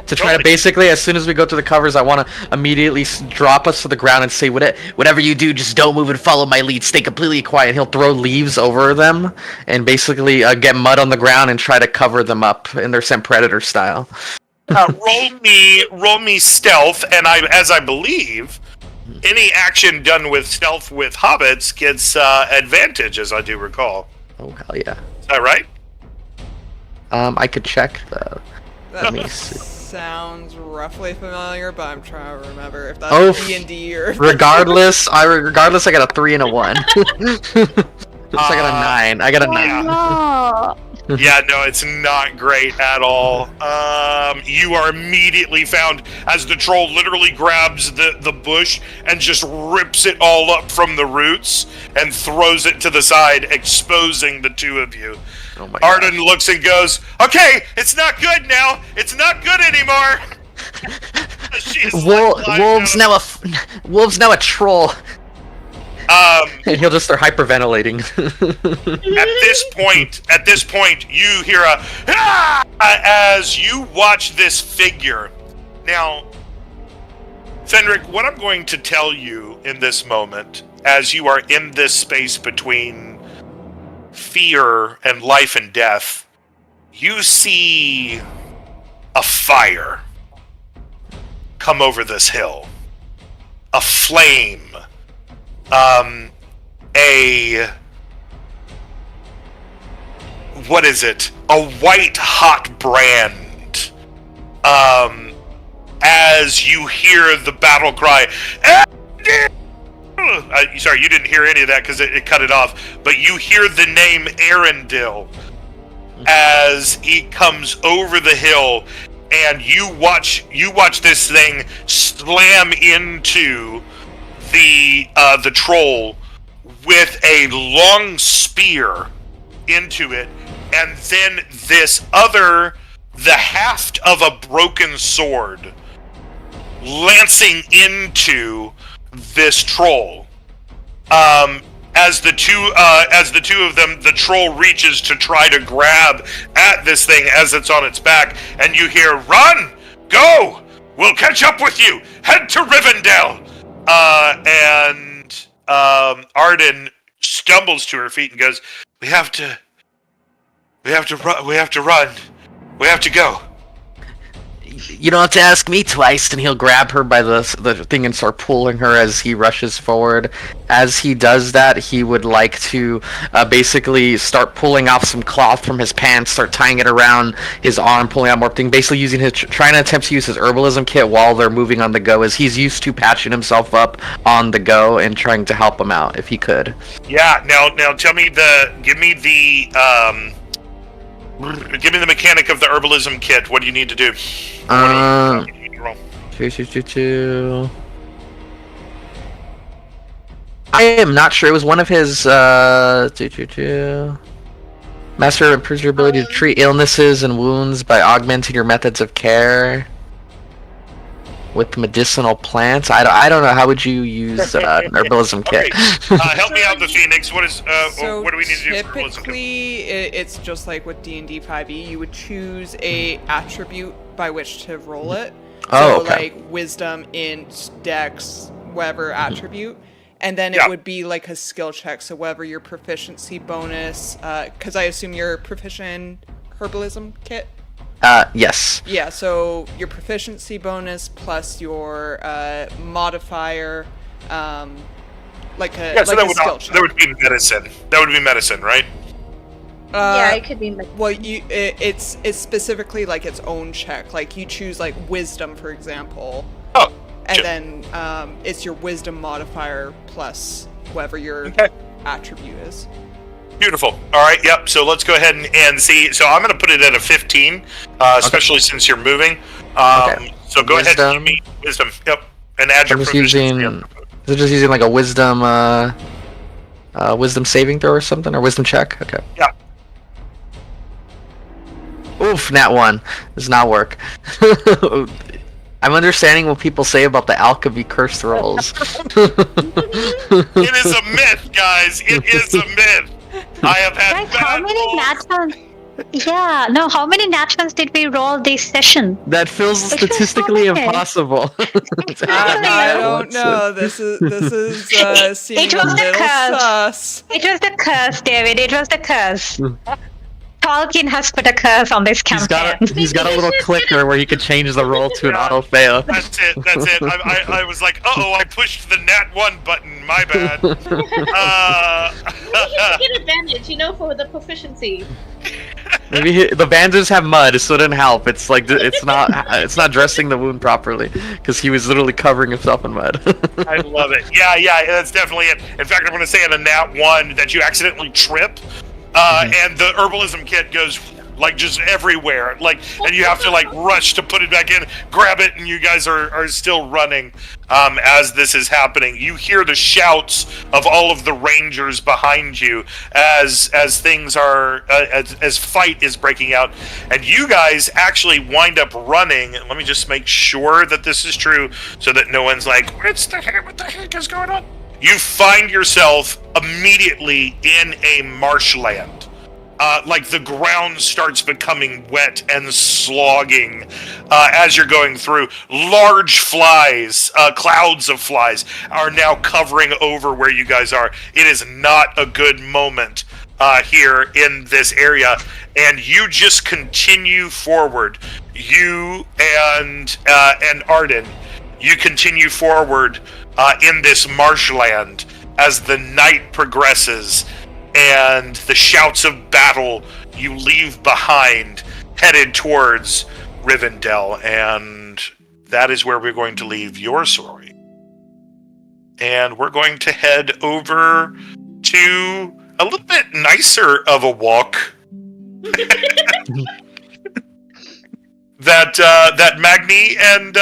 to try to basically, as soon as we go to the covers, I want to immediately drop us to the ground and say, whatever you do, just don't move and follow my lead. Stay completely quiet. And he'll throw leaves over them and basically get mud on the ground and try to cover them up in their Scent Predator style. Roll me stealth, and as I believe, any action done with stealth with hobbits gets advantage, as I do recall. Oh, hell yeah. Is that right? I could check though. That me see. sounds roughly familiar, but I'm trying to remember if that's D&D or... Regardless, I got a 3 and a 1. So I got a 9. I got a 9. No. Yeah, no, it's not great at all. You are immediately found as the troll literally grabs the bush and just rips it all up from the roots and throws it to the side, exposing the two of you. Oh my Arden looks and goes, "Okay, it's not good now. It's not good anymore." She's Wolf's now a troll. And he'll just start hyperventilating. At this point, you hear a "Ah!" as you watch this figure. Now, Fenric, what I'm going to tell you in this moment, as you are in this space between fear and life and death, you see a fire come over this hill. A flame. What is it? A white hot brand. As you hear the battle cry, sorry, you didn't hear any of that because it cut it off, but you hear the name Arendil as he comes over the hill, and you watch this thing slam into the troll with a long spear into it, and then the haft of a broken sword lancing into this troll. As the two of them, the troll reaches to try to grab at this thing as it's on its back, and you hear, "Run! Go! We'll catch up with you! Head to Rivendell!" And Arden stumbles to her feet and goes, We have to run. We have to go. You don't have to ask me twice. And he'll grab her by the thing and start pulling her as he rushes forward. As he does that, he would like to basically start pulling off some cloth from his pants, start tying it around his arm, pulling out more thing, basically using trying to attempt to use his herbalism kit while they're moving on the go, as he's used to patching himself up on the go and trying to help them out if he could. Yeah. Now give me the mechanic of the herbalism kit. What do you need to do? What do you need to roll? 2. I am not sure. It was one of his 2. Master improves your ability to treat illnesses and wounds by augmenting your methods of care with medicinal plants. I don't know. How would you use an herbalism kit? Help me out, the Phoenix. What do we need to do for herbalism? Typically, it's just like with D&D 5e. You would choose a attribute by which to roll it. Oh, so okay. like wisdom, int, dex, whatever attribute. And then it would be like a skill check. So whatever your proficiency bonus, because I assume you're proficient in herbalism kit? Yes. Yeah, so your proficiency bonus plus your modifier, like a So skill check. that would be medicine. That would be medicine, right? Yeah, it could be. Well, it's specifically like its own check. Like you choose like wisdom, for example. Oh. And then it's your wisdom modifier plus whatever your attribute is. Beautiful. All right. Yep. So let's go ahead and see. So I'm going to put it at a 15, especially since you're moving. So go ahead and give me wisdom. Yep. And add your proficiency. Is it just using like a wisdom saving throw or something, or wisdom check? Okay. Yeah. Oof, nat 1 does not work. I'm understanding what people say about the alchemy curse rolls. It is a myth, guys. It is a myth. I have had Like, how bad many rolls. nat ones? Yeah, no, how many nat ones did we roll this session? That feels It's just statistically so many. impossible. I don't know. This is seeming It a was the little curse. sus. It was the curse, David. It was the curse. Tolkien has put a curse on this campaign. He's got a little clicker where he could change the roll to an auto fail. That's it. That's it. I was like, I pushed the nat 1 button. My bad. You can get advantage, for the proficiency. Maybe the bandages have mud, so it didn't help. It's like it's not dressing the wound properly because he was literally covering himself in mud. I love it. Yeah, that's definitely it. In fact, I'm going to say in a nat 1 that you accidentally trip, and the herbalism kit goes like just everywhere, and you have to rush to put it back in, grab it, and you guys are still running as this is happening. You hear the shouts of all of the rangers behind you as things are as fight is breaking out, and you guys actually wind up running. Let me just make sure that this is true so that no one's like, what the heck is going on? You find yourself immediately in a marshland. The ground starts becoming wet and slogging as you're going through. Large flies, clouds of flies, are now covering over where you guys are. It is not a good moment here in this area, and you just continue forward. You and Arden, you continue forward in this marshland as the night progresses. And the shouts of battle you leave behind, headed towards Rivendell, and that is where we're going to leave your story. And we're going to head over to a little bit nicer of a walk that Magni and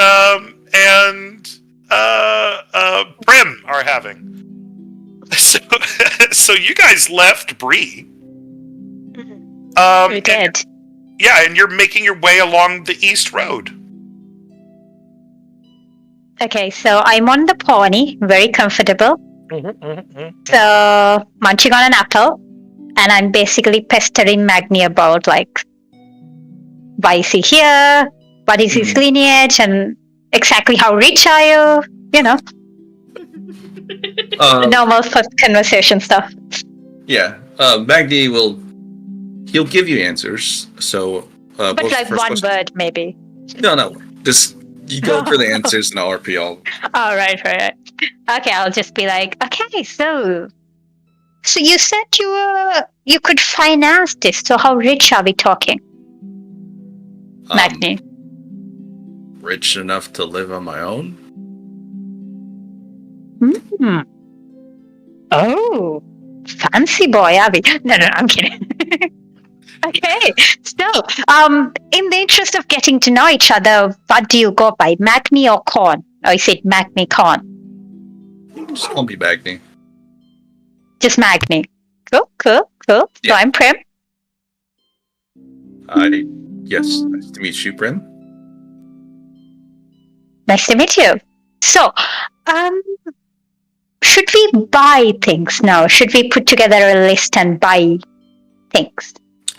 Prim are having. So you guys left Bree. We did. And you're making your way along the East Road. Okay, so I'm on the pony, very comfortable. So, munching on an apple, and I'm basically pestering Magni about, why is he here? What is his lineage? And exactly how rich are you? Normal first conversation stuff. Yeah, Magni he'll give you answers. So, but one question? word, maybe. No, just you go for the answers and I'll RP all. All right. Okay, I'll just be like, okay, so you said you could finance this. So how rich are we talking, Magni? Rich enough to live on my own. Oh, fancy boy, are we? No, I'm kidding. Okay, so, in the interest of getting to know each other, what do you go by, Magni or Corn? Or is it Magni Corn? Just call me Magni. Just Magni. Cool. Yeah. So I'm Prim. Yes, nice to meet you, Prim. Nice to meet you. So, should we buy things now? Should we put together a list and buy things?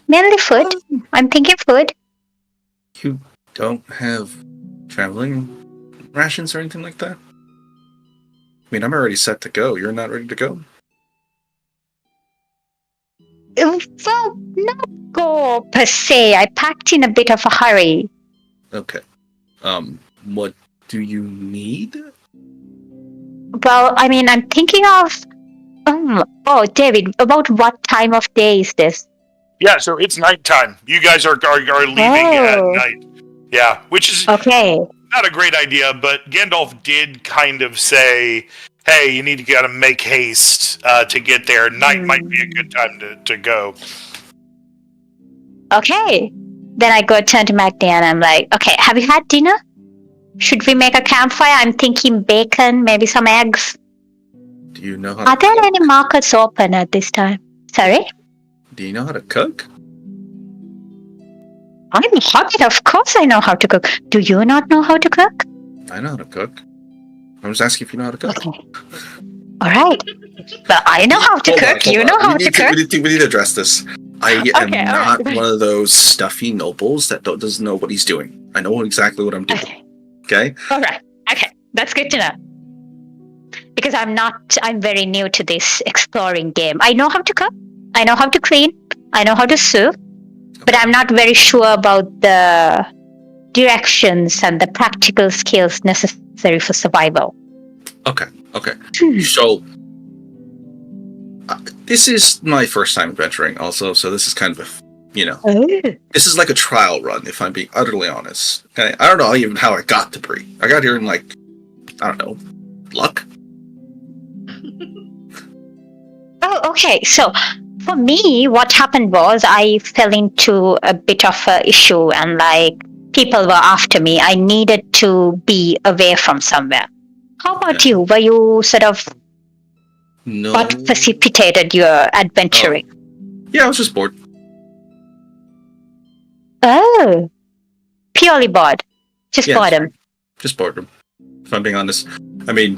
Mainly food. I'm thinking food. You don't have traveling rations or anything like that? I mean, I'm already set to go. You're not ready to go? Well, not go per se. I packed in a bit of a hurry. Okay. What do you need? Well, I mean, I'm thinking of... David, about what time of day is this? Yeah, so it's nighttime. You guys are leaving at night. Yeah, which is okay. Not a great idea, but Gandalf did kind of say, hey, you need to gotta make haste to get there. Night might be a good time to go. Okay. Then I go turn to Magni and I'm like, okay, have you had dinner? Should we make a campfire? I'm thinking bacon, maybe some eggs. Do you know how Are there any markets open at this time? Sorry? Do you know how to cook? I'm a hobbit, of course I know how to cook. Do you not know how to cook? I know how to cook. I was asking if you know how to cook. Okay. All right. But I know how to cook. You know how to cook. We need to address this. I am Okay, not alright. one of those stuffy nobles that doesn't know what he's doing. I know exactly what I'm doing. Okay? All right. Okay. That's good to know. Because I'm very new to this exploring game. I know how to cook. I know how to clean. I know how to sew. But I'm not very sure about the directions and the practical skills necessary for survival. Okay. So, this is my first time adventuring also, so this is kind of this is like a trial run, if I'm being utterly honest. Okay? I don't know even how I got to Bree. I got here in I don't know, luck? Oh, okay. So for me, what happened was I fell into a bit of an issue and people were after me. I needed to be away from somewhere. How about you? Were you sort of No. what precipitated your adventuring? Yeah, I was just bored. Oh, purely bored. Just Yes. boredom. Just boredom, if I'm being honest. I mean,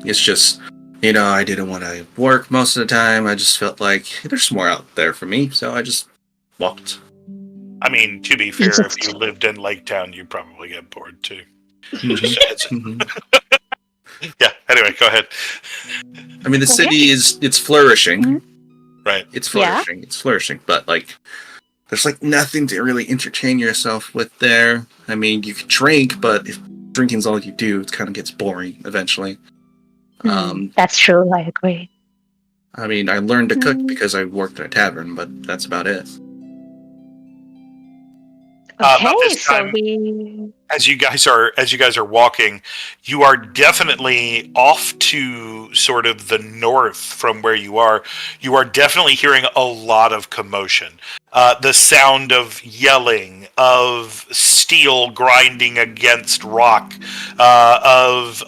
it's just, I didn't want to work most of the time. I just felt like there's more out there for me, so I just walked. I mean, to be fair, if you lived in Lake Town, you'd probably get bored too. Yeah, anyway, go ahead. I mean, the city it's flourishing. Mm-hmm. Right. It's flourishing. Yeah. It's flourishing, but there's nothing to really entertain yourself with there. I mean, you can drink, but if drinking's all you do, it kind of gets boring eventually. That's true. I agree. I mean, I learned to cook because I worked in a tavern, but that's about it. Okay, so as you guys are walking, you are definitely off to sort of the north from where you are. You are definitely hearing a lot of commotion. The sound of yelling, of steel grinding against rock, of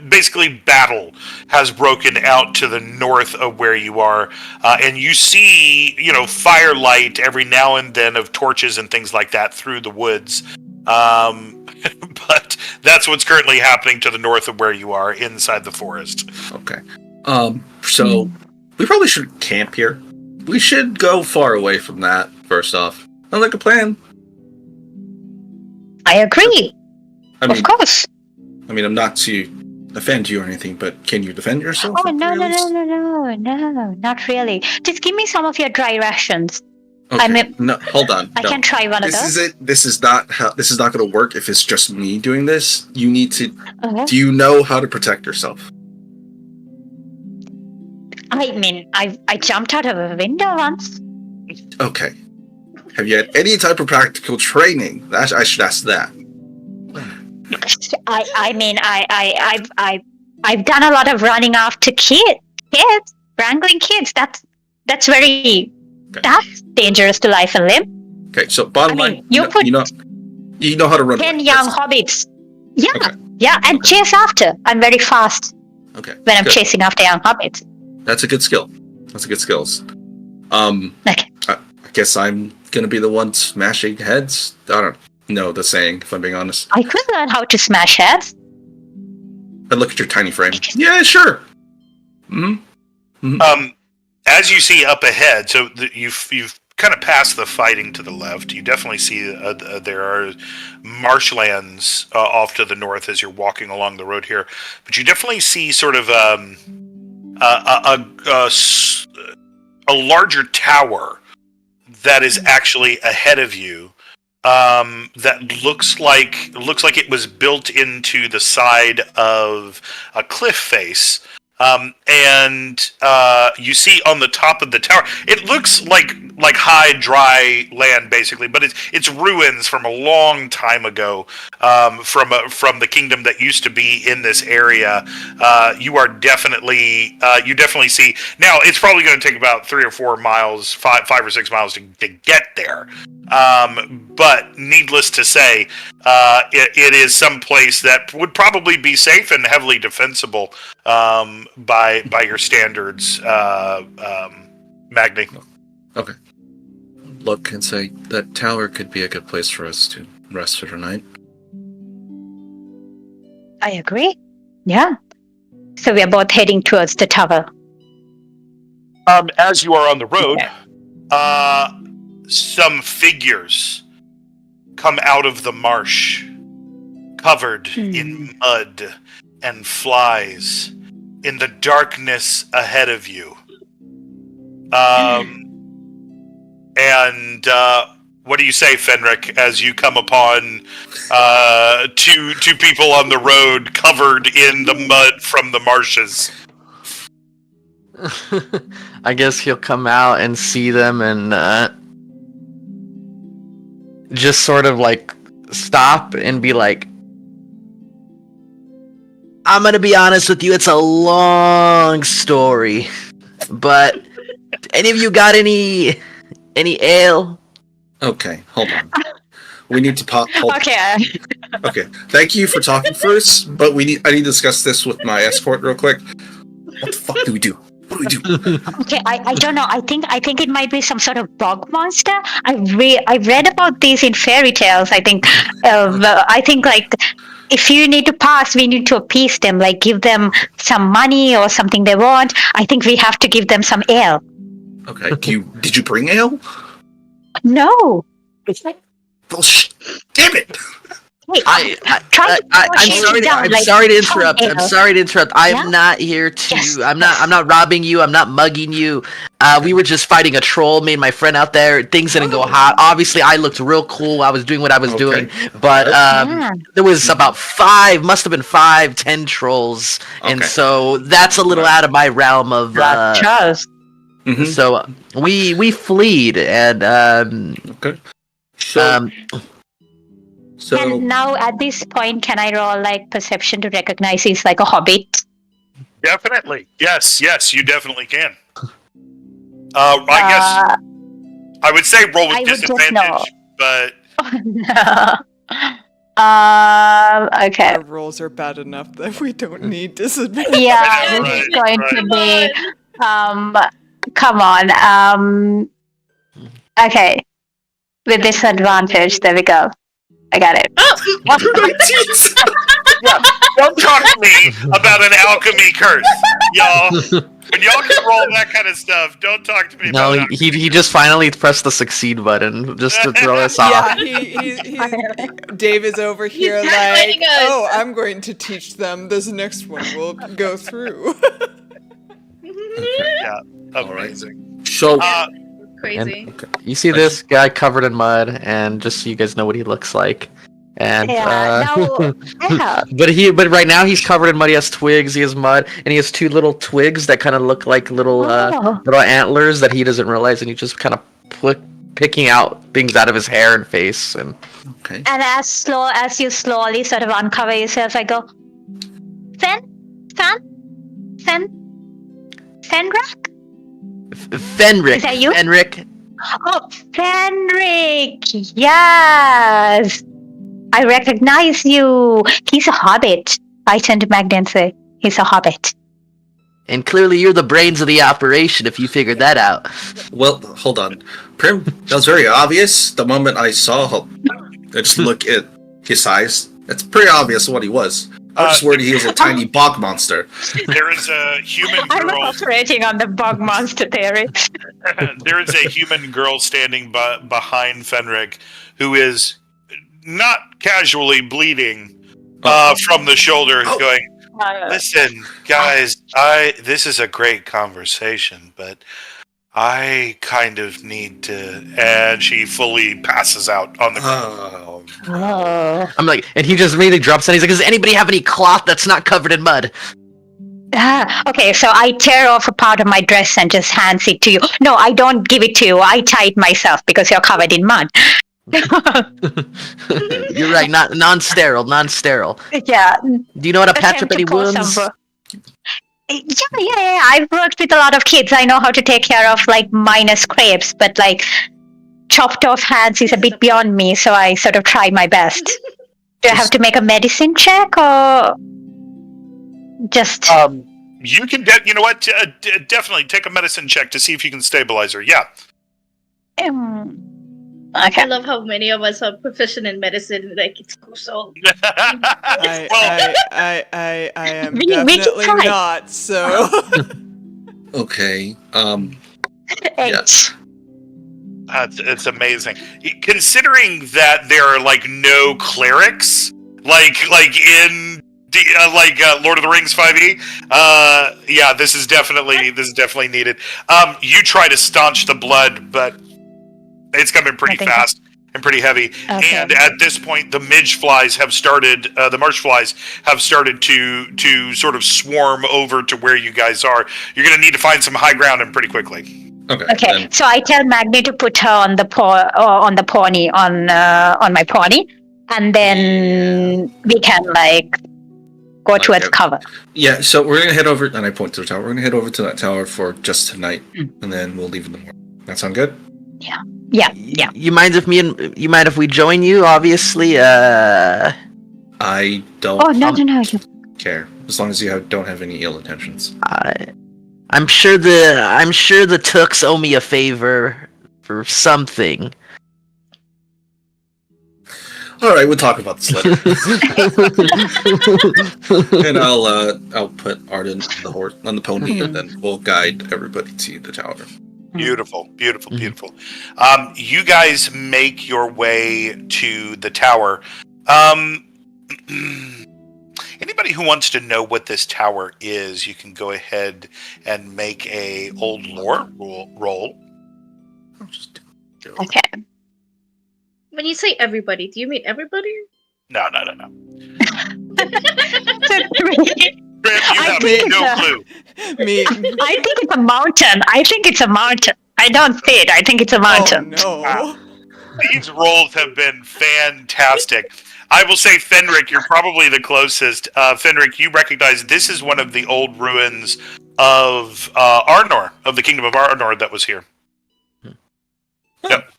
basically battle has broken out to the north of where you are, and you see firelight every now and then of torches and things like that through the woods. But that's what's currently happening to the north of where you are inside the forest. Okay. So we probably shouldn't camp here. We should go far away from that, first off. Sounds like a plan. I agree. Of course. I mean, I'm not to offend you or anything, but can you defend yourself? Oh, no, not really. Just give me some of your dry rations. Okay. No, hold on. I can try one of those. This is not going to work if it's just me doing this. You need to. Do you know how to protect yourself? I mean, I jumped out of a window once. Okay. Have you had any type of practical training? I should ask that. I've done a lot of running after kids, wrangling kids. That's very. Okay. That's dangerous to life and limb. Okay, so bottom line, you know how to run. 10 young hobbits. Yeah, and chase after. I'm very fast. Okay. When I'm chasing after young hobbits. That's a good skill. That's a good skills. Okay. I guess I'm gonna be the one smashing heads. I don't know the saying, if I'm being honest. I could learn how to smash heads. I look at your tiny frame. Yeah, sure. As you see up ahead, so you've kind of past the fighting to the left. You definitely see there are marshlands off to the north as you're walking along the road here. But you definitely see sort of a larger tower that is actually ahead of you. That looks like it was built into the side of a cliff face. And you see on the top of the tower, it looks like high, dry land, basically, but it's ruins from a long time ago, from the kingdom that used to be in this area. You definitely see. Now, it's probably going to take about 3 or 4 miles, 5 or 6 miles to get there. But needless to say, it is some place that would probably be safe and heavily defensible by your standards, Magni. Okay. Look and say that tower could be a good place for us to rest for tonight. I agree. Yeah. So we are both heading towards the tower. As you are on the road, some figures come out of the marsh, covered in mud and flies, in the darkness ahead of you. And what do you say, Fenric, as you come upon two people on the road covered in the mud from the marshes? I guess he'll come out and see them and just sort of like stop and be like, I'm gonna be honest with you, it's a long story, but any of you got any ale? Okay, hold on. We need to pop. Okay. Okay, thank you for talking first, but I need to discuss this with my escort real quick. What the fuck do we do? What do we do? Okay, I don't know. I think it might be some sort of bog monster. I read about these in fairy tales. I think like if you need to pass, we need to appease them, like give them some money or something they want. I think we have to give them some ale. Okay, did you bring ale? No. Bullshit! Damn it! Hey, I'm sorry to interrupt. I'm not here to. Yes. I'm not robbing you. I'm not mugging you. We were just fighting a troll. Me and my friend out there. Things didn't go hot. Obviously, I looked real cool. I was doing what I was doing. But there was about 10 trolls, and so that's a little out of my realm of. So we fled, and okay. So and now at this point, can I roll like perception to recognize he's like a hobbit? Definitely. Yes, you definitely can. I guess I would say roll with disadvantage, but okay. Our rolls are bad enough that we don't need disadvantage. Yeah, this is going to be come on. Okay. With disadvantage, there we go. I got it. yeah, don't talk to me about an alchemy curse, y'all. When y'all can roll that kind of stuff, don't talk to me about it. He just finally pressed the succeed button just to throw us off. Yeah, Dave is over here like, oh, I'm going to teach them. This next one will go through. Yeah, amazing. So, crazy. You see this guy covered in mud, and just so you guys know what he looks like. And but right now he's covered in mud. He has twigs, he has mud, and he has two little twigs that kind of look like little antlers that he doesn't realize, and he's just kind of picking out things out of his hair and face. And and as you slowly sort of uncover yourself, I go, Fenrak? Fenric. Is that you? Fenric. Oh, Fenric! Yes! I recognize you! He's a hobbit. I turned to Magda and say, he's a hobbit. And clearly you're the brains of the operation if you figured that out. Well, hold on. Prim, that was very obvious the moment I saw him. I just look at his size. It's pretty obvious what he was. I was just worried he was a tiny bog monster. There is a human girl. I'm operating on the bog monster theory. There is a human girl standing behind Fenric who is not casually bleeding from the shoulder, going, listen, guys, this is a great conversation, but I kind of need to... And she fully passes out on the ground. I'm like, and he just immediately drops in. He's like, does anybody have any cloth that's not covered in mud? Okay, so I tear off a part of my dress and just hands it to you. No, I don't give it to you. I tie it myself because you're covered in mud. You're right, not non-sterile. Yeah. Do you know how to patch up any wounds? Yeah. I've worked with a lot of kids. I know how to take care of like minor scrapes, but like chopped off hands is a bit beyond me, so I sort of try my best. Do I have to make a medicine check or just? You can get. You know what? Definitely take a medicine check to see if you can stabilize her. Yeah. Okay. I love how many of us are proficient in medicine. Like it's so. I am We can definitely try. not. So Okay. Yeah. It's amazing. Considering that there are like no clerics, like in Lord of the Rings 5e. Yeah, this is definitely needed. You try to staunch the blood, but it's coming pretty fast and pretty heavy. Okay. And at this point, the midge flies have started. The marsh flies have started to sort of swarm over to where you guys are. You're going to need to find some high ground and pretty quickly. Okay, so I tell Magni to put her on the pony on my pony, and then we can like go towards cover. Yeah, so we're gonna head over, and I point to the tower. We're gonna head over to that tower for just tonight, and then we'll leave in the morning. That sound good? Yeah. You mind if we join you? Obviously, I don't Oh no. care as long as you don't have any ill intentions. I'm sure the Tooks owe me a favor for something. All right, we'll talk about this later. And I'll put Arden on the pony, and then we'll guide everybody to the tower. Beautiful. You guys make your way to the tower. Anybody who wants to know what this tower is, you can go ahead and make a old lore roll. I'll just do it. Okay. When you say everybody, do you mean everybody? No. Graham, you I have think no clue. me. I think it's a mountain. I don't see it. I think it's a mountain. Oh no. Wow. These rolls have been fantastic. I will say, Fenric, you're probably the closest. Fenric, you recognize this is one of the old ruins of Arnor, of the Kingdom of Arnor that was here. Yep.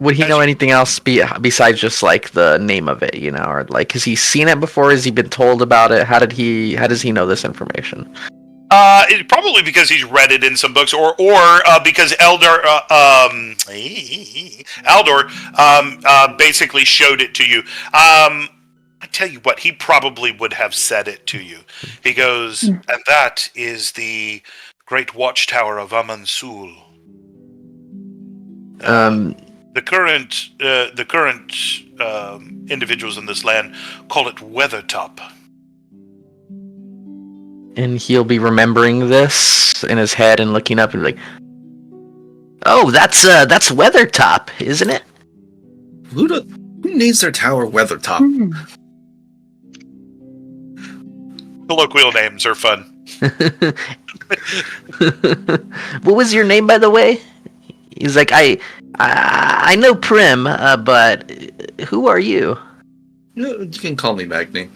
Would he know anything else besides just like the name of it, or like has he seen it before? Has he been told about it? How does he know this information? Probably because he's read it in some books, or because Aldor basically showed it to you. I tell you what, he probably would have said it to you. He goes, and that is the great watchtower of Amansul. The current individuals in this land call it Weathertop. And he'll be remembering this in his head and looking up and be like, "Oh, that's Weathertop, isn't it?" Who names their tower Weathertop? Colloquial names are fun. What was your name, by the way? He's like, I know Prim, but who are you? You can call me Magni.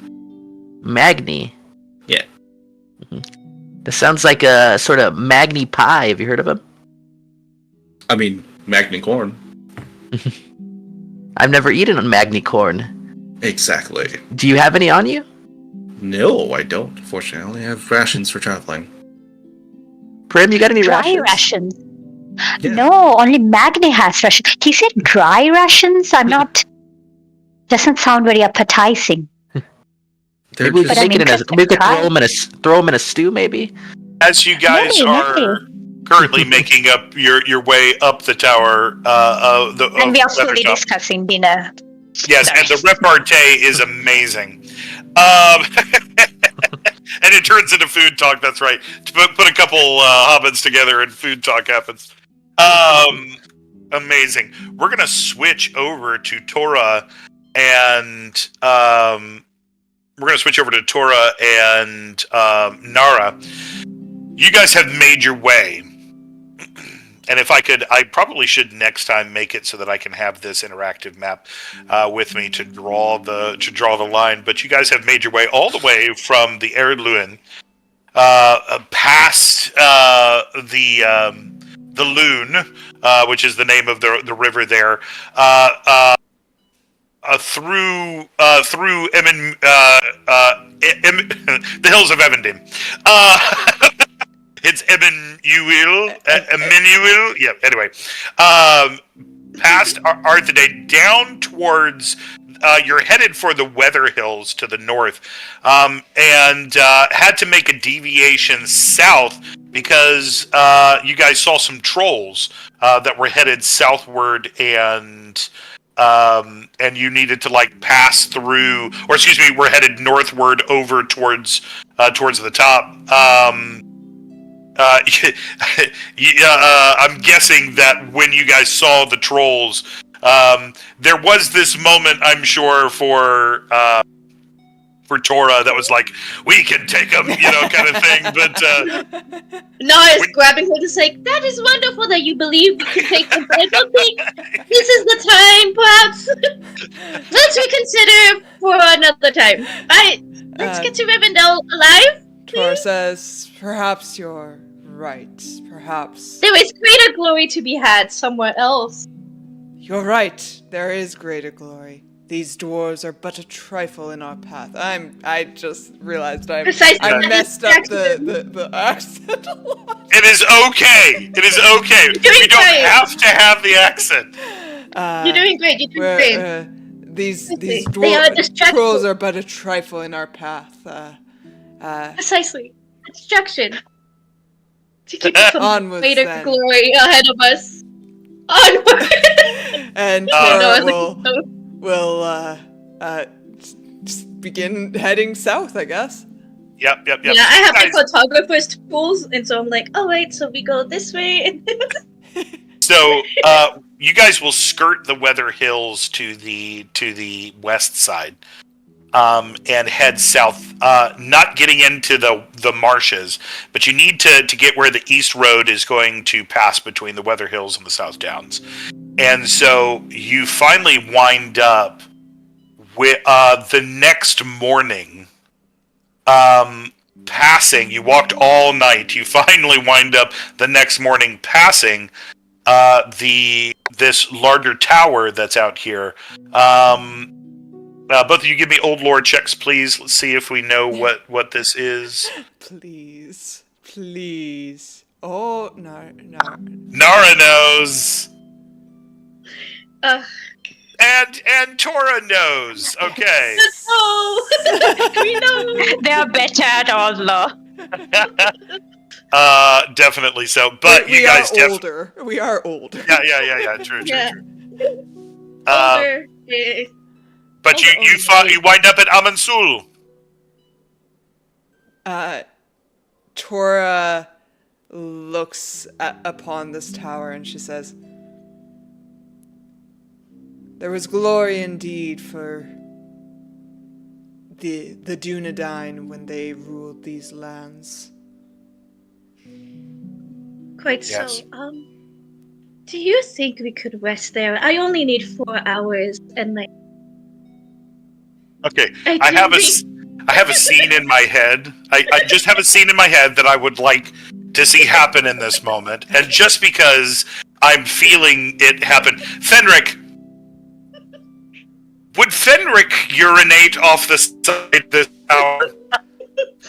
Magni? Yeah. This sounds like a sort of Magni pie. Have you heard of him? I mean, Magni corn. I've never eaten a Magni corn. Exactly. Do you have any on you? No, I don't. Unfortunately, I only have rations for traveling. Prim, you got any Dry rations? Yeah. No, only Magni has rations. He said dry rations are not. Doesn't sound very appetizing. They're Maybe we just- could make it interested we could to try. throw them in a stew, maybe. As you guys are currently making up your way up the tower, And we are slowly Weathertop. discussing dinner. Yes, and the repartee is amazing. And it turns into food talk. That's right. To put a couple hobbits together, and food talk happens. Amazing. We're gonna switch over to Tora, and Nara. You guys have made your way. And if I could, I probably should next time make it so that I can have this interactive map with me to draw the line. But you guys have made your way all the way from the Erdluin, past the Loon, which is the name of the river there, through the hills of Evendim. It's Emmanuel. Emmanuel. Yeah. Anyway, past Artheday, down towards. You're headed for the Weather Hills to the north, and had to make a deviation south because you guys saw some trolls that were headed southward, and you needed to like pass through, or excuse me, we're headed northward over towards the top. I'm guessing that when you guys saw the trolls, there was this moment, I'm sure, for Tora that was like, we can take them, kind of thing. But Nara is grabbing her to say, that is wonderful that you believe we can take them, but I don't think this is the time. Perhaps let's reconsider for another time. Let's get to Rivendell alive. Tora says, perhaps you're right. Perhaps. There is greater glory to be had somewhere else. You're right. There is greater glory. These dwarves are but a trifle in our path. I just realized I messed up the accent a lot. It is okay. It is okay. We don't have to have the accent. You're doing great. You're doing great. These trolls are but a trifle in our path. Precisely. A distraction. To keep some greater glory ahead of us. Onward. And Tora will begin heading south, I guess. Yep. Yeah, I have my photographer's tools, and so I'm like, oh wait, so we go this way. So you guys will skirt the Weather Hills to the west side, and head south. Not getting into the marshes, but you need to get where the east road is going to pass between the Weather Hills and the South Downs. And so you finally wind up with the next morning, passing. You walked all night. You finally wind up the next morning passing this larger tower that's out here. Both of you give me old lore checks, please. Let's see if we know what this is. Please. Oh, no. Nara knows. And Tora knows. Okay. No. We know. They are better at all law. Definitely so. But we you guys are older. We are older. Yeah. True. Older. But you wind up at Amansul. Tora looks upon this tower and she says, there was glory indeed for the Dunedain when they ruled these lands. Quite yes. So. Do you think we could rest there? I only need 4 hours, and like. Okay, I have a scene in my head. I just have a scene in my head that I would like to see happen in this moment, and just because I'm feeling it happen, Fenric. Would Fenric urinate off the side of this tower?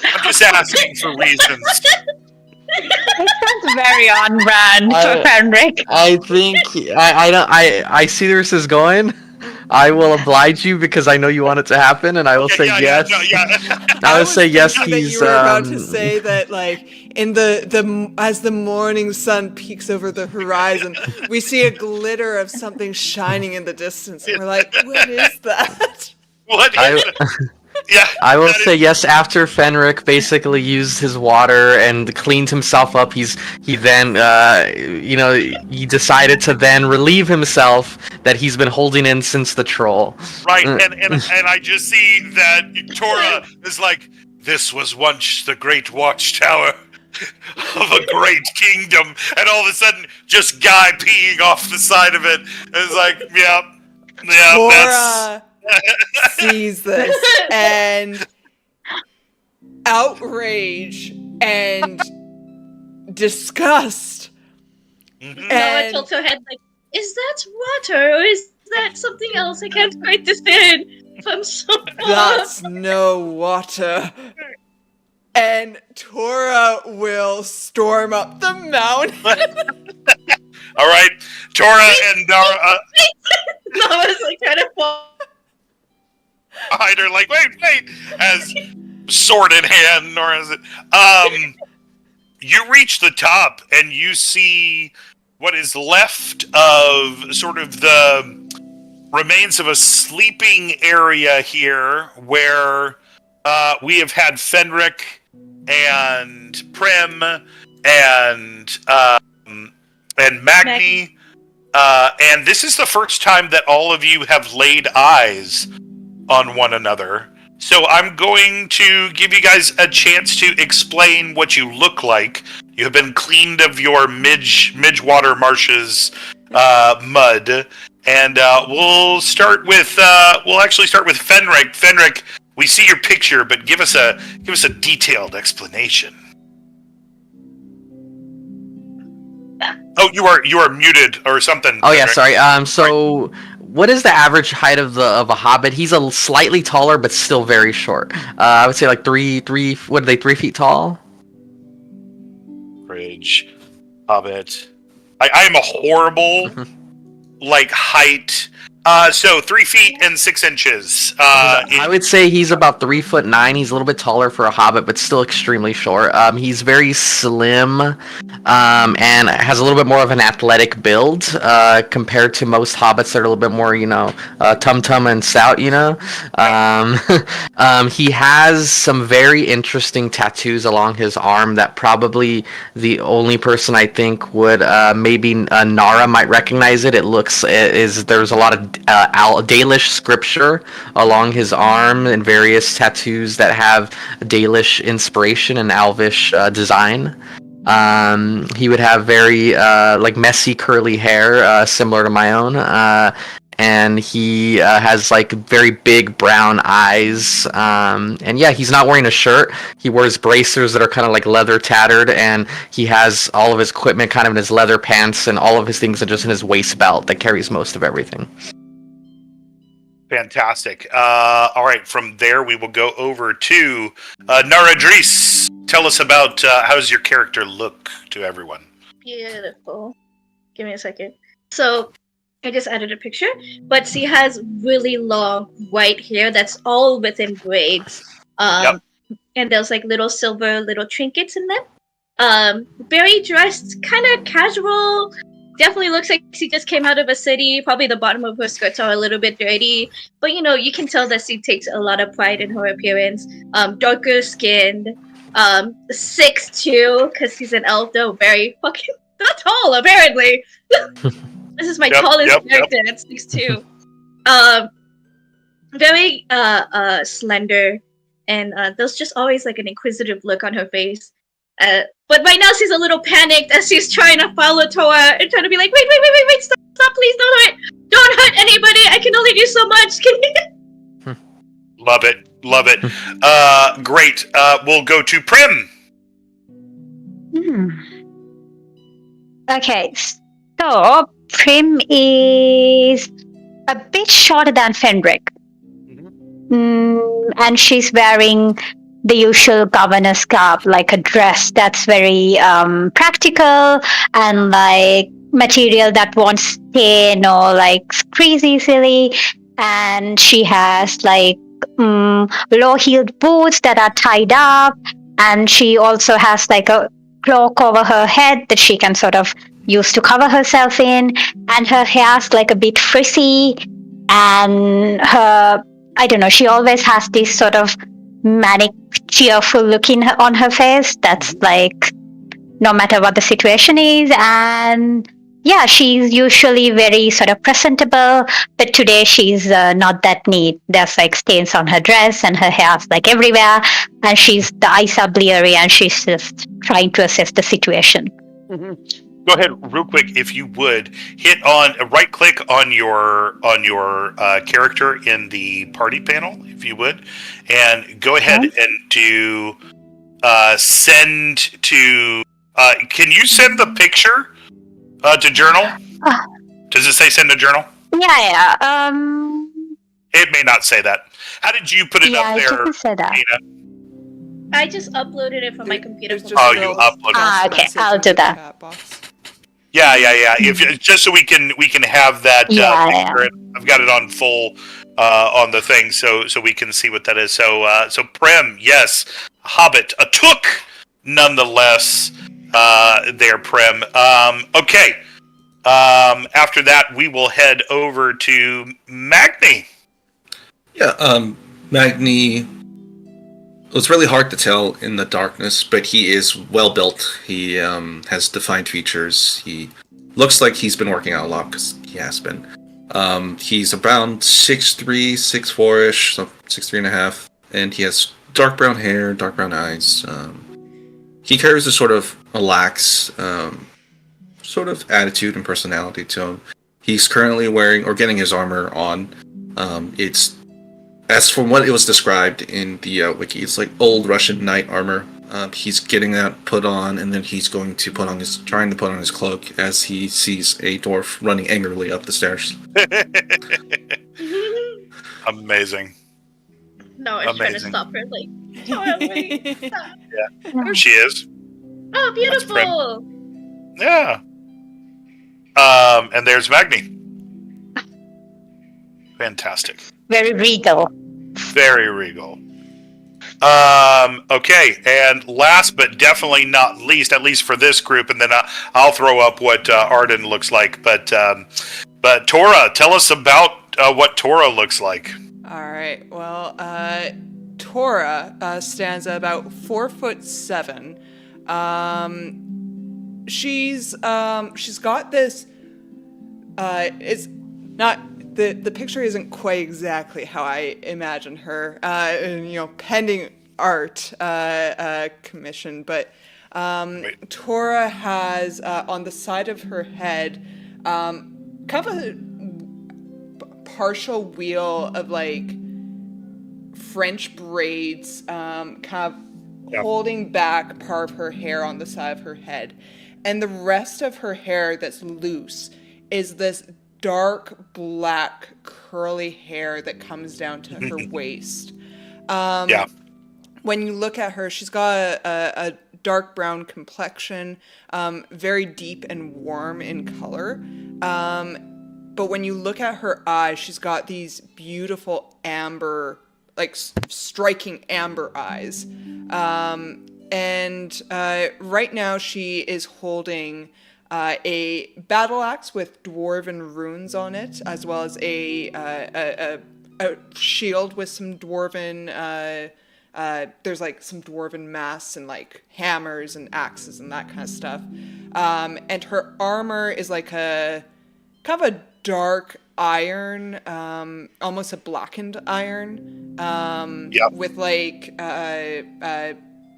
I'm just asking for reasons. It sounds very on brand for Fenric. I think I see where this is going. I will oblige you because I know you want it to happen, and I will say yes. I will say yes. You were about to say that, like, in the as the morning sun peeks over the horizon, we see a glitter of something shining in the distance, and we're like, "What is that?" What is it? Yeah, I will say yes. After Fenric basically used his water and cleaned himself up, he then he decided to then relieve himself that he's been holding in since the troll. Right, and I just see that Tora is like, this was once the great watchtower of a great kingdom, and all of a sudden, just guy peeing off the side of it. It's like, yeah, Tora sees this and outrage and disgust. Mm-hmm. Noah tilts her head like, is that water or is that something else? I can't quite discern from so far. That's no water. and Tora will storm up the mountain. All right, Tora and Nara Nara's like trying to fall. behind her, like, wait, as sword in hand, Nora's you reach the top and you see what is left of sort of the remains of a sleeping area here where we have had Fenric and Prim and Magni. And this is the first time that all of you have laid eyes on one another. So I'm going to give you guys a chance to explain what you look like. You have been cleaned of your Midgewater Marshes mud. And we'll actually start with Fenric. Fenric, we see your picture, but give us a detailed explanation. Oh, you are muted or something. Oh yeah, sorry. So what is the average height of a hobbit? He's a slightly taller, but still very short. I would say like 3 feet tall? Bridge, hobbit. I am a horrible height. So 3 feet and 6 inches. I would say he's about 3'9". He's a little bit taller for a hobbit, but still extremely short. He's very slim, and has a little bit more of an athletic build compared to most hobbits that are a little bit more, tum-tum and stout. He has some very interesting tattoos along his arm that probably the only person I think would maybe Nara might recognize it. There's a lot of Dalish scripture along his arm and various tattoos that have Dalish inspiration and Elvish design. He would have very messy curly hair, similar to my own, and he has very big brown eyes. And yeah, he's not wearing a shirt. He wears bracers that are kind of leather tattered, and he has all of his equipment kind of in his leather pants, and all of his things are just in his waist belt that carries most of everything. Fantastic. All right, from there we will go over to Nara Dries. Tell us about how does your character look to everyone? Beautiful. Give me a second. So I just added a picture, but she has really long white hair that's all within braids. And there's little silver trinkets in them. Very dressed, kind of casual. Definitely looks like she just came out of a city. Probably the bottom of her skirts are a little bit dirty, but you can tell that she takes a lot of pride in her appearance. Darker skinned, 6'2", because she's an elf, though very fucking not tall apparently. This is my tallest character at 6'2". Very slender, and there's just always an inquisitive look on her face. But right now she's a little panicked as she's trying to follow Tora and trying to be like, wait, stop, please, don't hurt anybody. I can only do so much. Can you? Love it. Great. We'll go to Prim. Okay, so Prim is a bit shorter than Fenric. And she's wearing the usual governor's garb, like a dress that's very practical and material that won't stain or crease easily. And she has low-heeled boots that are tied up, and she also has a cloak over her head that she can sort of use to cover herself in, and her hair's a bit frizzy, and she always has this sort of manic, cheerful look on her face that's no matter what the situation is. And yeah, she's usually very sort of presentable, but today she's not that neat. There's stains on her dress, and her hair's everywhere, and the eyes are bleary, and she's just trying to assess the situation. Go ahead, real quick, if you would right click on your character in the party panel, if you would, and go ahead and do send to. Can you send the picture to journal? Does it say send to journal? Yeah. It may not say that. How did you put it up there? It didn't say that. I just uploaded it from my computer. There's just Oh, a you little uploaded. Ah, okay, message I'll in do the that. chat box. Yeah. If just so we can have that Yeah, picture. I've got it on full on the thing, so we can see what that is. So Prem, yes, Hobbit, a took, nonetheless. There, Prem. Okay. After that, we will head over to Magni. Yeah, Magni. It's really hard to tell in the darkness, but he is well built. He has defined features. He looks like he's been working out a lot because he has been. He's around 6'3", 6'4"-ish, so 6'3.5", and he has dark brown hair, dark brown eyes. He carries a sort of a lax sort of attitude and personality to him. He's currently wearing or getting his armor on. It's as from what it was described in the wiki, it's like old Russian knight armor. He's getting that put on, and then he's trying to put on his cloak as he sees a dwarf running angrily up the stairs. Amazing. No, I was trying to stop her. Like, Charlie, stop. Yeah, there she is. Oh, beautiful. Yeah. And there's Magni. Fantastic. very regal. Very regal. Okay, and last but definitely not least, at least for this group, and then I'll throw up what Arden looks like. But Tora, tell us about what Tora looks like. All right. Well, Tora stands at about 4'7". She's got this. It's not the picture isn't quite exactly how I imagine her. Pending art commission, but Right. Tora has on the side of her head kind of a partial wheel of like French braids, kind of holding back part of her hair on the side of her head, and the rest of her hair that's loose is this dark black curly hair that comes down to her waist. When you look at her, she's got a dark brown complexion, very deep and warm in color. But when you look at her eyes, she's got these beautiful amber, like striking amber eyes. And right now she is holding a battle axe with dwarven runes on it, as well as a shield with some dwarven. There's like some dwarven masks and like hammers and axes and that kind of stuff. And her armor is like a kind of a dark iron, almost a blackened iron, with like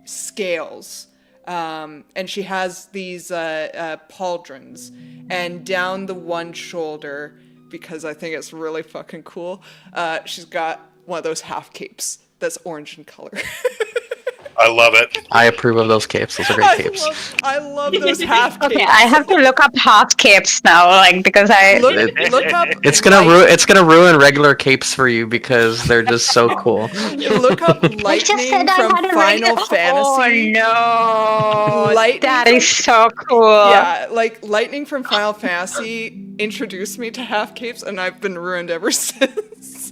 scales. And she has these pauldrons, and down the one shoulder, because I think it's really fucking cool, she's got one of those half capes that's orange in color. I love it. I approve of those capes. Those are great capes. I love those half capes. Okay, I have to look up half capes now, like because I look up. It's gonna ruin regular capes for you because they're just so cool. Look up lightning from Final Fantasy. Oh no! Lightning That is so cool. Yeah, like lightning from Final Fantasy introduced me to half capes, and I've been ruined ever since.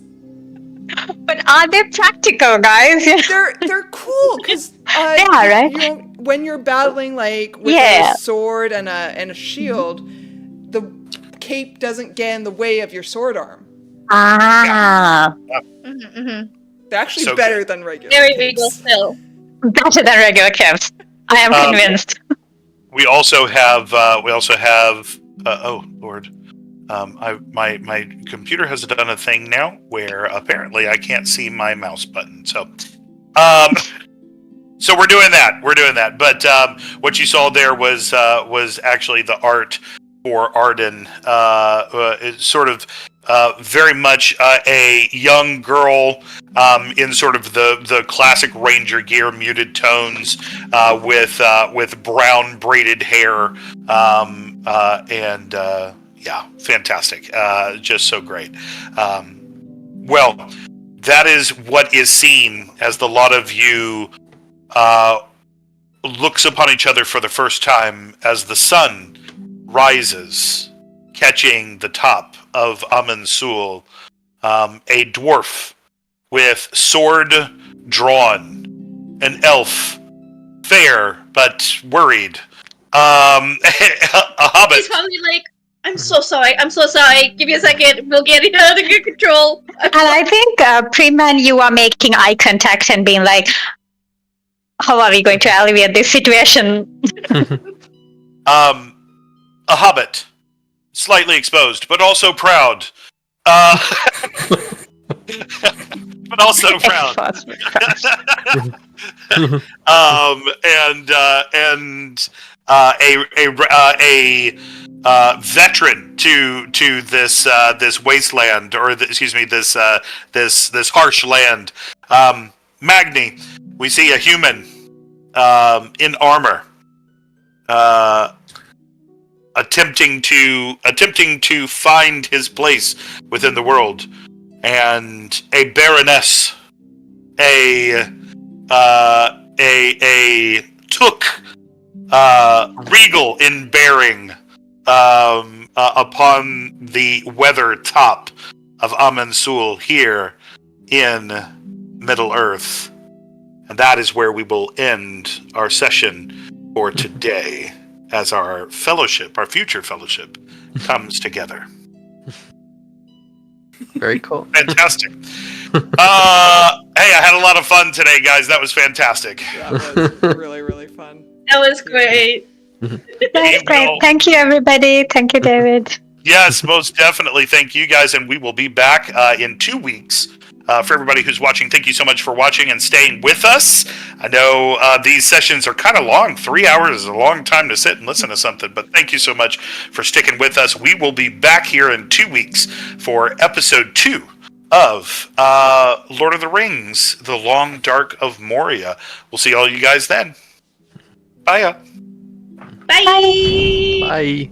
But are they practical, guys? They're cool because they are, right? You know, when you're battling like with a sword and a shield, the cape doesn't get in the way of your sword arm. Ah, They're actually So better good. than regular Very capes. regal still. better than regular capes. I am convinced. We also have. Oh Lord. My computer has done a thing now where apparently I can't see my mouse button. So we're doing that. But what you saw there was actually the art for Arden. It's sort of very much a young girl in sort of the classic ranger gear, muted tones, with brown braided hair, and yeah, fantastic. Just so great. Well, that is what is seen as the lot of you looks upon each other for the first time as the sun rises, catching the top of Amun Sul, a dwarf with sword drawn, an elf, fair but worried, a hobbit. He's probably like, I'm so sorry. Give me a second. We'll get it under good control. And I think, Preman, you are making eye contact and being like, how are we going to alleviate this situation? A hobbit, slightly exposed, but also proud. But also proud. A veteran to this wasteland, or this harsh land. Magni, we see a human in armor, attempting to find his place within the world, and a baroness, a took regal in bearing upon the weather top of Amun Sul here in Middle Earth. And that is where we will end our session for today, as our future fellowship, comes together. Very cool. Fantastic. Hey, I had a lot of fun today, guys. That was fantastic. That was really, really fun. That was great. That's great. Thank you, everybody. Thank you, David. Yes, most definitely. Thank you, guys. And we will be back in 2 weeks. For everybody who's watching, thank you so much for watching and staying with us. I know these sessions are kind of long. 3 hours is a long time to sit and listen to something, but thank you so much for sticking with us. We will be back here in 2 weeks for episode 2 of Lord of the Rings, The Long Dark of Moria. We'll see all you guys then. Bye. Bye. Bye.